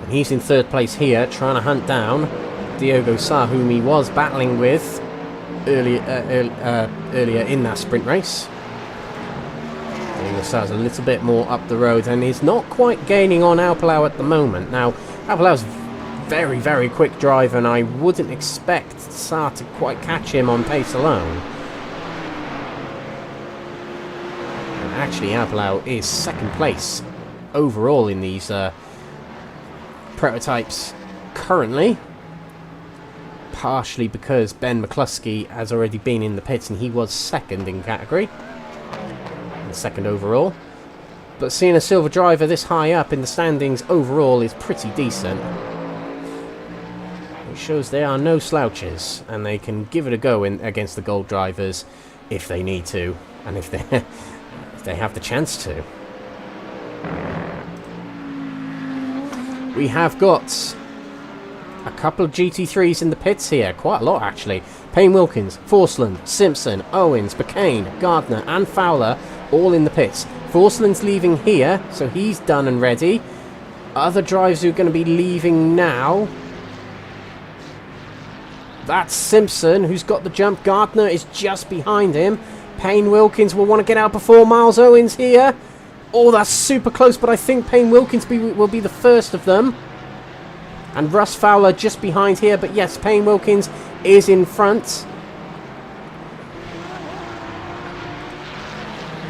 And he's in 3rd place here, trying to hunt down Diogo Sá, whom he was battling with earlier in that sprint race. Diogo Sá's a little bit more up the road and is not quite gaining on Alpalau at the moment. Now, Alpalau's very quick driver, and I wouldn't expect Sá to quite catch him on pace alone. And actually, Alpalau is 2nd place overall in these prototypes currently, partially because Ben McCluskey has already been in the pits and he was 2nd in category and 2nd overall. But seeing a silver driver this high up in the standings overall is pretty decent. It shows they are no slouches and they can give it a go against the gold drivers if they need to, and if they have the chance to. We have got a couple of GT3s in the pits here. Quite a lot, actually. Payne Wilkins, Forsland, Simpson, Owens, McCain, Gardner and Fowler all in the pits. Forsland's leaving here, so he's done and ready. Other drivers who are going to be leaving now. That's Simpson, who's got the jump. Gardner is just behind him. Payne Wilkins will want to get out before Miles Owens here. Oh, that's super close, but I think Payne Wilkins will be the first of them. And Russ Fowler just behind here, but yes, Payne Wilkins is in front.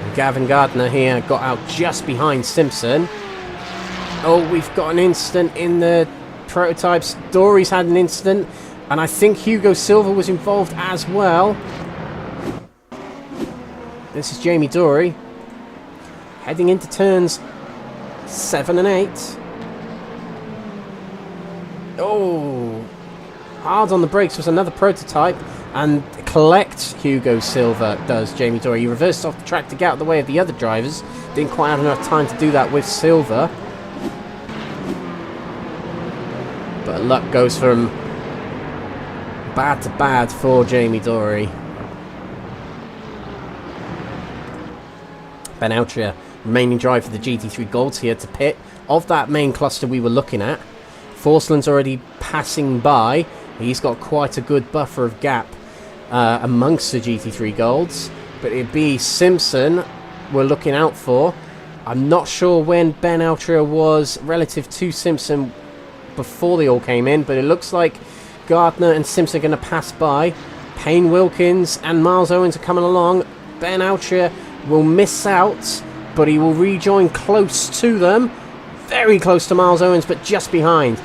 And Gavin Gardner here got out just behind Simpson. Oh, we've got an incident in the prototypes. Dory's had an incident, and I think Hugo Silva was involved as well. This is Jamie Dory, heading into turns 7 and 8. Oh, hard on the brakes was another prototype, and collects Hugo Silva, does Jamie Dory. He reversed off the track to get out of the way of the other drivers. Didn't quite have enough time to do that with Silva. But luck goes from bad to bad for Jamie Dory. Ben Altria, remaining driver for the GT3 Golds here to pit of that main cluster we were looking at. Forsland's already passing by. He's got quite a good buffer of gap amongst the GT3 Golds. But it'd be Simpson we're looking out for. I'm not sure when Ben Altria was relative to Simpson before they all came in, but it looks like Gardner and Simpson are going to pass by. Payne Wilkins and Miles Owens are coming along. Ben Altria will miss out, but he will rejoin close to them. Very close to Miles Owens, but just behind.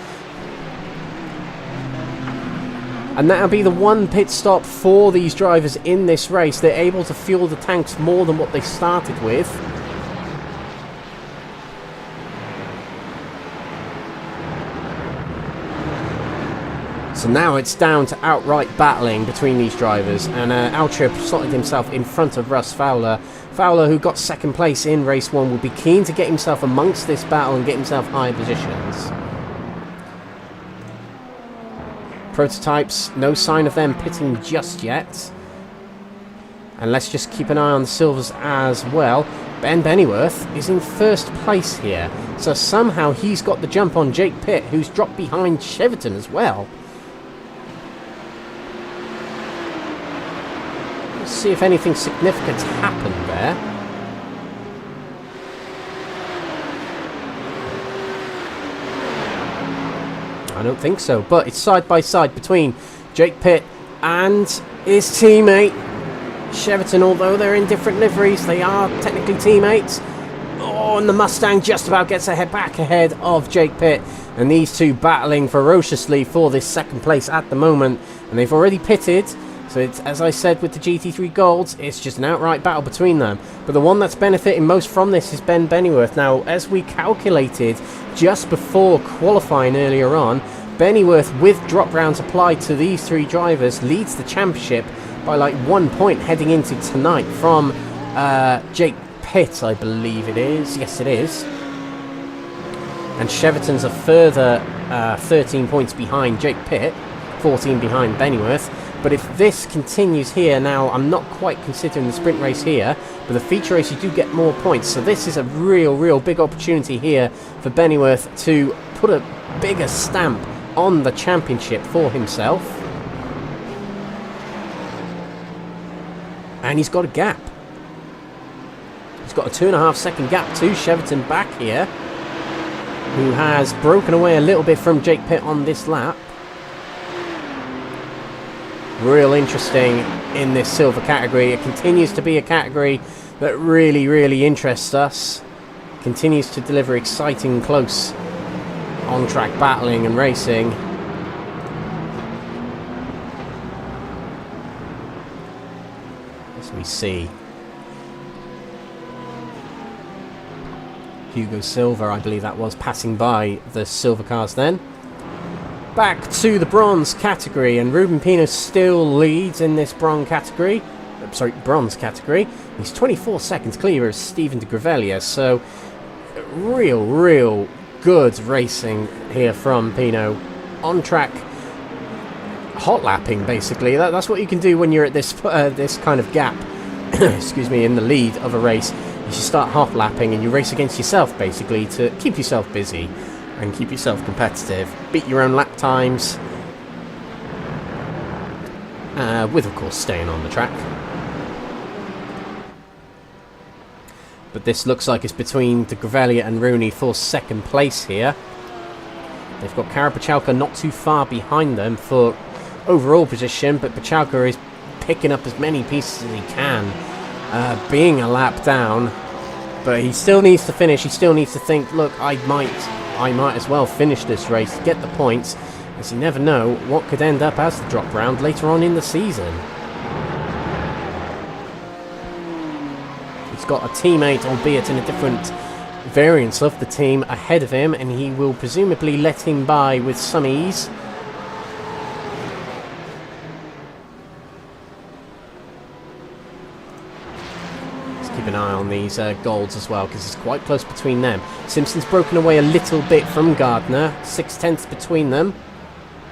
And that'll be the one pit stop for these drivers in this race. They're able to fuel the tanks more than what they started with. So now it's down to outright battling between these drivers, and Altria slotted himself in front of Russ Fowler. Fowler, who got 2nd place in race 1, will be keen to get himself amongst this battle and get himself high positions. Prototypes, no sign of them pitting just yet. And let's just keep an eye on the Silvers as well. Ben Bennyworth is in 1st place here, so somehow he's got the jump on Jake Pitt, who's dropped behind Cheverton as well. see if anything significant happened there. I don't think so, but it's side by side between Jake Pitt and his teammate Cheverton. Although they're in different liveries, they are technically teammates. Oh, and the Mustang just about gets back ahead of Jake Pitt, and these two battling ferociously for this second place at the moment, and they've already pitted. So it's, as I said with the GT3 Golds, it's just an outright battle between them. But the one that's benefiting most from this is Ben Bennyworth. Now, as we calculated just before qualifying earlier on, Bennyworth, with drop rounds applied to these three drivers, leads the championship by like 1 point heading into tonight from Jake Pitt, I believe it is. Yes, it is. And Cheverton's a further 13 points behind Jake Pitt, 14 behind Bennyworth. But if this continues here, now I'm not quite considering the sprint race here, but the feature race you do get more points. So this is a real big opportunity here for Bennyworth to put a bigger stamp on the championship for himself. And he's got a gap. He's got a 2.5 second gap to Cheverton back here, who has broken away a little bit from Jake Pitt on this lap. Real interesting in this silver category. It continues to be a category that really interests us. Continues to deliver exciting, close on-track battling and racing. As we see Hugo Silva, I believe that was, passing by the silver cars then. Back to the bronze category, and Ruben Pino still leads in this bronze category. He's 24 seconds clear of Stephen de Gravelia, so real good racing here from Pino. On track, hot lapping basically. That's what you can do when you're at this this kind of gap. Excuse me, in the lead of a race. You start hot lapping and you race against yourself basically to keep yourself busy and keep yourself competitive, beat your own lap times, with of course staying on the track. But this looks like it's between de Gravelia and Rooney for second place here. They've got Karapachalka not too far behind them for overall position, but Pachalka is picking up as many pieces as he can, being a lap down. But he still needs to finish. He still needs to think, look, I might as well finish this race to get the points, as you never know what could end up as the drop round later on in the season. He's got a teammate, albeit in a different variance of the team, ahead of him, and he will presumably let him by with some ease. Keep an eye on these golds as well, because it's quite close between them. Simpson's broken away a little bit from Gardner, 6/10 between them.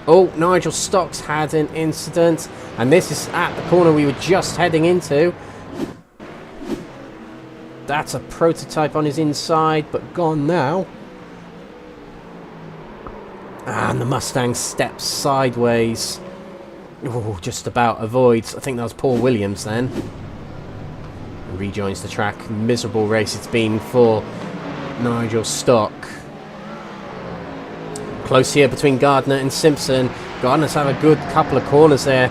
Oh, Nigel Stocks had an incident, and this is at the corner we were just heading into. That's a prototype on his inside, but gone now. And the Mustang steps sideways. Oh, just about avoids. I think that was Paul Williams then. Rejoins the track. Miserable race it's been for Nigel Stock. Close here between Gardner and Simpson. Gardner's had a good couple of corners there,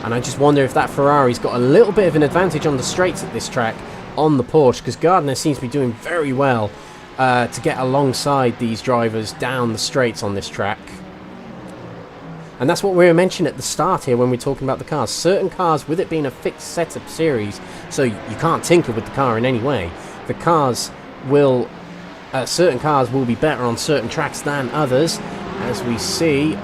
and I just wonder if that Ferrari's got a little bit of an advantage on the straights at this track on the Porsche, because Gardner seems to be doing very well to get alongside these drivers down the straights on this track. And that's what we were mentioning at the start here when we're talking about the cars. Certain cars, with it being a fixed setup series, so you can't tinker with the car in any way. The cars will, certain cars will be better on certain tracks than others. As we see,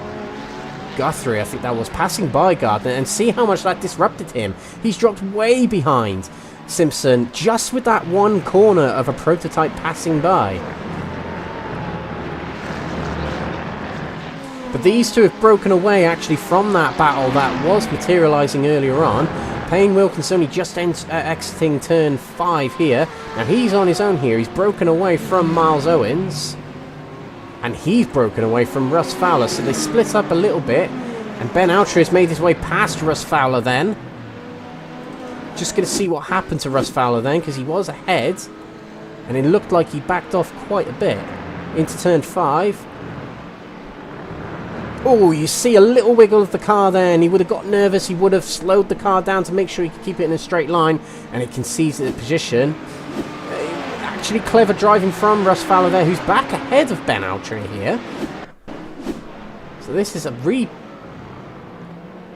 Guthrie, I think that was, passing by Gardner, and see how much that disrupted him. He's dropped way behind Simpson just with that one corner of a prototype passing by. But these two have broken away actually from that battle that was materialising earlier on. Payne Wilkins only just exiting turn 5 here. Now he's on his own here. He's broken away from Miles Owens. And he's broken away from Russ Fowler. So they split up a little bit. And Ben Altry has made his way past Russ Fowler then. Just going to see what happened to Russ Fowler then, because he was ahead. And it looked like he backed off quite a bit into turn 5. Oh, you see a little wiggle of the car there, and he would have got nervous. He would have slowed the car down to make sure he could keep it in a straight line, and it concedes the position. Actually clever driving from Russ Fowler there, who's back ahead of Ben Altria here. So this is a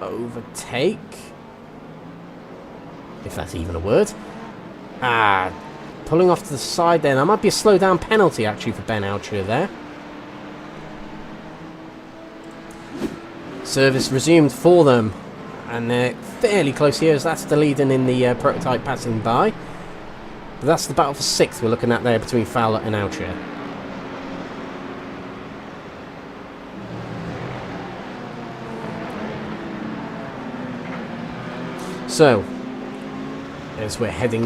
overtake, if that's even a word. Pulling off to the side there. That might be a slow down penalty actually for Ben Altria there. Service resumed for them, and they're fairly close here as that's the leading in the prototype passing by. But that's the battle for 6th we're looking at there between Fowler and Altria. So, as we're heading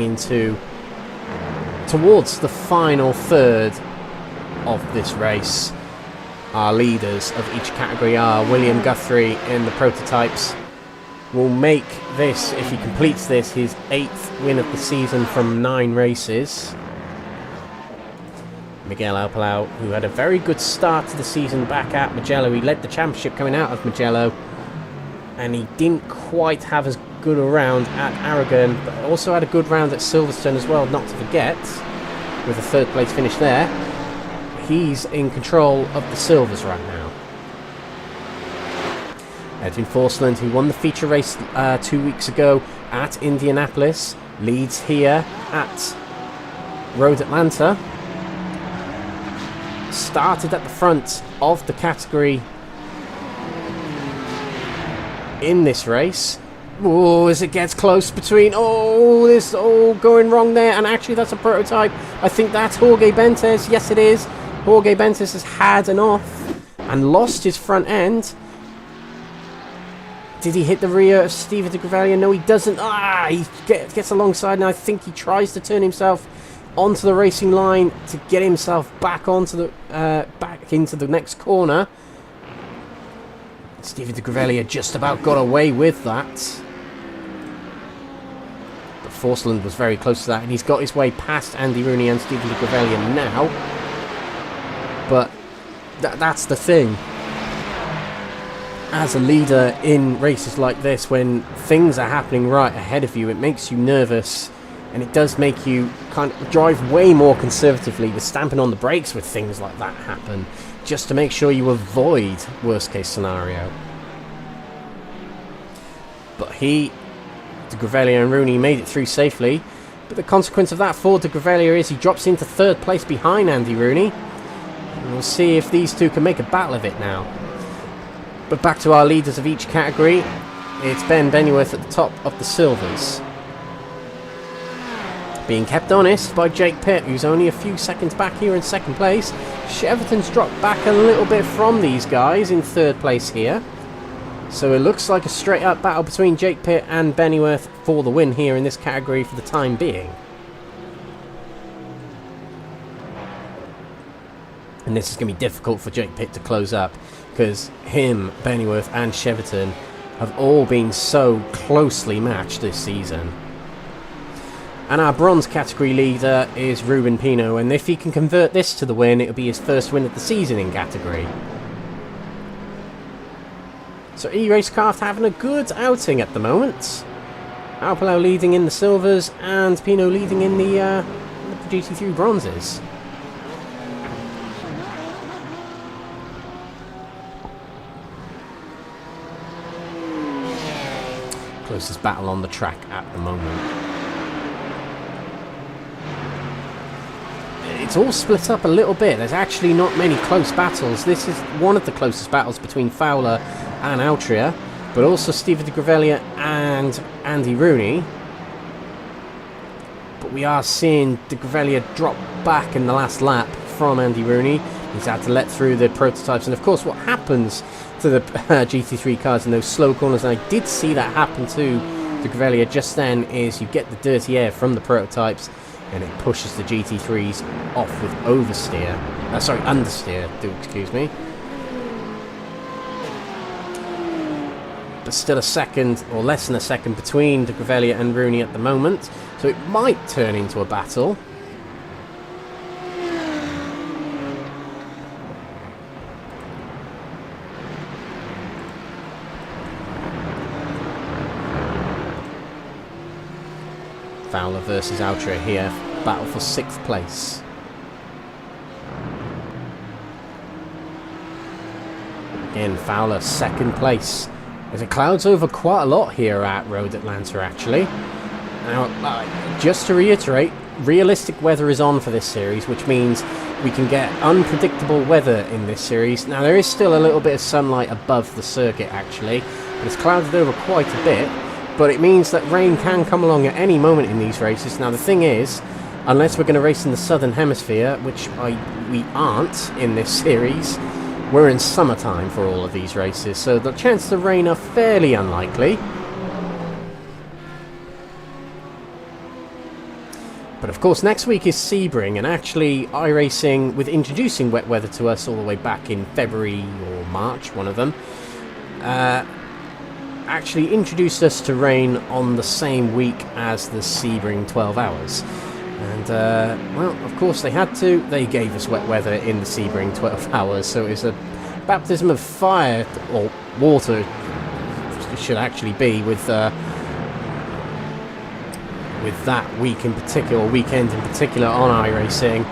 towards the final third of this race, our leaders of each category are William Guthrie in the prototypes. Will make this, if he completes this, his 8th win of the season from 9 races. Miguel Alpalau, who had a very good start to the season back at Mugello. He led the championship coming out of Mugello, and he didn't quite have as good a round at Aragon, but also had a good round at Silverstone as well, not to forget, with a 3rd place finish there. He's in control of the silvers right now. Edwin Forsland, who won the feature race 2 weeks ago at Indianapolis, leads here at Road Atlanta. Started at the front of the category in this race. Oh, as it gets close between... Oh, this all going wrong there. And actually, that's a prototype. I think that's Jorge Bentes. Yes, it is. Jorge Bentes has had an off and lost his front end. Did he hit the rear of Steven de Gravalia? No, he doesn't. He gets alongside, and I think he tries to turn himself onto the racing line to get himself back onto the back into the next corner. Steven de Gravalia just about got away with that. But Forsland was very close to that, and he's got his way past Andy Rooney and Steven de Gravalia now. But that's the thing. As a leader in races like this, when things are happening right ahead of you, it makes you nervous, and it does make you kind of drive way more conservatively with stamping on the brakes with things like that happen, just to make sure you avoid worst case scenario. But de Gravalia and Rooney made it through safely, but the consequence of that for de Gravalia is he drops into 3rd place behind Andy Rooney, and we'll see if these two can make a battle of it now. But back to our leaders of each category, it's Ben Bennyworth at the top of the silvers. Being kept honest by Jake Pitt, who's only a few seconds back here in 2nd place. Cheverton's dropped back a little bit from these guys in 3rd place here. So it looks like a straight up battle between Jake Pitt and Bennyworth for the win here in this category for the time being. And this is going to be difficult for Jake Pitt to close up, because him, Bennyworth and Cheverton have all been so closely matched this season. And our bronze category leader is Ruben Pino, and if he can convert this to the win, it'll be his 1st win of the season in category. So eRacecraft having a good outing at the moment. Alpalau leading in the silvers and Pino leading in the GT3 bronzes. Closest battle on the track at the moment. It's all split up a little bit. There's actually not many close battles. This is one of the closest battles between Fowler and Altria, but also Steven de Gravalia and Andy Rooney. But we are seeing de Gravalia drop back in the last lap from Andy Rooney. He's had to let through the prototypes, and of course what happens to the GT3 cars in those slow corners, and I did see that happen to de Gravalia just then, is you get the dirty air from the prototypes and it pushes the GT3s off with understeer, excuse me. but still a second, or less than a second, between de Grevelier and Rooney at the moment. So it might turn into a battle. Fowler versus Altra here, battle for 6th place. Again, Fowler 2nd place. As it clouds over quite a lot here at Road Atlanta, actually. Now, just to reiterate, realistic weather is on for this series, which means we can get unpredictable weather in this series. Now, there is still a little bit of sunlight above the circuit, actually, but it's clouded over quite a bit. But it means that rain can come along at any moment in these races. Now the thing is, unless we're going to race in the Southern Hemisphere, which we aren't in this series, we're in summertime for all of these races. So the chances of rain are fairly unlikely. But of course next week is Sebring, and actually iRacing, with introducing wet weather to us all the way back in February or March, one of them, actually introduced us to rain on the same week as the Sebring 12 hours. And, well, of course they had to. They gave us wet weather in the Sebring 12 hours, so it's a baptism of fire, or water, it should actually be, with that week in particular, or weekend in particular on iRacing.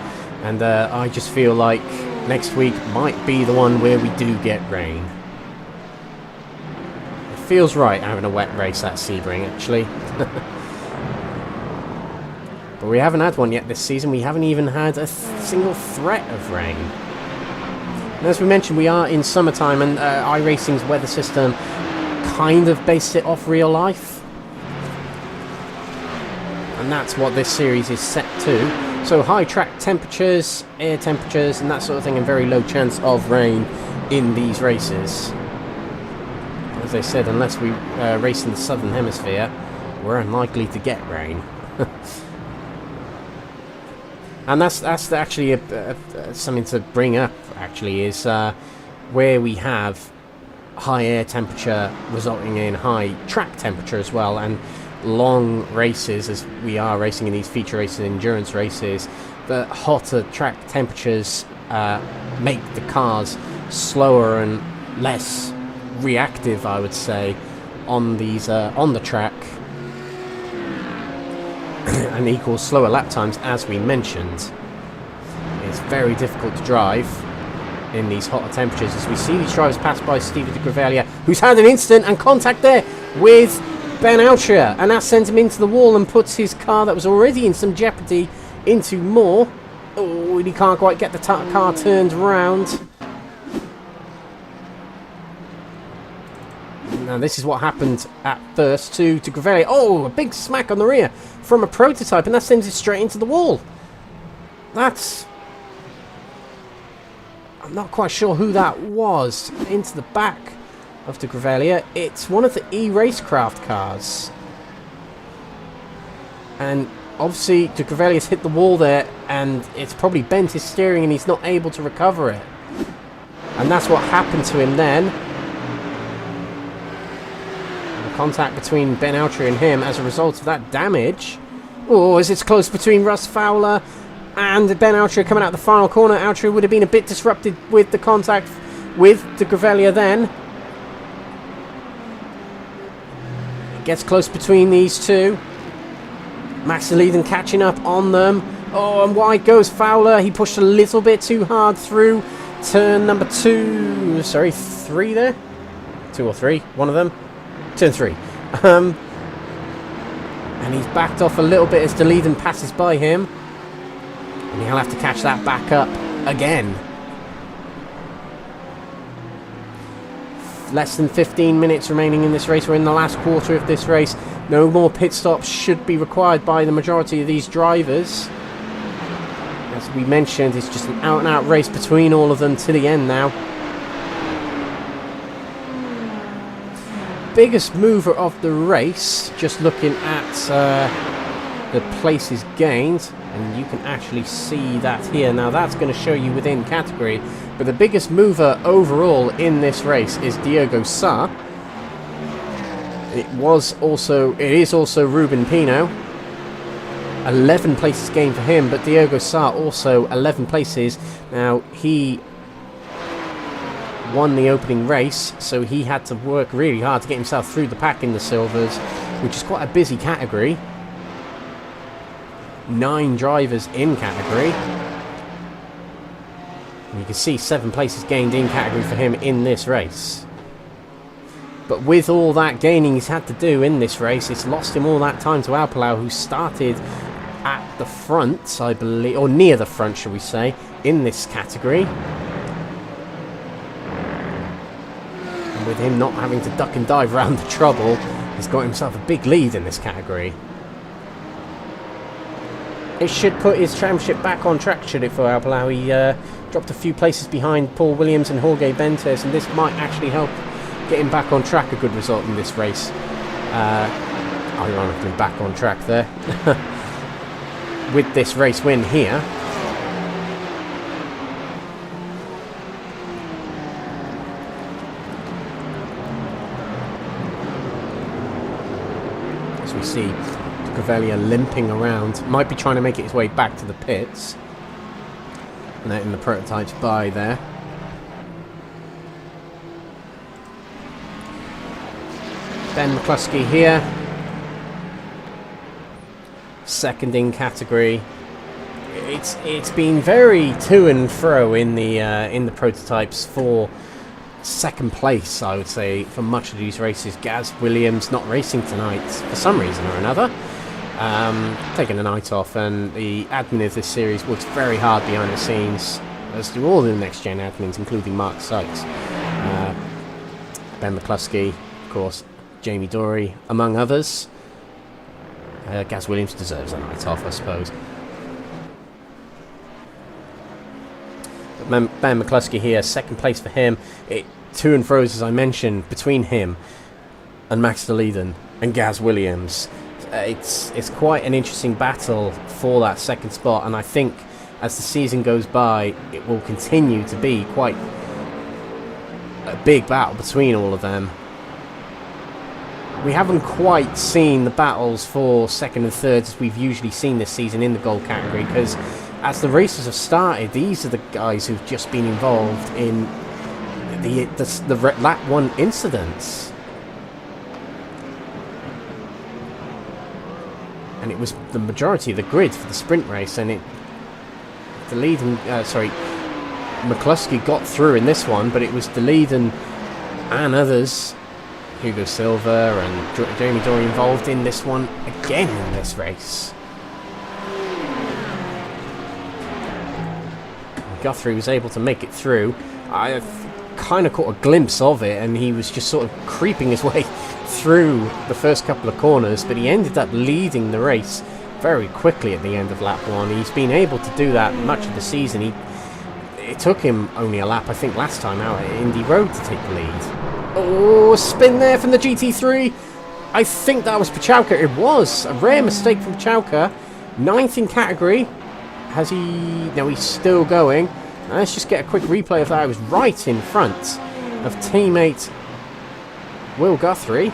And I just feel like next week might be the one where we do get rain. Feels right having a wet race at Sebring, actually. But we haven't had one yet this season. We haven't even had a single threat of rain. And as we mentioned, we are in summertime, and iRacing's weather system kind of based it off real life. And that's what this series is set to. So high track temperatures, air temperatures, and that sort of thing, and very low chance of rain in these races. As I said, unless we race in the Southern Hemisphere, we're unlikely to get rain. And that's actually something to bring up, actually, is where we have high air temperature resulting in high track temperature as well, and long races, as we are racing in these feature races and endurance races, the hotter track temperatures make the cars slower and less reactive, I would say, on these on the track, and equals slower lap times, as we mentioned. It's very difficult to drive in these hotter temperatures, as we see these drivers pass by Steve de Grevelier, who's had an instant and contact there with Ben Altra, and that sends him into the wall and puts his car that was already in some jeopardy into more. Oh, he can't quite get the car turned round. Now this is what happened at first to de Grevelier. Oh, a big smack on the rear from a prototype, and that sends it straight into the wall. That's... I'm not quite sure who that was. Into the back of de Grevelier. It's one of the e-racecraft cars. And obviously de Grevelier's hit the wall there, and it's probably bent his steering and he's not able to recover it. And that's what happened to him then. Contact between Ben Altra and him as a result of that damage. Oh, as it's close between Russ Fowler and Ben Altra coming out the final corner. Altra would have been a bit disrupted with the contact with de Grevelier then. It gets close between these two. Max Leiden catching up on them. Oh, and wide goes Fowler. He pushed a little bit too hard through turn number 2. Sorry, 3 there? 2 or 3, one of them. Turn 3. And he's backed off a little bit as de Leiden passes by him. And he'll have to catch that back up again. Less than 15 minutes remaining in this race. We're in the last quarter of this race. No more pit stops should be required by the majority of these drivers. As we mentioned, it's just an out-and-out race between all of them to the end now. Biggest mover of the race, just looking at the places gained, and you can actually see that here. Now that's going to show you within category, but the biggest mover overall in this race is Diogo Sa, It is also Ruben Pino. 11 places gained for him, but Diogo Sá also 11 places. Now, he won the opening race, so he had to work really hard to get himself through the pack in the silvers, which is quite a busy category. 9 drivers in category. And you can see 7 places gained in category for him in this race. But with all that gaining he's had to do in this race, it's lost him all that time to Alpalau, who started at the front, I believe, or near the front, shall we say, in this category. And with him not having to duck and dive around the trouble, he's got himself a big lead in this category. It should put his championship back on track, should it, for Alpalau? He dropped a few places behind Paul Williams and Jorge Bentes, and this might actually help get him back on track. A good result in this race. Ironically, back on track there. With this race win here. As we see Gravelia limping around, might be trying to make it his way back to the pits. And letting the prototypes by there. Ben McCluskey here, second in category. It's been very to and fro in the prototypes for second place, I would say, for much of these races. Gaz Williams not racing tonight for some reason or another, taking a night off, and the admin of this series works very hard behind the scenes, as do all the next gen admins, including Mark Sykes, Ben McCluskey, of course, Jamie Dory, among others. Gaz Williams deserves a night off, I suppose. But Ben McCluskey here, second place for him. To and fro's, as I mentioned, between him and Max de Leiden and Gaz Williams. It's quite an interesting battle for that second spot, and I think as the season goes by, it will continue to be quite a big battle between all of them. We haven't quite seen the battles for second and third as we've usually seen this season in the gold category, because as the races have started, these are the guys who've just been involved in the lap 1 incidents. And it was the majority of the grid for the sprint race, and McCluskey got through in this one, but it was de Leiden and others, Hugo Silva and Jamie Dory, involved in this one again in this race. Guthrie was able to make it through. I kind of caught a glimpse of it, and he was just sort of creeping his way through the first couple of corners, but he ended up leading the race very quickly at the end of lap 1. He's been able to do that much of the season. It took him only a lap, I think, last time out at Indy Road to take the lead. Oh, spin there from the GT3. I think that was Pachauka. It was a rare mistake from Pachauka. 9th in category. Has he... No, he's still going. Now, let's just get a quick replay of that. I was right in front of teammate Will Guthrie.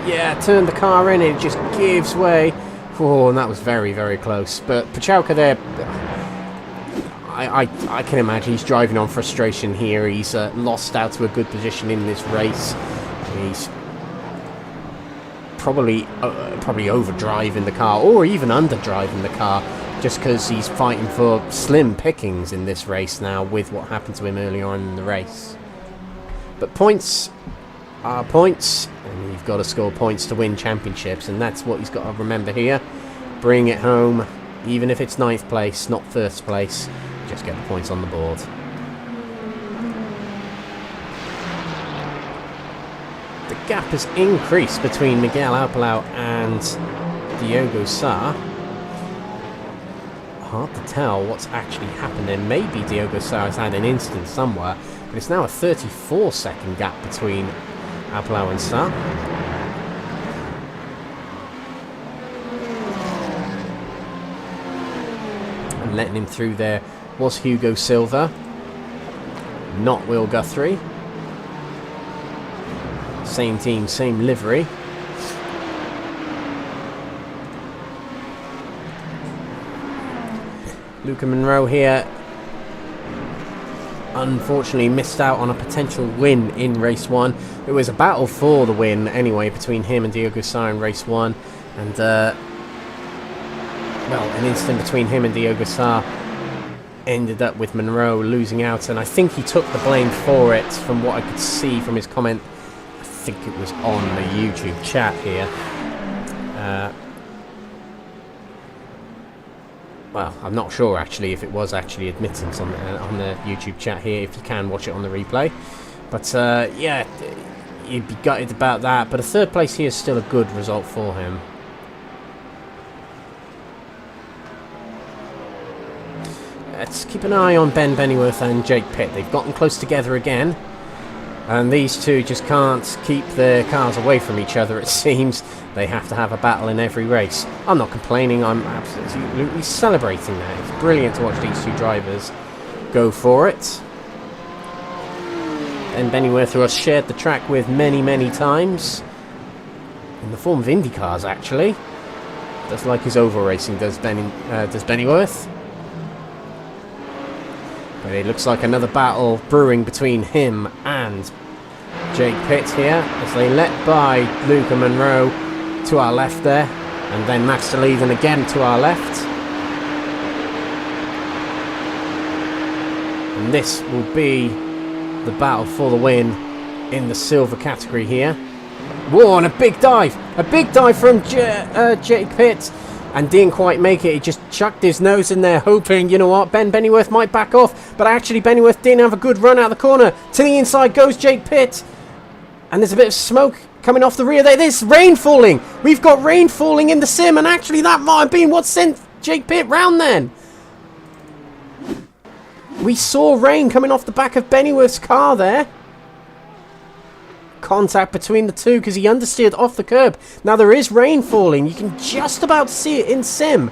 Yeah, turned the car in and it just gives way. Oh, and that was very, very close. But Pachauka there... I can imagine he's driving on frustration here. He's lost out to a good position in this race. He's probably overdriving the car, or even underdriving the car, just because he's fighting for slim pickings in this race now with what happened to him early on in the race. But points are points, and you've got to score points to win championships, and that's what he's got to remember here. Bring it home, even if it's 9th place, not 1st place. Just get the points on the board. The gap has increased between Miguel Alpalau and Diogo Sá. Hard to tell what's actually happened there. Maybe Diogo Sá has had an incident somewhere, but it's now a 34-second gap between Alpalau and Sá. And letting him through there was Hugo Silva, not Will Guthrie. Same team, same livery. Luca Monroe here unfortunately missed out on a potential win in race 1. It was a battle for the win anyway between him and Diogo Sá in race 1, and well, an incident between him and Diogo Sá ended up with Monroe losing out, and I think he took the blame for it from what I could see from his comment. I think it was on the YouTube chat here. Well, I'm not sure actually if it was actually admittance on the YouTube chat here, if you can watch it on the replay. But yeah, you'd be gutted about that, but a third place here is still a good result for him. Let's keep an eye on Ben Bennyworth and Jake Pitt. They've gotten close together again, and these two just can't keep their cars away from each other, it seems. They have to have a battle in every race. I'm not complaining, I'm absolutely celebrating that. It's brilliant to watch these two drivers go for it. Ben Bennyworth, who has shared the track with many, many times, in the form of Indy cars actually. Does like his oval racing, does Bennyworth. But it looks like another battle brewing between him and Jake Pitt here, as they let by Luca Monroe to our left there, and then Max de Leiden again to our left. And this will be the battle for the win in the silver category here. Whoa, and a big dive from Jake Pitt, and didn't quite make it. He just chucked his nose in there, hoping, you know what, Ben Bennyworth might back off, but actually Bennyworth didn't have a good run out of the corner. To the inside goes Jake Pitt, and there's a bit of smoke coming off the rear there. There's rain falling. We've got rain falling in the sim, and actually that might have been what sent Jake Pitt round then. We saw rain coming off the back of Bennyworth's car there. Contact between the two because he understeered off the curb. Now there is rain falling. You can just about see it in sim.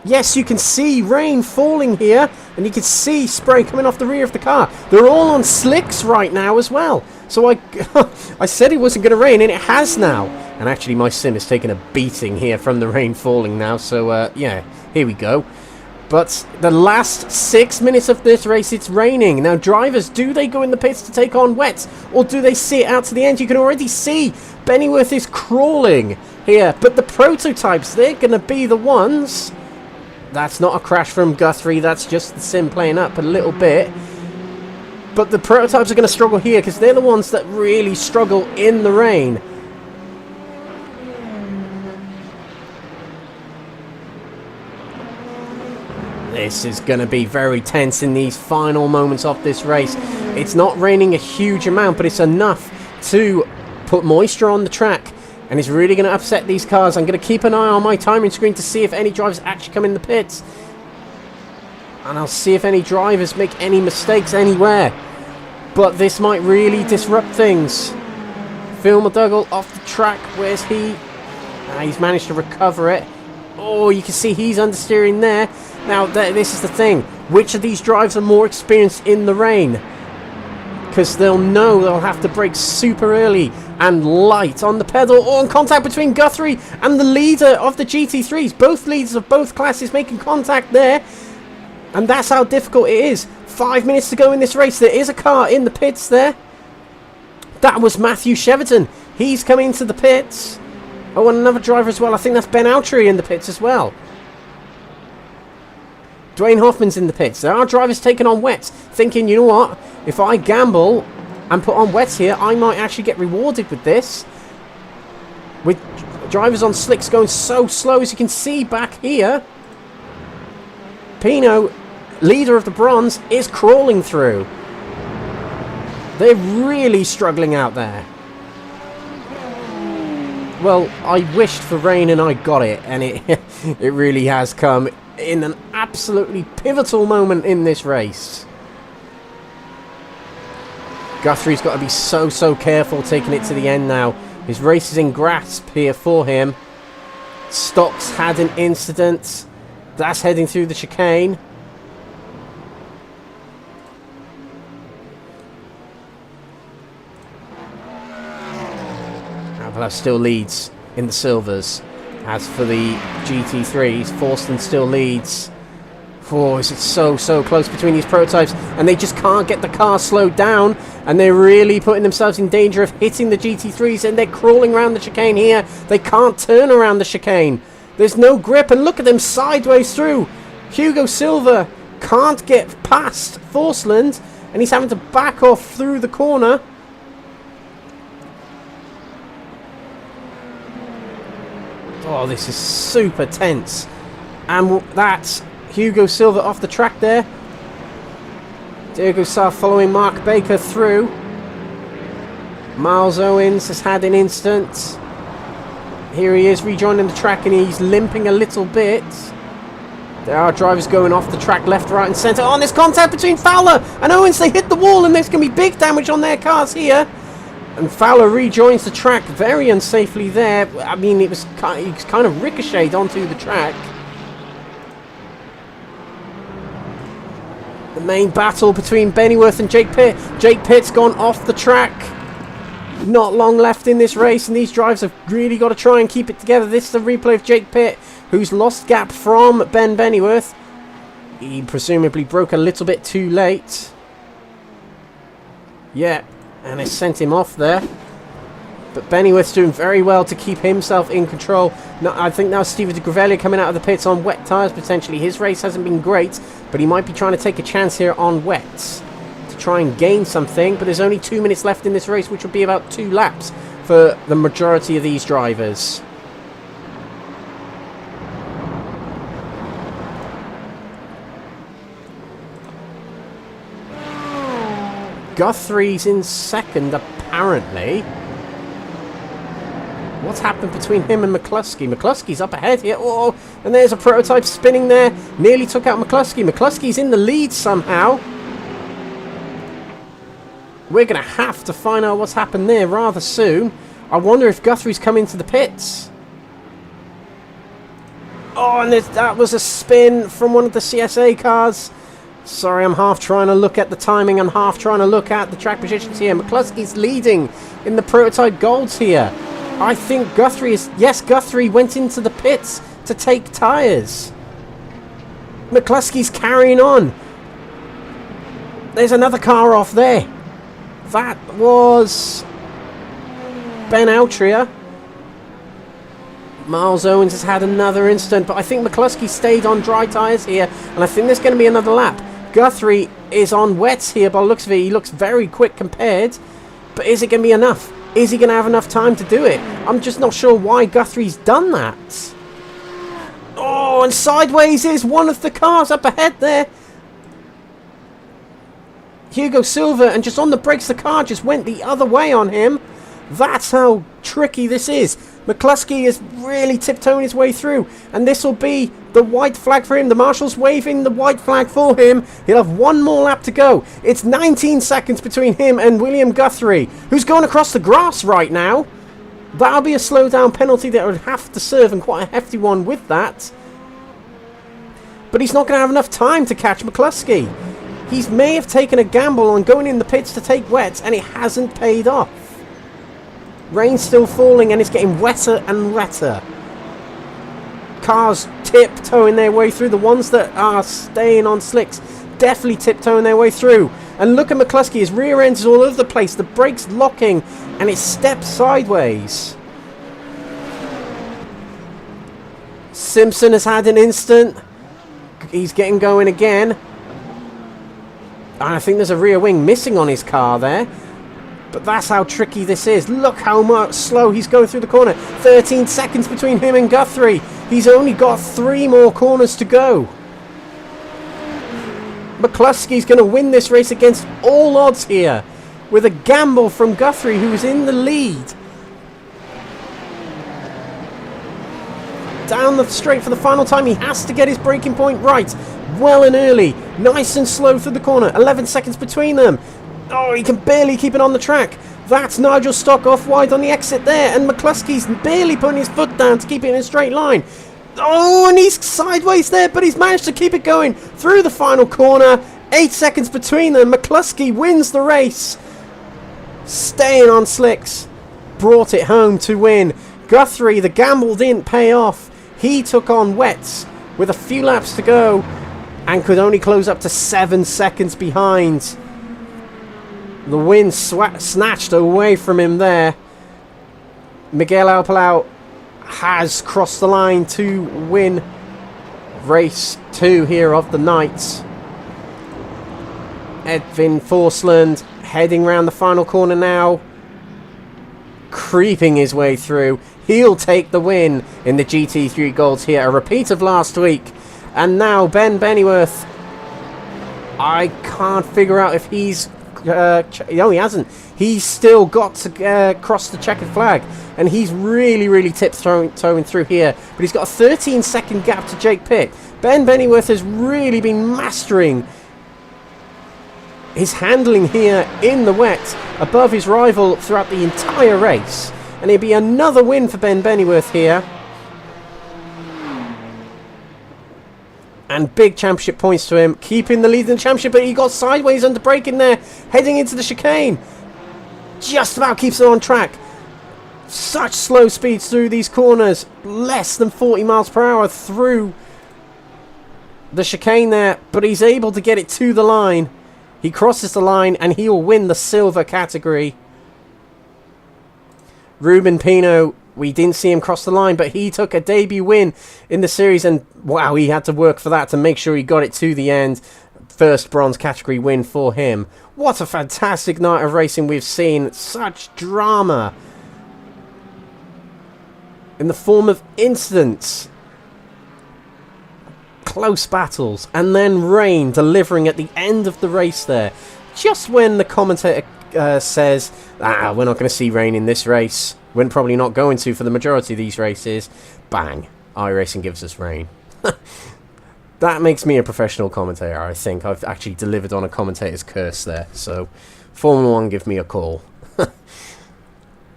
Yes, you can see rain falling here, and you can see spray coming off the rear of the car. They're all on slicks right now as well. So I said it wasn't going to rain, and it has now. And actually my sim is taking a beating here from the rain falling now. So yeah, here we go. But the last 6 minutes of this race, it's raining. Now drivers, do they go in the pits to take on wets, or do they see it out to the end? You can already see Bennyworth is crawling here. But the prototypes, they're going to be the ones. That's not a crash from Guthrie, that's just the sim playing up a little bit. But the prototypes are going to struggle here because they're the ones that really struggle in the rain. This is going to be very tense in these final moments of this race. It's not raining a huge amount, but it's enough to put moisture on the track. And it's really going to upset these cars. I'm going to keep an eye on my timing screen to see if any drivers actually come in the pits. And I'll see if any drivers make any mistakes anywhere. But this might really disrupt things. Phil McDougall off the track. Where's he? He's managed to recover it. Oh, you can see he's understeering there. Now, this is the thing. Which of these drivers are more experienced in the rain? Because they'll know they'll have to brake super early and light on the pedal. Oh, and contact between Guthrie and the leader of the GT3s. Both leaders of both classes making contact there. And that's how difficult it is. 5 minutes to go in this race. There is a car in the pits there. That was Matthew Cheverton. He's coming into the pits. Oh, and another driver as well. I think that's Ben Autry in the pits as well. Dwayne Hoffman's in the pits. There are drivers taking on wets, thinking, you know what, if I gamble and put on wets here, I might actually get rewarded with this. With drivers on slicks going so slow, as you can see back here. Pino, leader of the bronze, is crawling through. They're really struggling out there. Well, I wished for rain and I got it, and it really has come in an absolutely pivotal moment in this race. Guthrie's got to be so careful taking it to the end now. His race is in grasp here for him. Stocks had an incident. That's heading through the chicane. Fowler still leads in the silvers. As for the GT3s, Forston still leads. Oh, is it so close between these prototypes, and they just can't get the car slowed down, and they're really putting themselves in danger of hitting the GT3s, and they're crawling around the chicane here. They can't turn around the chicane. There's no grip, and look at them sideways through. Hugo Silva can't get past Forsland, and he's having to back off through the corner. Oh, this is super tense. And that's Hugo Silva off the track there. Diego Sá following Mark Baker through. Miles Owens has had an instant. Here he is rejoining the track, and he's limping a little bit. There are drivers going off the track left, right and centre. Oh, and there's contact between Fowler and Owens. They hit the wall, and there's going to be big damage on their cars here. And Fowler rejoins the track very unsafely there. I mean, he was kind of ricocheted onto the track. The main battle between Bennyworth and Jake Pitt. Jake Pitt's gone off the track. Not long left in this race, and these drivers have really got to try and keep it together. This is a replay of Jake Pitt, who's lost gap from Ben Bennyworth. He presumably broke a little bit too late. Yeah. And it sent him off there. But Bennyworth's doing very well to keep himself in control. Now, I think now Steve de Grevelier coming out of the pits on wet tyres potentially. His race hasn't been great, but he might be trying to take a chance here on wets to try and gain something. But there's only 2 minutes left in this race, which will be about 2 laps for the majority of these drivers. Guthrie's in second, apparently. What's happened between him and McCluskey? McCluskey's up ahead here. Oh, and there's a prototype spinning there. Nearly took out McCluskey. McCluskey's in the lead somehow. We're going to have to find out what's happened there rather soon. I wonder if Guthrie's come into the pits. Oh, and that was a spin from one of the CSA cars. Sorry, I'm half trying to look at the timing and half trying to look at the track positions here. McCluskey's leading in the prototype golds here. I think Guthrie is... Yes, Guthrie went into the pits to take tyres. McCluskey's carrying on. There's another car off there. That was Ben Altria. Miles Owens has had another incident, but I think McCluskey stayed on dry tyres here, and I think there's going to be another lap. Guthrie is on wets here by the looks of it. He looks very quick compared, but is it going to be enough? Is he going to have enough time to do it? I'm just not sure why Guthrie's done that. Oh, and sideways is one of the cars up ahead there. Hugo Silva, and just on the brakes, the car just went the other way on him. That's how tricky this is. McCluskey is really tiptoeing his way through, and this will be the white flag for him. The marshal's waving the white flag for him. He'll have one more lap to go. It's 19 seconds between him and William Guthrie, who's going across the grass right now. That'll be a slowdown penalty that would have to serve, and quite a hefty one with that. But he's not going to have enough time to catch McCluskey. He may have taken a gamble on going in the pits to take wets, and it hasn't paid off. Rain's still falling, and it's getting wetter and wetter. Cars tiptoeing their way through. The ones that are staying on slicks definitely tiptoeing their way through. And look at McCluskey. His rear end is all over the place. The brake's locking, and it steps sideways. Simpson has had an instant. He's getting going again. And I think there's a rear wing missing on his car there. But that's how tricky this is. Look how much slow he's going through the corner. 13 seconds between him and Guthrie. He's only got 3 more corners to go. McCluskey's going to win this race against all odds here, with a gamble from Guthrie, who is in the lead. Down the straight for the final time. He has to get his braking point right. Well and early. Nice and slow through the corner. 11 seconds between them. Oh, he can barely keep it on the track. That's Nigel Stock off wide on the exit there. And McCluskey's barely putting his foot down to keep it in a straight line. Oh, and he's sideways there, but he's managed to keep it going through the final corner. 8 seconds between them. McCluskey wins the race. Staying on slicks. brought it home to win. Guthrie, the gamble didn't pay off. He took on wets with a few laps to go and could only close up to 7 seconds behind. The win snatched away from him there. Miguel Alpalau has crossed the line to win race 2 here of the night. Edwin Forsland heading round the final corner now, creeping his way through. He'll take the win in the GT3 Golds here, a repeat of last week. And now Ben Bennyworth, I can't figure out if he's no, he hasn't. He's still got to cross the checkered flag, and he's really tiptoeing through here, but he's got a 13-second gap to Jake Pitt. Ben Bennyworth has really been mastering his handling here in the wet above his rival throughout the entire race, and it'd be another win for Ben Bennyworth here. And big championship points to him, keeping the lead in the championship, but he got sideways under braking there, heading into the chicane. Just about keeps it on track. Such slow speeds through these corners, less than 40 miles per hour through the chicane there, but he's able to get it to the line. He crosses the line and he will win the silver category. Ruben Pino, we didn't see him cross the line, but he took a debut win in the series, and wow, he had to work for that to make sure he got it to the end. First bronze category win for him. What a fantastic night of racing we've seen. Such drama in the form of incidents, close battles, and then rain delivering at the end of the race there. Just when the commentator says, we're not going to see rain in this race. We're probably not going to for the majority of these races. Bang, iRacing gives us rain. That makes me a professional commentator. I think I've actually delivered on a commentator's curse there. So, Formula 1, give me a call.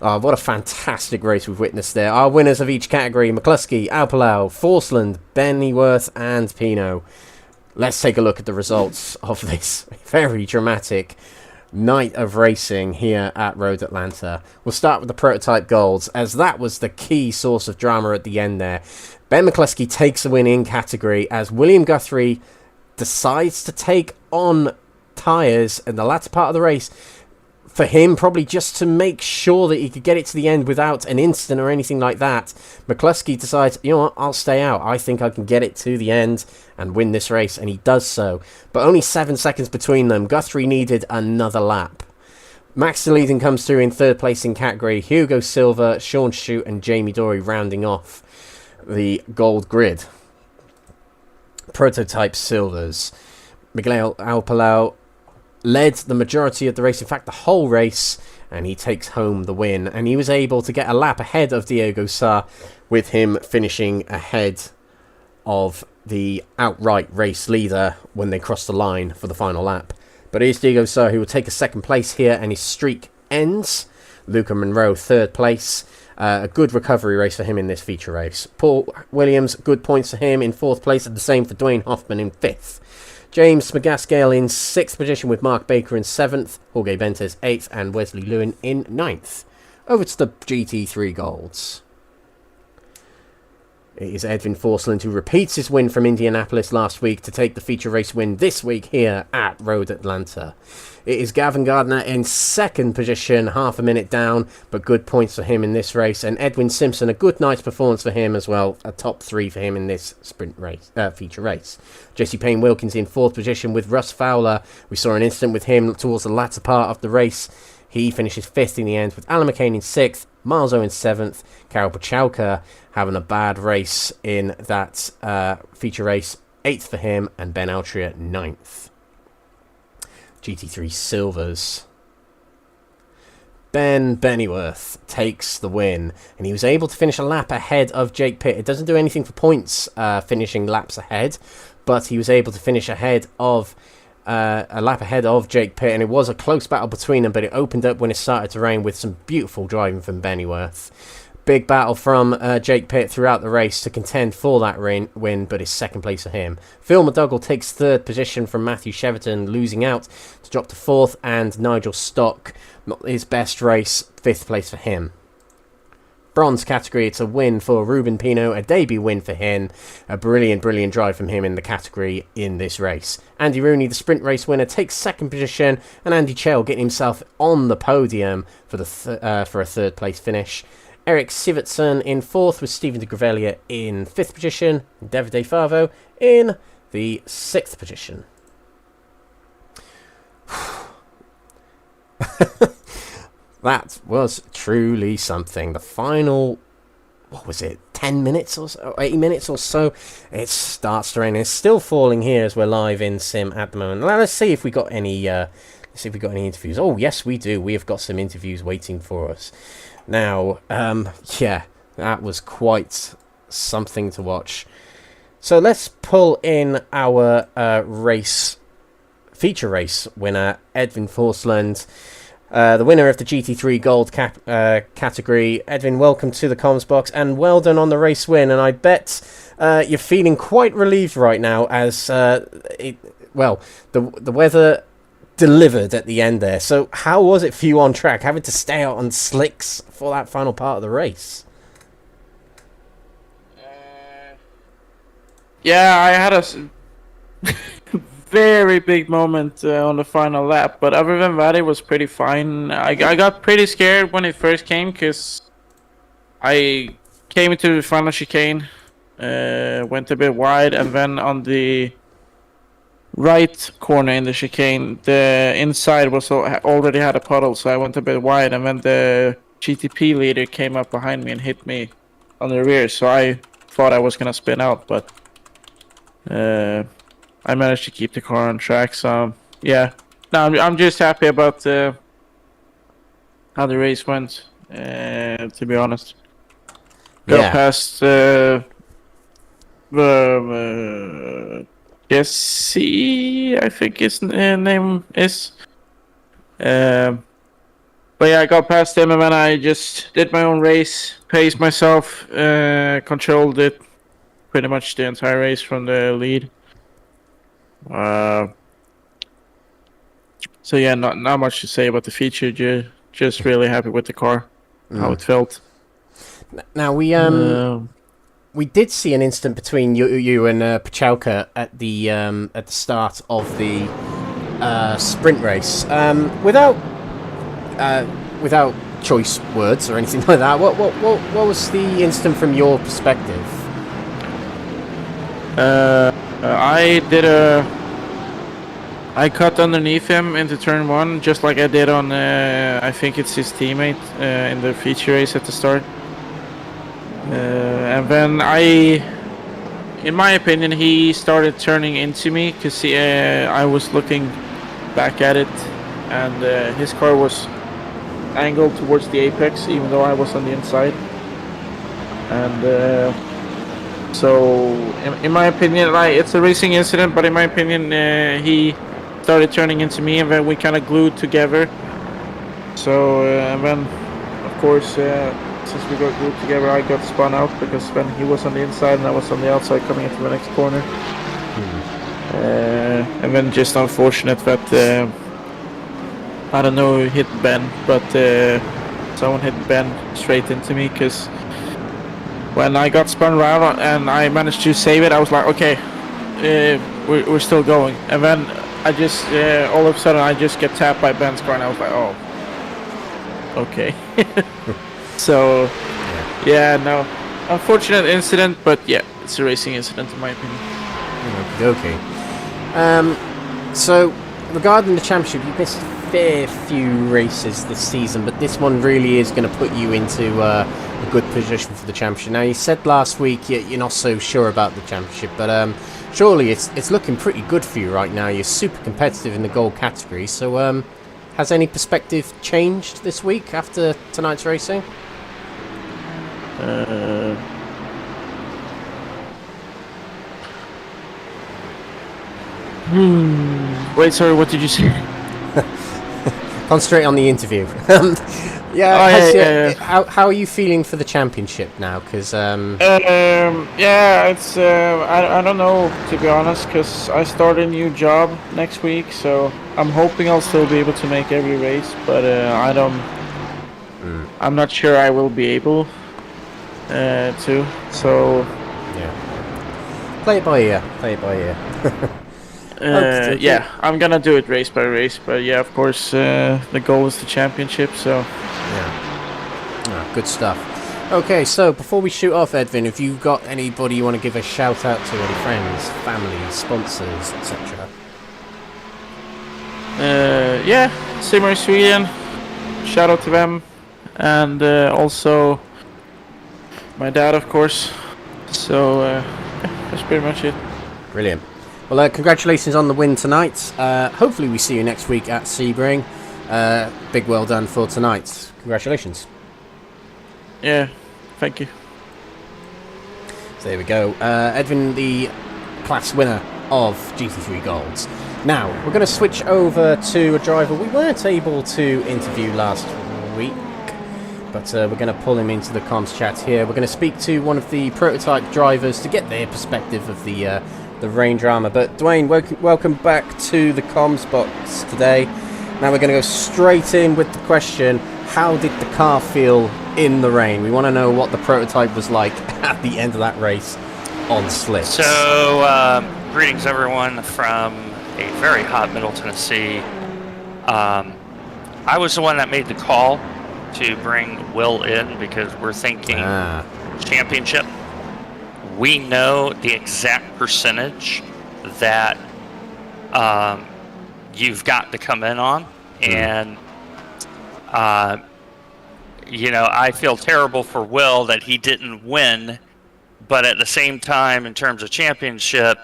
What a fantastic race we've witnessed there. Our winners of each category: McCluskey, Alpalau, Forsland, Bennyworth, and Pino. Let's take a look at the results of this very dramatic night of racing here at Road Atlanta. We'll start with the prototype golds, as that was the key source of drama at the end there. Ben McCluskey takes the win in category as William Guthrie decides to take on tyres in the latter part of the race. For him, probably just to make sure that he could get it to the end without an incident or anything like that. McCluskey decides, you know what, I'll stay out. I think I can get it to the end and win this race, and he does so. But only 7 seconds between them. Guthrie needed another lap. Max Deleiden comes through in third place in category. Hugo Silva, Sean Shute, and Jamie Dory rounding off the gold grid. Prototype silvers. Miguel Alpalau led the majority of the race, in fact the whole race, and he takes home the win, and he was able to get a lap ahead of Diego Sa, with him finishing ahead of the outright race leader when they crossed the line for the final lap. But it is Diego Sa who will take a second place here, and his streak ends. Luca Monroe third place. A good recovery race for him in this feature race. Paul Williams, good points for him in fourth place, and the same for Dwayne Hoffman in fifth. James McGaskill in 6th position, with Mark Baker in 7th, Jorge Bentes 8th, and Wesley Lewin in 9th. Over to the GT3 Golds. It is Edwin Forsland who repeats his win from Indianapolis last week to take the feature race win this week here at Road Atlanta. It is Gavin Gardner in 2nd position, half a minute down, but good points for him in this race. And Edwin Simpson, a good night's performance for him as well, a top 3 for him in this sprint race, feature race. Jesse Payne Wilkins in 4th position with Russ Fowler. We saw an incident with him towards the latter part of the race. He finishes 5th in the end, with Alan McCain in 6th, Miles Owen 7th, Karol Pachalka having a bad race in that feature race, 8th for him, and Ben Altria 9th. GT3 Silvers. Ben Bennyworth takes the win, and he was able to finish a lap ahead of Jake Pitt. It doesn't do anything for points finishing laps ahead, but he was able to finish ahead of a lap ahead of Jake Pitt, and it was a close battle between them, but it opened up when it started to rain with some beautiful driving from Bennyworth. Big battle from Jake Pitt throughout the race to contend for that win, but it's 2nd place for him. Phil McDougall takes 3rd position from Matthew Cheverton, losing out to drop to 4th, and Nigel Stock, not his best race, 5th place for him. Bronze category, it's a win for Ruben Pino, a debut win for him. A brilliant, brilliant drive from him in the category in this race. Andy Rooney, the sprint race winner, takes second position, and Andy Chell getting himself on the podium for a third place finish. Eric Sivertson in fourth, with Stephen de Grevelier in fifth position. Davide Favo in the sixth position. That was truly something. The final, what was it, 10 minutes or so, 80 minutes or so, it starts to rain. It's still falling here as we're live in sim at the moment. Now, let's see if we got any interviews. Oh, yes, we do. We have got some interviews waiting for us. Now, yeah, that was quite something to watch. So let's pull in our feature race winner, Edwin Forsland. The winner of the GT3 Gold category. Edwin, welcome to the comms box, and well done on the race win. And I bet you're feeling quite relieved right now, as the weather delivered at the end there. So how was it for you on track, having to stay out on slicks for that final part of the race? Yeah, I had a very big moment on the final lap, but other than that, it was pretty fine. I got pretty scared when it first came, because I came into the final chicane, went a bit wide, and then on the right corner in the chicane, the inside was already had a puddle, so I went a bit wide, and then the GTP leader came up behind me and hit me on the rear, so I thought I was gonna spin out, but I managed to keep the car on track, so yeah. No, I'm just happy about how the race went, to be honest. Got past Jesse, I think his name is. But yeah, I got past him, and then I just did my own race, paced myself, controlled it pretty much the entire race from the lead. So yeah, not much to say about the feature. Just really happy with the car, how it felt. Now we did see an incident between you and Pachalka at the start of the sprint race. Without choice words or anything like that, what was the incident from your perspective? I cut underneath him into turn one, just like I did on, I think it's his teammate in the feature race at the start. And then in my opinion, he started turning into me, because I was looking back at it, and his car was angled towards the apex, even though I was on the inside. And so, in my opinion, like, it's a racing incident, but in my opinion, he started turning into me, and then we kind of glued together. So, and then, of course, since we got glued together, I got spun out, because then he was on the inside and I was on the outside coming into the next corner. And then just unfortunate that, I don't know who hit Ben, but someone hit Ben straight into me, because when I got spun around and I managed to save it, I was like, okay, we're still going. And then I just, all of a sudden, I just get tapped by Ben's car, and I was like, oh, okay. So, yeah, no, unfortunate incident, but yeah, it's a racing incident in my opinion. Okay. So, regarding the championship, you missed a fair few races this season, but this one really is going to put you into a good position for the championship. Now, you said last week you're not so sure about the championship, but surely it's looking pretty good for you right now. You're super competitive in the gold category, so has any perspective changed this week after tonight's racing? Wait, sorry, what did you say? Concentrate on the interview. How are you feeling for the championship now? Because yeah, it's I don't know, to be honest, because I start a new job next week, so I'm hoping I'll still be able to make every race, but I'm not sure I will be able. too. So Yeah. Play it by ear. Play it by ear. Okay. yeah, I'm gonna do it race by race. But yeah, of course, the goal is the championship. So Yeah. Good stuff. Okay, so before we shoot off, Edvin, have you got anybody you want to give a shout out to? Any friends, family, sponsors, etc.? yeah, Simmer Sweden. Shout out to them, and also my dad, of course. So yeah, that's pretty much it. Brilliant. Well, congratulations on the win tonight. Hopefully we see you next week at Sebring. Big well done for tonight. Congratulations. Yeah, thank you. So there we go. Edvin, the class winner of GT3 Golds. Now, we're going to switch over to a driver we weren't able to interview last week, but we're going to pull him into the comms chat here. We're going to speak to one of the prototype drivers to get their perspective of the rain drama. But Dwayne, welcome back to the comms box today. Now we're going to go straight in with the question, how did the car feel in the rain? We want to know what the prototype was like at the end of that race on slicks. So, greetings everyone from a very hot Middle Tennessee. I was the one that made the call to bring Will in because we're thinking championship. We know the exact percentage that you've got to come in on, and you know, I feel terrible for Will that he didn't win, but at the same time, in terms of championship,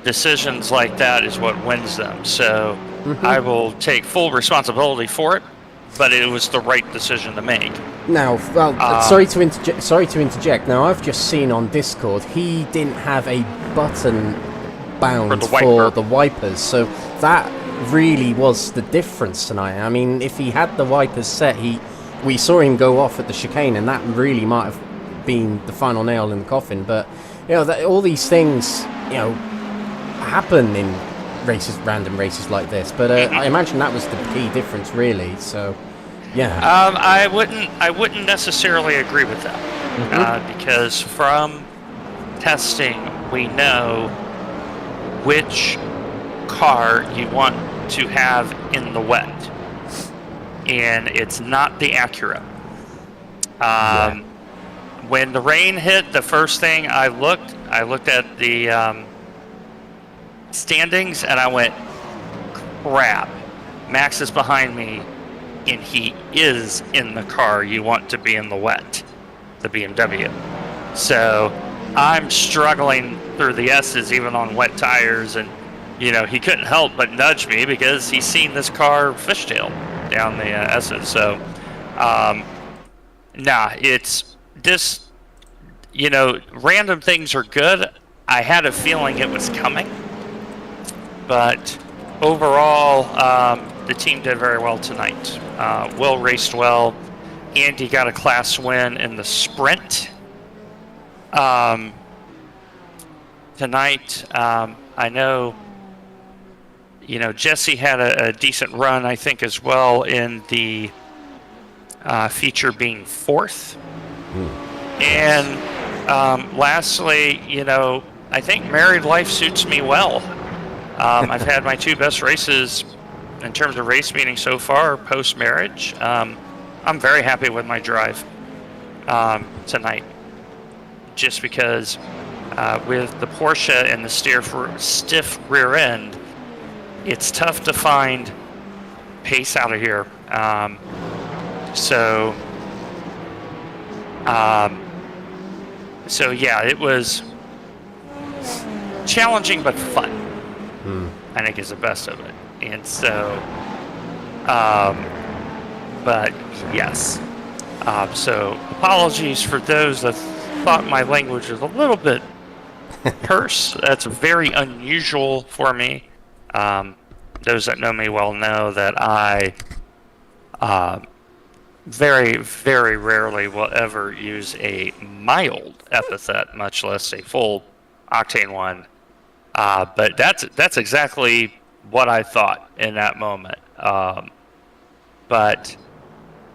decisions like that is what wins them. So I will take full responsibility for it, but it was the right decision to make. Now, well, sorry to interject. Now, I've just seen on Discord he didn't have a button bound for the wipers, so that really was the difference tonight. I mean, if he had the wipers set, we saw him go off at the chicane, and that really might have been the final nail in the coffin. But you know, all these things, you know, happen in races, random races like this. But I imagine that was the key difference, really. So, yeah. I wouldn't necessarily agree with that because from testing, we know which car you want to have in the wet, and it's not the Acura. When the rain hit, the first thing I looked at the standings, and I went, crap, Max is behind me, and he is in the car you want to be in the wet, the BMW. So I'm struggling through the S's even on wet tires, and you know, he couldn't help but nudge me because he's seen this car fishtail down the S's. So nah, it's just, you know, random things are good. I had a feeling it was coming, but overall, the team did very well tonight. Will raced well. Andy got a class win in the sprint. Tonight, I know, you know, Jesse had a decent run, I think, as well in the feature being fourth. And lastly, you know, I think married life suits me well. I've had my two best races in terms of race meeting so far post-marriage. I'm very happy with my drive tonight, just because with the Porsche and the stiff rear end, it's tough to find pace out of here. So yeah, it was challenging but fun. I think is the best of it. And so, but yes. So apologies for those that thought my language was a little bit terse. That's very unusual for me. Those that know me well know that I very, very rarely will ever use a mild epithet, much less a full octane one. But that's exactly what I thought in that moment. But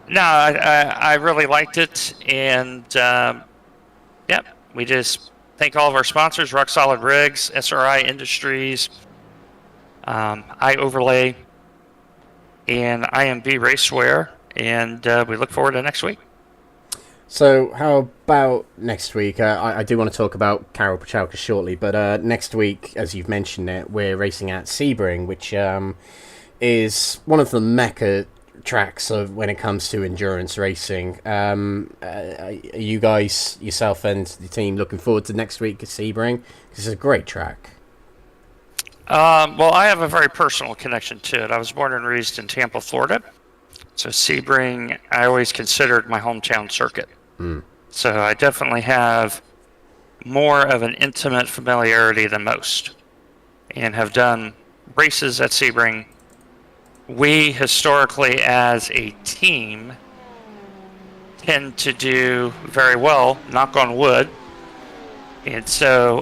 no, I really liked it, and Yep. We just thank all of our sponsors: Rock Solid Rigs, SRI Industries, iOverlay, and IMB Racewear, and we look forward to next week. So how about next week? I do want to talk about Karel Pachalka shortly, but next week, as you've mentioned it, we're racing at Sebring, which is one of the mecca tracks of when it comes to endurance racing. Are you guys, yourself and the team, looking forward to next week at Sebring? This is a great track. Well, I have a very personal connection to it. I was born and raised in Tampa, Florida. So Sebring, I always considered my hometown circuit. So I definitely have more of an intimate familiarity than most, and have done races at Sebring. We historically, as a team, tend to do very well, knock on wood. And so,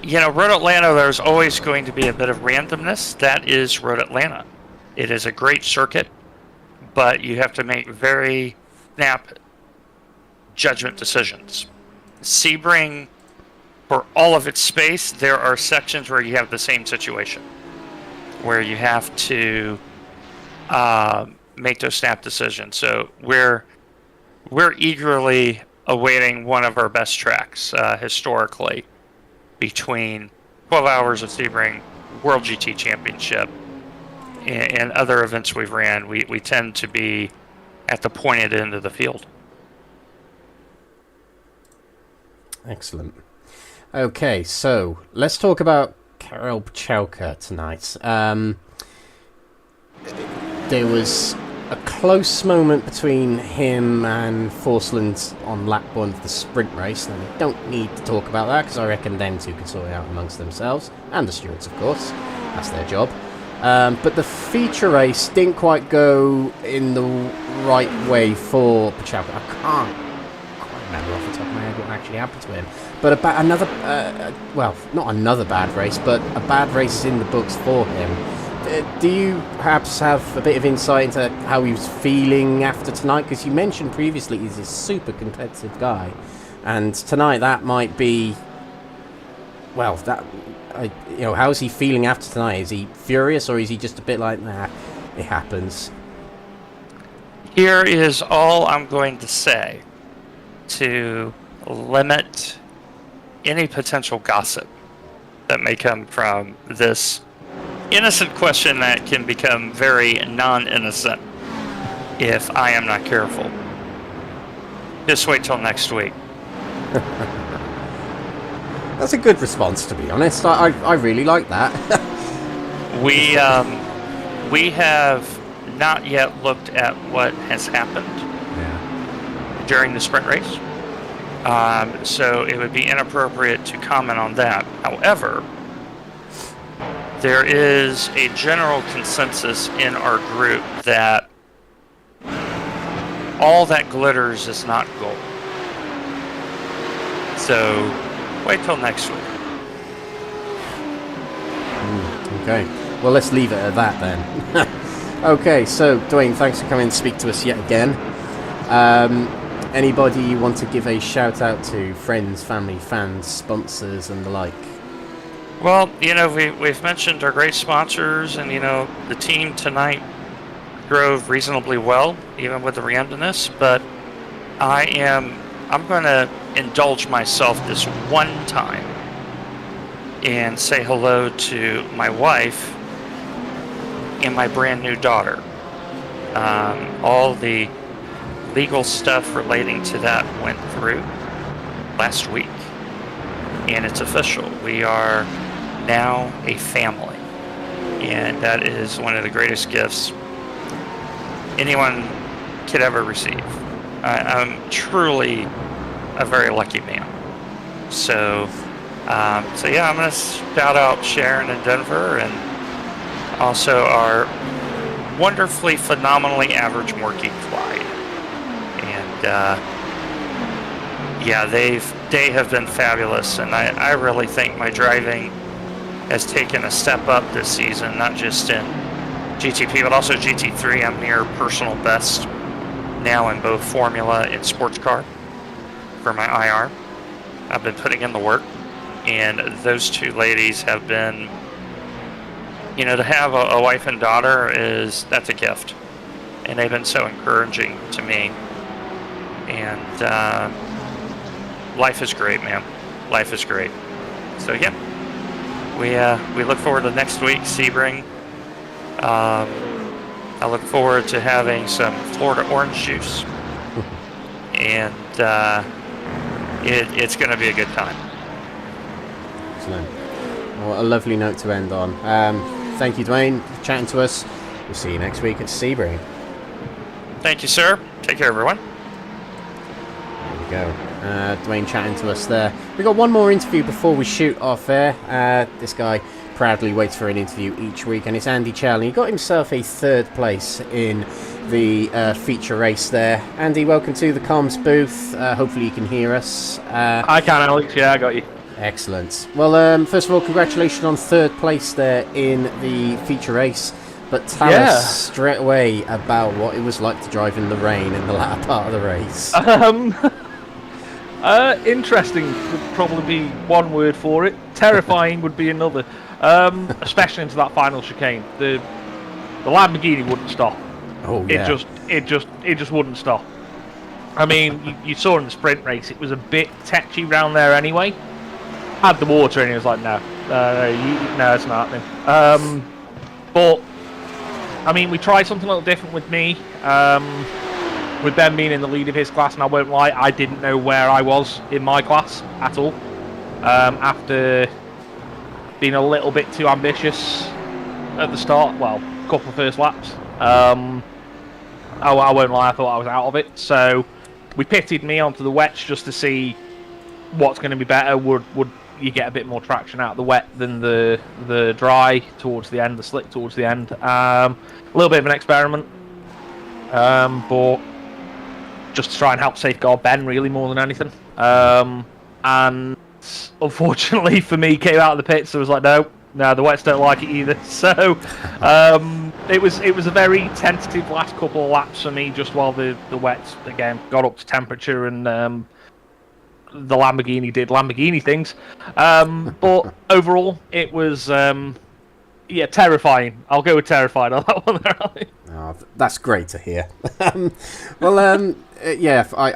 Road Atlanta, there's always going to be a bit of randomness. That is Road Atlanta. It is a great circuit, but you have to make very snap judgment decisions. Sebring, for all of its space, there are sections where you have the same situation, where you have to make those snap decisions. So we're eagerly awaiting one of our best tracks historically, between 12 Hours of Sebring, World GT Championship, and other events we've ran. We tend to be at the pointed end of the field. Excellent. Okay, so let's talk about Karel Pachalka tonight. There was a close moment between him and Forsland on lap 1 of the sprint race, and we don't need to talk about that because I reckon them two can sort it out amongst themselves, and the stewards, of course. That's their job. But the feature race didn't quite go in the right way for Pachalka. I can't quite remember off the top of my head what actually happened to him. But another, not another bad race, but a bad race is in the books for him. Do you perhaps have a bit of insight into how he was feeling after tonight? Because you mentioned previously he's a super competitive guy, and tonight that might be, how is he feeling after tonight? Is he furious, or is he just a bit like, nah, it happens? Here is all I'm going to say to limit any potential gossip that may come from this innocent question that can become very non-innocent if I am not careful. Just wait till next week. That's a good response, to be honest. I really like that. We have not yet looked at what has happened during the sprint race. So it would be inappropriate to comment on that. However, there is a general consensus in our group that all that glitters is not gold. So wait till next week. Okay. Well, let's leave it at that then. Okay, so Dwayne, thanks for coming to speak to us yet again. Anybody you want to give a shout out to? Friends, family, fans, sponsors, and the like? Well, we've mentioned our great sponsors, and the team tonight drove reasonably well, even with the randomness. But I'm going to indulge myself this one time and say hello to my wife and my brand new daughter. All the legal stuff relating to that went through last week, and it's official. We are now a family, and that is one of the greatest gifts anyone could ever receive. I'm truly a very lucky man. So I'm going to shout out Sharon in Denver, and also our wonderfully, phenomenally average Morky Clyde. And they have been fabulous, and I really think my driving has taken a step up this season, not just in GTP, but also GT3. I'm near personal best now in both Formula and sports car. for my IR. I've been putting in the work, and those two ladies have been, you know, to have a wife and daughter that's a gift, and they've been so encouraging to me. And life is great, man. Life is great. So yeah, we look forward to next week, Sebring. I look forward to having some Florida orange juice, and it's going to be a good time. Excellent. Well, a lovely note to end on. Thank you, Dwayne, for chatting to us. We'll see you next week at Sebring. Thank you, sir. Take care, everyone. There we go. Dwayne chatting to us there. We've got one more interview before we shoot off air. This guy proudly waits for an interview each week, and it's Andy Chell. He got himself a 3rd place in the feature race there. Andy, welcome to the comms booth. Hopefully you can hear us. I can, Alex. Yeah, I got you. Excellent. Well, first of all, congratulations on 3rd place there in the feature race. But tell us straight away about what it was like to drive in the rain in the latter part of the race. Interesting would probably be one word for it. Terrifying would be another. Especially into that final chicane. The Lamborghini wouldn't stop. Oh yeah. It just wouldn't stop. I mean, you saw in the sprint race, it was a bit tetchy round there anyway. Had the water and he was like, no, it's not happening. But I mean, we tried something a little different with me. With Ben being in the lead of his class, and I won't lie, I didn't know where I was in my class at all. After being a little bit too ambitious at the start, well, a couple of first laps. I won't lie, I thought I was out of it. So we pitted me onto the wets just to see what's going to be better. Would you get a bit more traction out of the wet than the dry towards the end, the slick towards the end? A little bit of an experiment, but just to try and help safeguard Ben really more than anything. And unfortunately for me, came out of the pits, so I was like, no, the wets don't like it either. So it was a very tentative last couple of laps for me, just while the wets again got up to temperature and the Lamborghini did Lamborghini things. But overall, it was terrifying. I'll go with terrified on that one there. Oh, that's great to hear. Well, I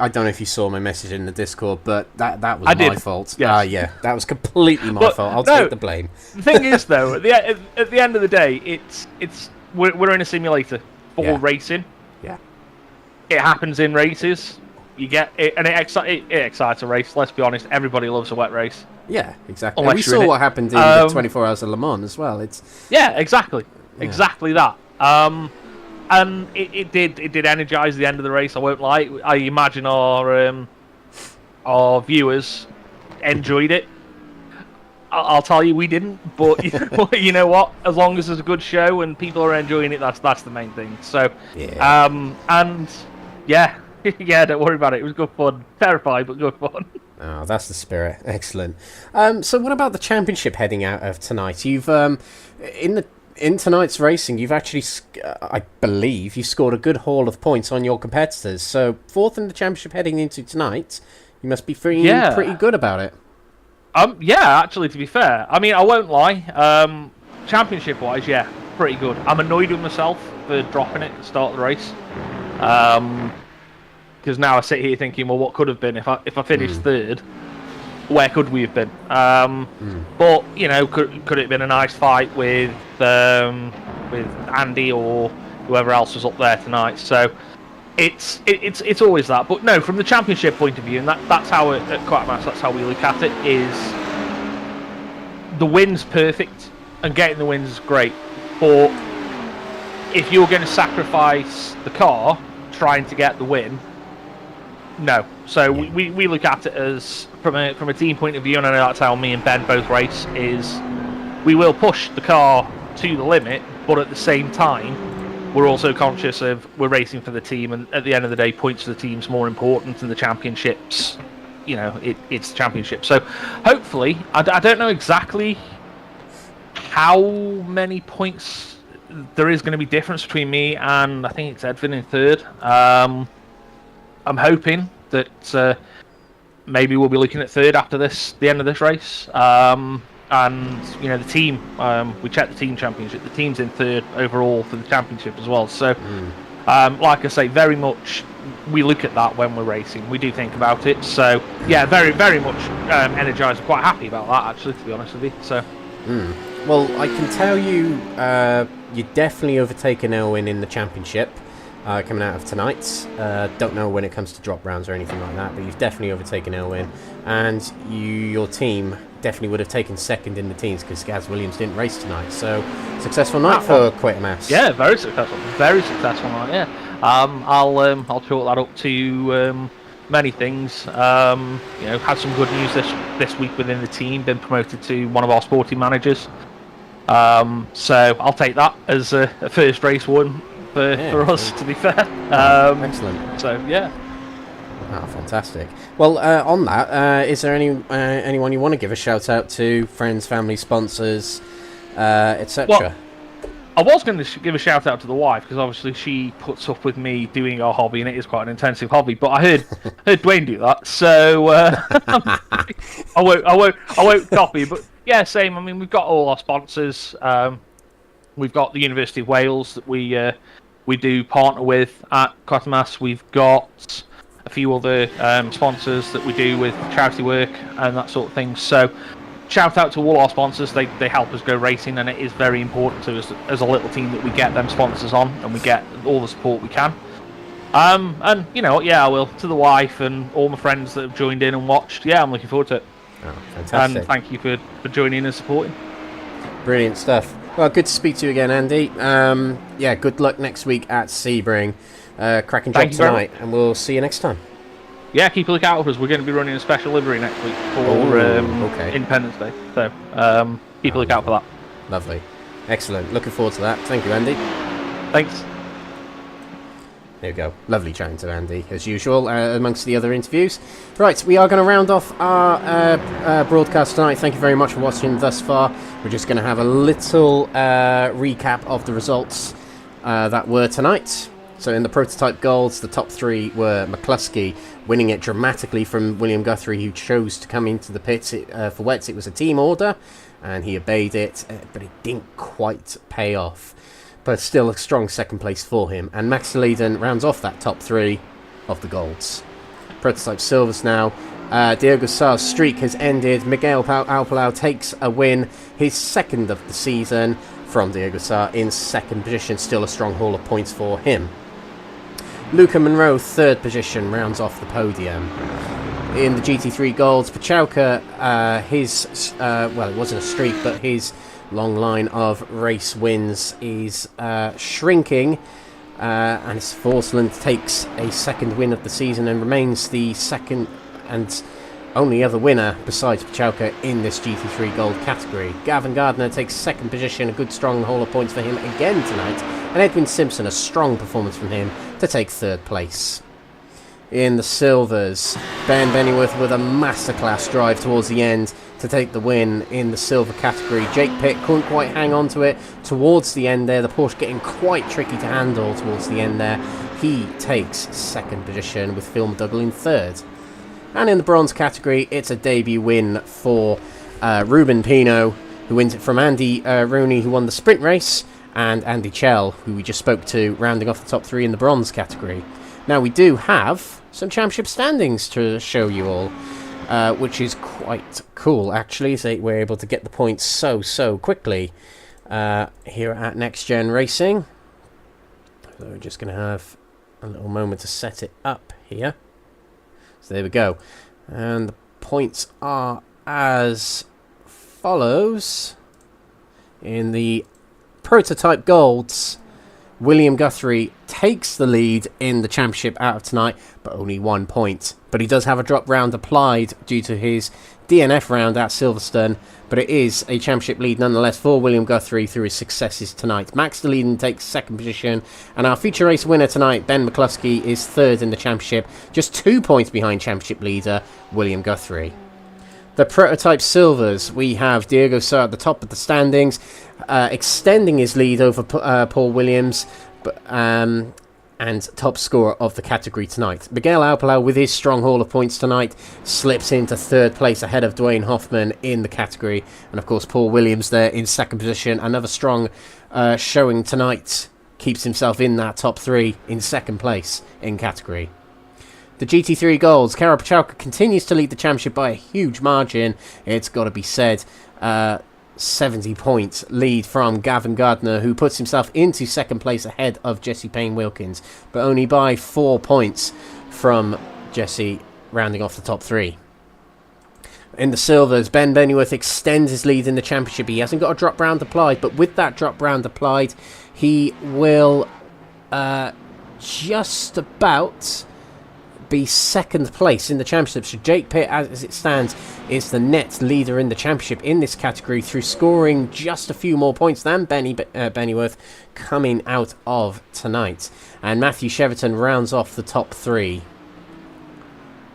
don't know if you saw my message in the Discord, but that was my fault. Yes. That was completely my fault. I'll take the blame. The thing is, though, at the end of the day, we're in a simulator for racing. Yeah. It happens in races. You get it, and it excites a race. Let's be honest, everybody loves a wet race. Yeah, exactly. Unless We you're in saw it. what happened in the 24 Hours of Le Mans as well. Exactly that. And it did energise the end of the race. I won't lie. I imagine our viewers enjoyed it. I'll tell you, we didn't. But you know what? As long as there's a good show and people are enjoying it, that's the main thing. So, don't worry about it. It was good fun. Terrified, but good fun. Oh, that's the spirit. Excellent. So what about the championship heading out of tonight? You've in tonight's racing, you've actually, I believe, you scored a good haul of points on your competitors. So 4th in the championship heading into tonight, you must be feeling pretty good about it. Actually, to be fair, I mean, I won't lie. Championship-wise, pretty good. I'm annoyed with myself for dropping it to start the race. Because now I sit here thinking, well, what could have been if I finished 3rd? Where could we have been? But you know, could it have been a nice fight with Andy or whoever else was up there tonight? So it's always that. But no, from the championship point of view, and that's how at Quackmass, that's how we look at it. Is the win's perfect, and getting the win's great. But if you're going to sacrifice the car trying to get the win, no. So we look at it as from a team point of view, and I know that's how me and Ben both race, is we will push the car to the limit, but at the same time we're also conscious of we're racing for the team, and at the end of the day, points for the team's more important than the championships. You know, it's the championship. So hopefully, I don't know exactly how many points there is going to be difference between me and I think it's Edvin in 3rd. I'm hoping that maybe we'll be looking at third after the end of this race. And the team, we checked the team championship. The team's in third overall for the championship as well. So, like I say, very much we look at that when we're racing. We do think about it. So, yeah, very, very much energised. Quite happy about that, actually, to be honest with you. So, Well, I can tell you, you're definitely overtaken Elwin in the championship coming out of tonight. Don't know when it comes to drop rounds or anything like that, but you've definitely overtaken Elwin, and your team definitely would have taken second in the teams because Gaz Williams didn't race tonight. So successful night for Quatermass. Yeah, very successful night. Yeah, I'll chalk that up to many things. Had some good news this week within the team. Been promoted to one of our sporting managers. So I'll take that as a first race win for us. To be fair, Excellent. So yeah. Oh, fantastic. Well, on that, is there anyone you want to give a shout out to? Friends, family, sponsors, etc. Well, I was going to give a shout out to the wife because obviously she puts up with me doing our hobby, and it is quite an intensive hobby. But I heard Dwayne do that, so I won't copy. But yeah, same. I mean, we've got all our sponsors. We've got the University of Wales that we do partner with at Quatermass. We've got a few other sponsors that we do with charity work and that sort of thing. So shout out to all our sponsors. They help us go racing, and it is very important to us as a little team that we get them sponsors on and we get all the support we can. And you know what, yeah, I will. To the wife and all my friends that have joined in and watched, yeah, I'm looking forward to it. Oh, fantastic. And thank you for joining and supporting. Brilliant stuff. Well, good to speak to you again, Andy. Yeah, good luck next week at Sebring. Cracking job tonight, and we'll see you next time. Yeah, keep a look out for us. We're going to be running a special livery next week for Independence Day. So keep a look out for that. Lovely. Excellent. Looking forward to that. Thank you, Andy. Thanks. There we go. Lovely chatting to Andy, as usual, amongst the other interviews. Right, we are going to round off our broadcast tonight. Thank you very much for watching thus far. We're just going to have a little recap of the results that were tonight. So in the prototype golds, the top three were McCluskey, winning it dramatically from William Guthrie, who chose to come into the pits. For wets, it was a team order, and he obeyed it, but it didn't quite pay off. But still a strong second place for him. And Max Leiden rounds off that top three of the golds. Prototype silvers now. Diogo Sar's streak has ended. Miguel Alpalau takes a win, his second of the season, from Diogo Sar in second position. Still a strong haul of points for him. Luca Monroe, third position, rounds off the podium. In the GT3 golds, Pachauka, well, it wasn't a streak, but his long line of race wins is shrinking, and Forsland takes a second win of the season and remains the second and only other winner besides Pachauka in this GT3 Gold category. Gavin Gardner takes second position, a good strong haul of points for him again tonight, and Edwin Simpson, a strong performance from him to take third place. In the silvers, Ben Bennyworth with a masterclass drive towards the end to take the win in the silver category. Jake Pitt couldn't quite hang on to it towards the end there. The Porsche getting quite tricky to handle towards the end there. He takes second position with Phil McDougall in third. And in the bronze category, it's a debut win for Ruben Pino, who wins it from Andy Rooney, who won the sprint race, and Andy Chell, who we just spoke to, rounding off the top three in the bronze category. Now, we do have some championship standings to show you all, which is quite cool, actually. So we're able to get the points so quickly here at Next Gen Racing. So we're just going to have a little moment to set it up here. So there we go. And the points are as follows. In the prototype golds, William Guthrie takes the lead in the championship out of tonight, but only 1 point. But he does have a drop round applied due to his DNF round at Silverstone, but it is a championship lead nonetheless for William Guthrie through his successes tonight. Max de Leiden takes second position, and our feature race winner tonight, Ben McCluskey, is third in the championship, just 2 points behind championship leader William Guthrie. The prototype silvers, we have Diego Sar at the top of the standings, extending his lead over Paul Williams, but and top scorer of the category tonight. Miguel Alpalau, with his strong haul of points tonight, slips into third place ahead of Dwayne Hoffman in the category. And of course, Paul Williams there in second position. Another strong showing tonight. Keeps himself in that top 3 in second place in category. The GT3 Golds, Karol Pachalka continues to lead the championship by a huge margin. It's got to be said. 70 points lead from Gavin Gardner, who puts himself into second place ahead of Jesse Payne-Wilkins, but only by 4 points from Jesse, rounding off the top 3. In the silvers, Ben Bennyworth extends his lead in the championship. He hasn't got a drop round applied, but with that drop round applied, he will just about be second place in the championship. So Jake Pitt, as it stands, is the net leader in the championship in this category through scoring just a few more points than Bennyworth coming out of tonight. And Matthew Cheverton rounds off the top 3.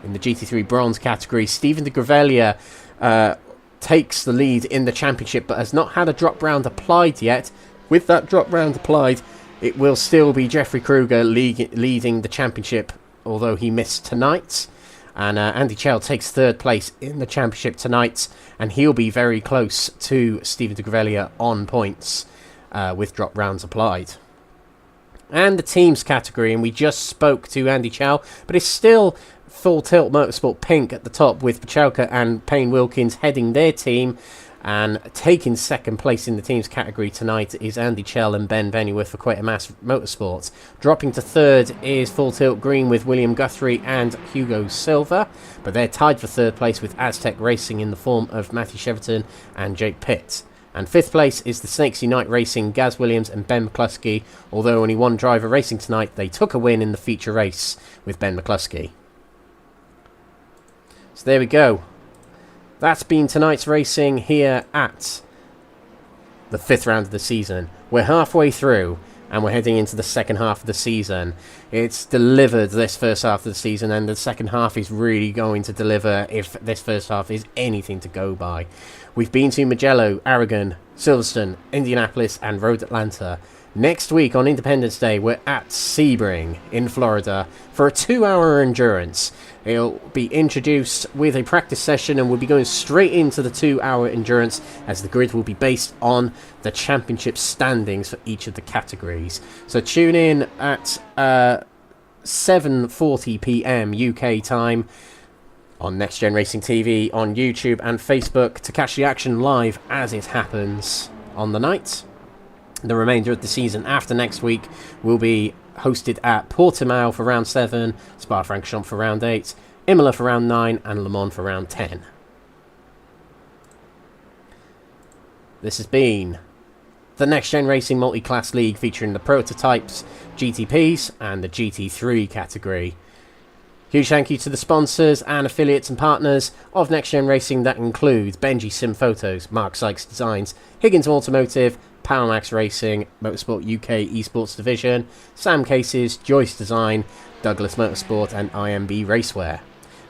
In the GT3 bronze category, Stephen de Gravelia takes the lead in the championship, but has not had a drop round applied yet. With that drop round applied, it will still be Jeffrey Kruger leading the championship, although he missed tonight. And Andy Chell takes third place in the championship tonight, and he'll be very close to Stephen de Gravelia on points with drop rounds applied. And the teams category, and we just spoke to Andy Chow, but it's still Full Tilt Motorsport Pink at the top, with Pachalka and Payne-Wilkins heading their team. And taking second place in the teams category tonight is Andy Chell and Ben Bennyworth for Quatermass Motorsports. Dropping to third is Full Tilt Green with William Guthrie and Hugo Silva, but they're tied for third place with Aztec Racing in the form of Matthew Cheverton and Jake Pitt. And fifth place is the Snakes Unite Racing, Gaz Williams and Ben McCluskey. Although only one driver racing tonight, they took a win in the feature race with Ben McCluskey. So there we go. That's been tonight's racing here at the 5th round of the season. We're halfway through, and we're heading into the second half of the season. It's delivered this first half of the season, and the second half is really going to deliver if this first half is anything to go by. We've been to Mugello, Aragon, Silverstone, Indianapolis, and Road Atlanta. Next week on Independence Day, we're at Sebring in Florida for a 2-hour endurance. It'll be introduced with a practice session, and we'll be going straight into the 2-hour endurance, as the grid will be based on the championship standings for each of the categories. So tune in at 7:40 p.m. UK time on Next Gen Racing TV, on YouTube and Facebook, to catch the action live as it happens on the night. The remainder of the season after next week will be hosted at Portimao for round 7, Spa-Francorchamps for round 8, Imola for round 9, and Le Mans for round 10. This has been the Next Gen Racing Multi-Class League, featuring the prototypes, GTPs, and the GT3 category. Huge thank you to the sponsors and affiliates and partners of Next Gen Racing, that include Benji Sim Photos, Mark Sykes Designs, Higgins Automotive, Powermax Racing, Motorsport UK Esports Division, Sam Cases, Joyce Design, Douglas Motorsport, and IMB Racewear.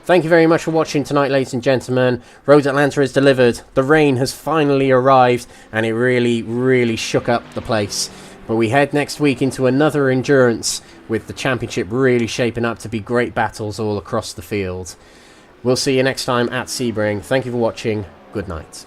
Thank you very much for watching tonight, ladies and gentlemen. Road Atlanta is delivered. The rain has finally arrived, and it really shook up the place. But we head next week into another endurance, with the championship really shaping up to be great battles all across the field. We'll see you next time at Sebring. Thank you for watching. Good night.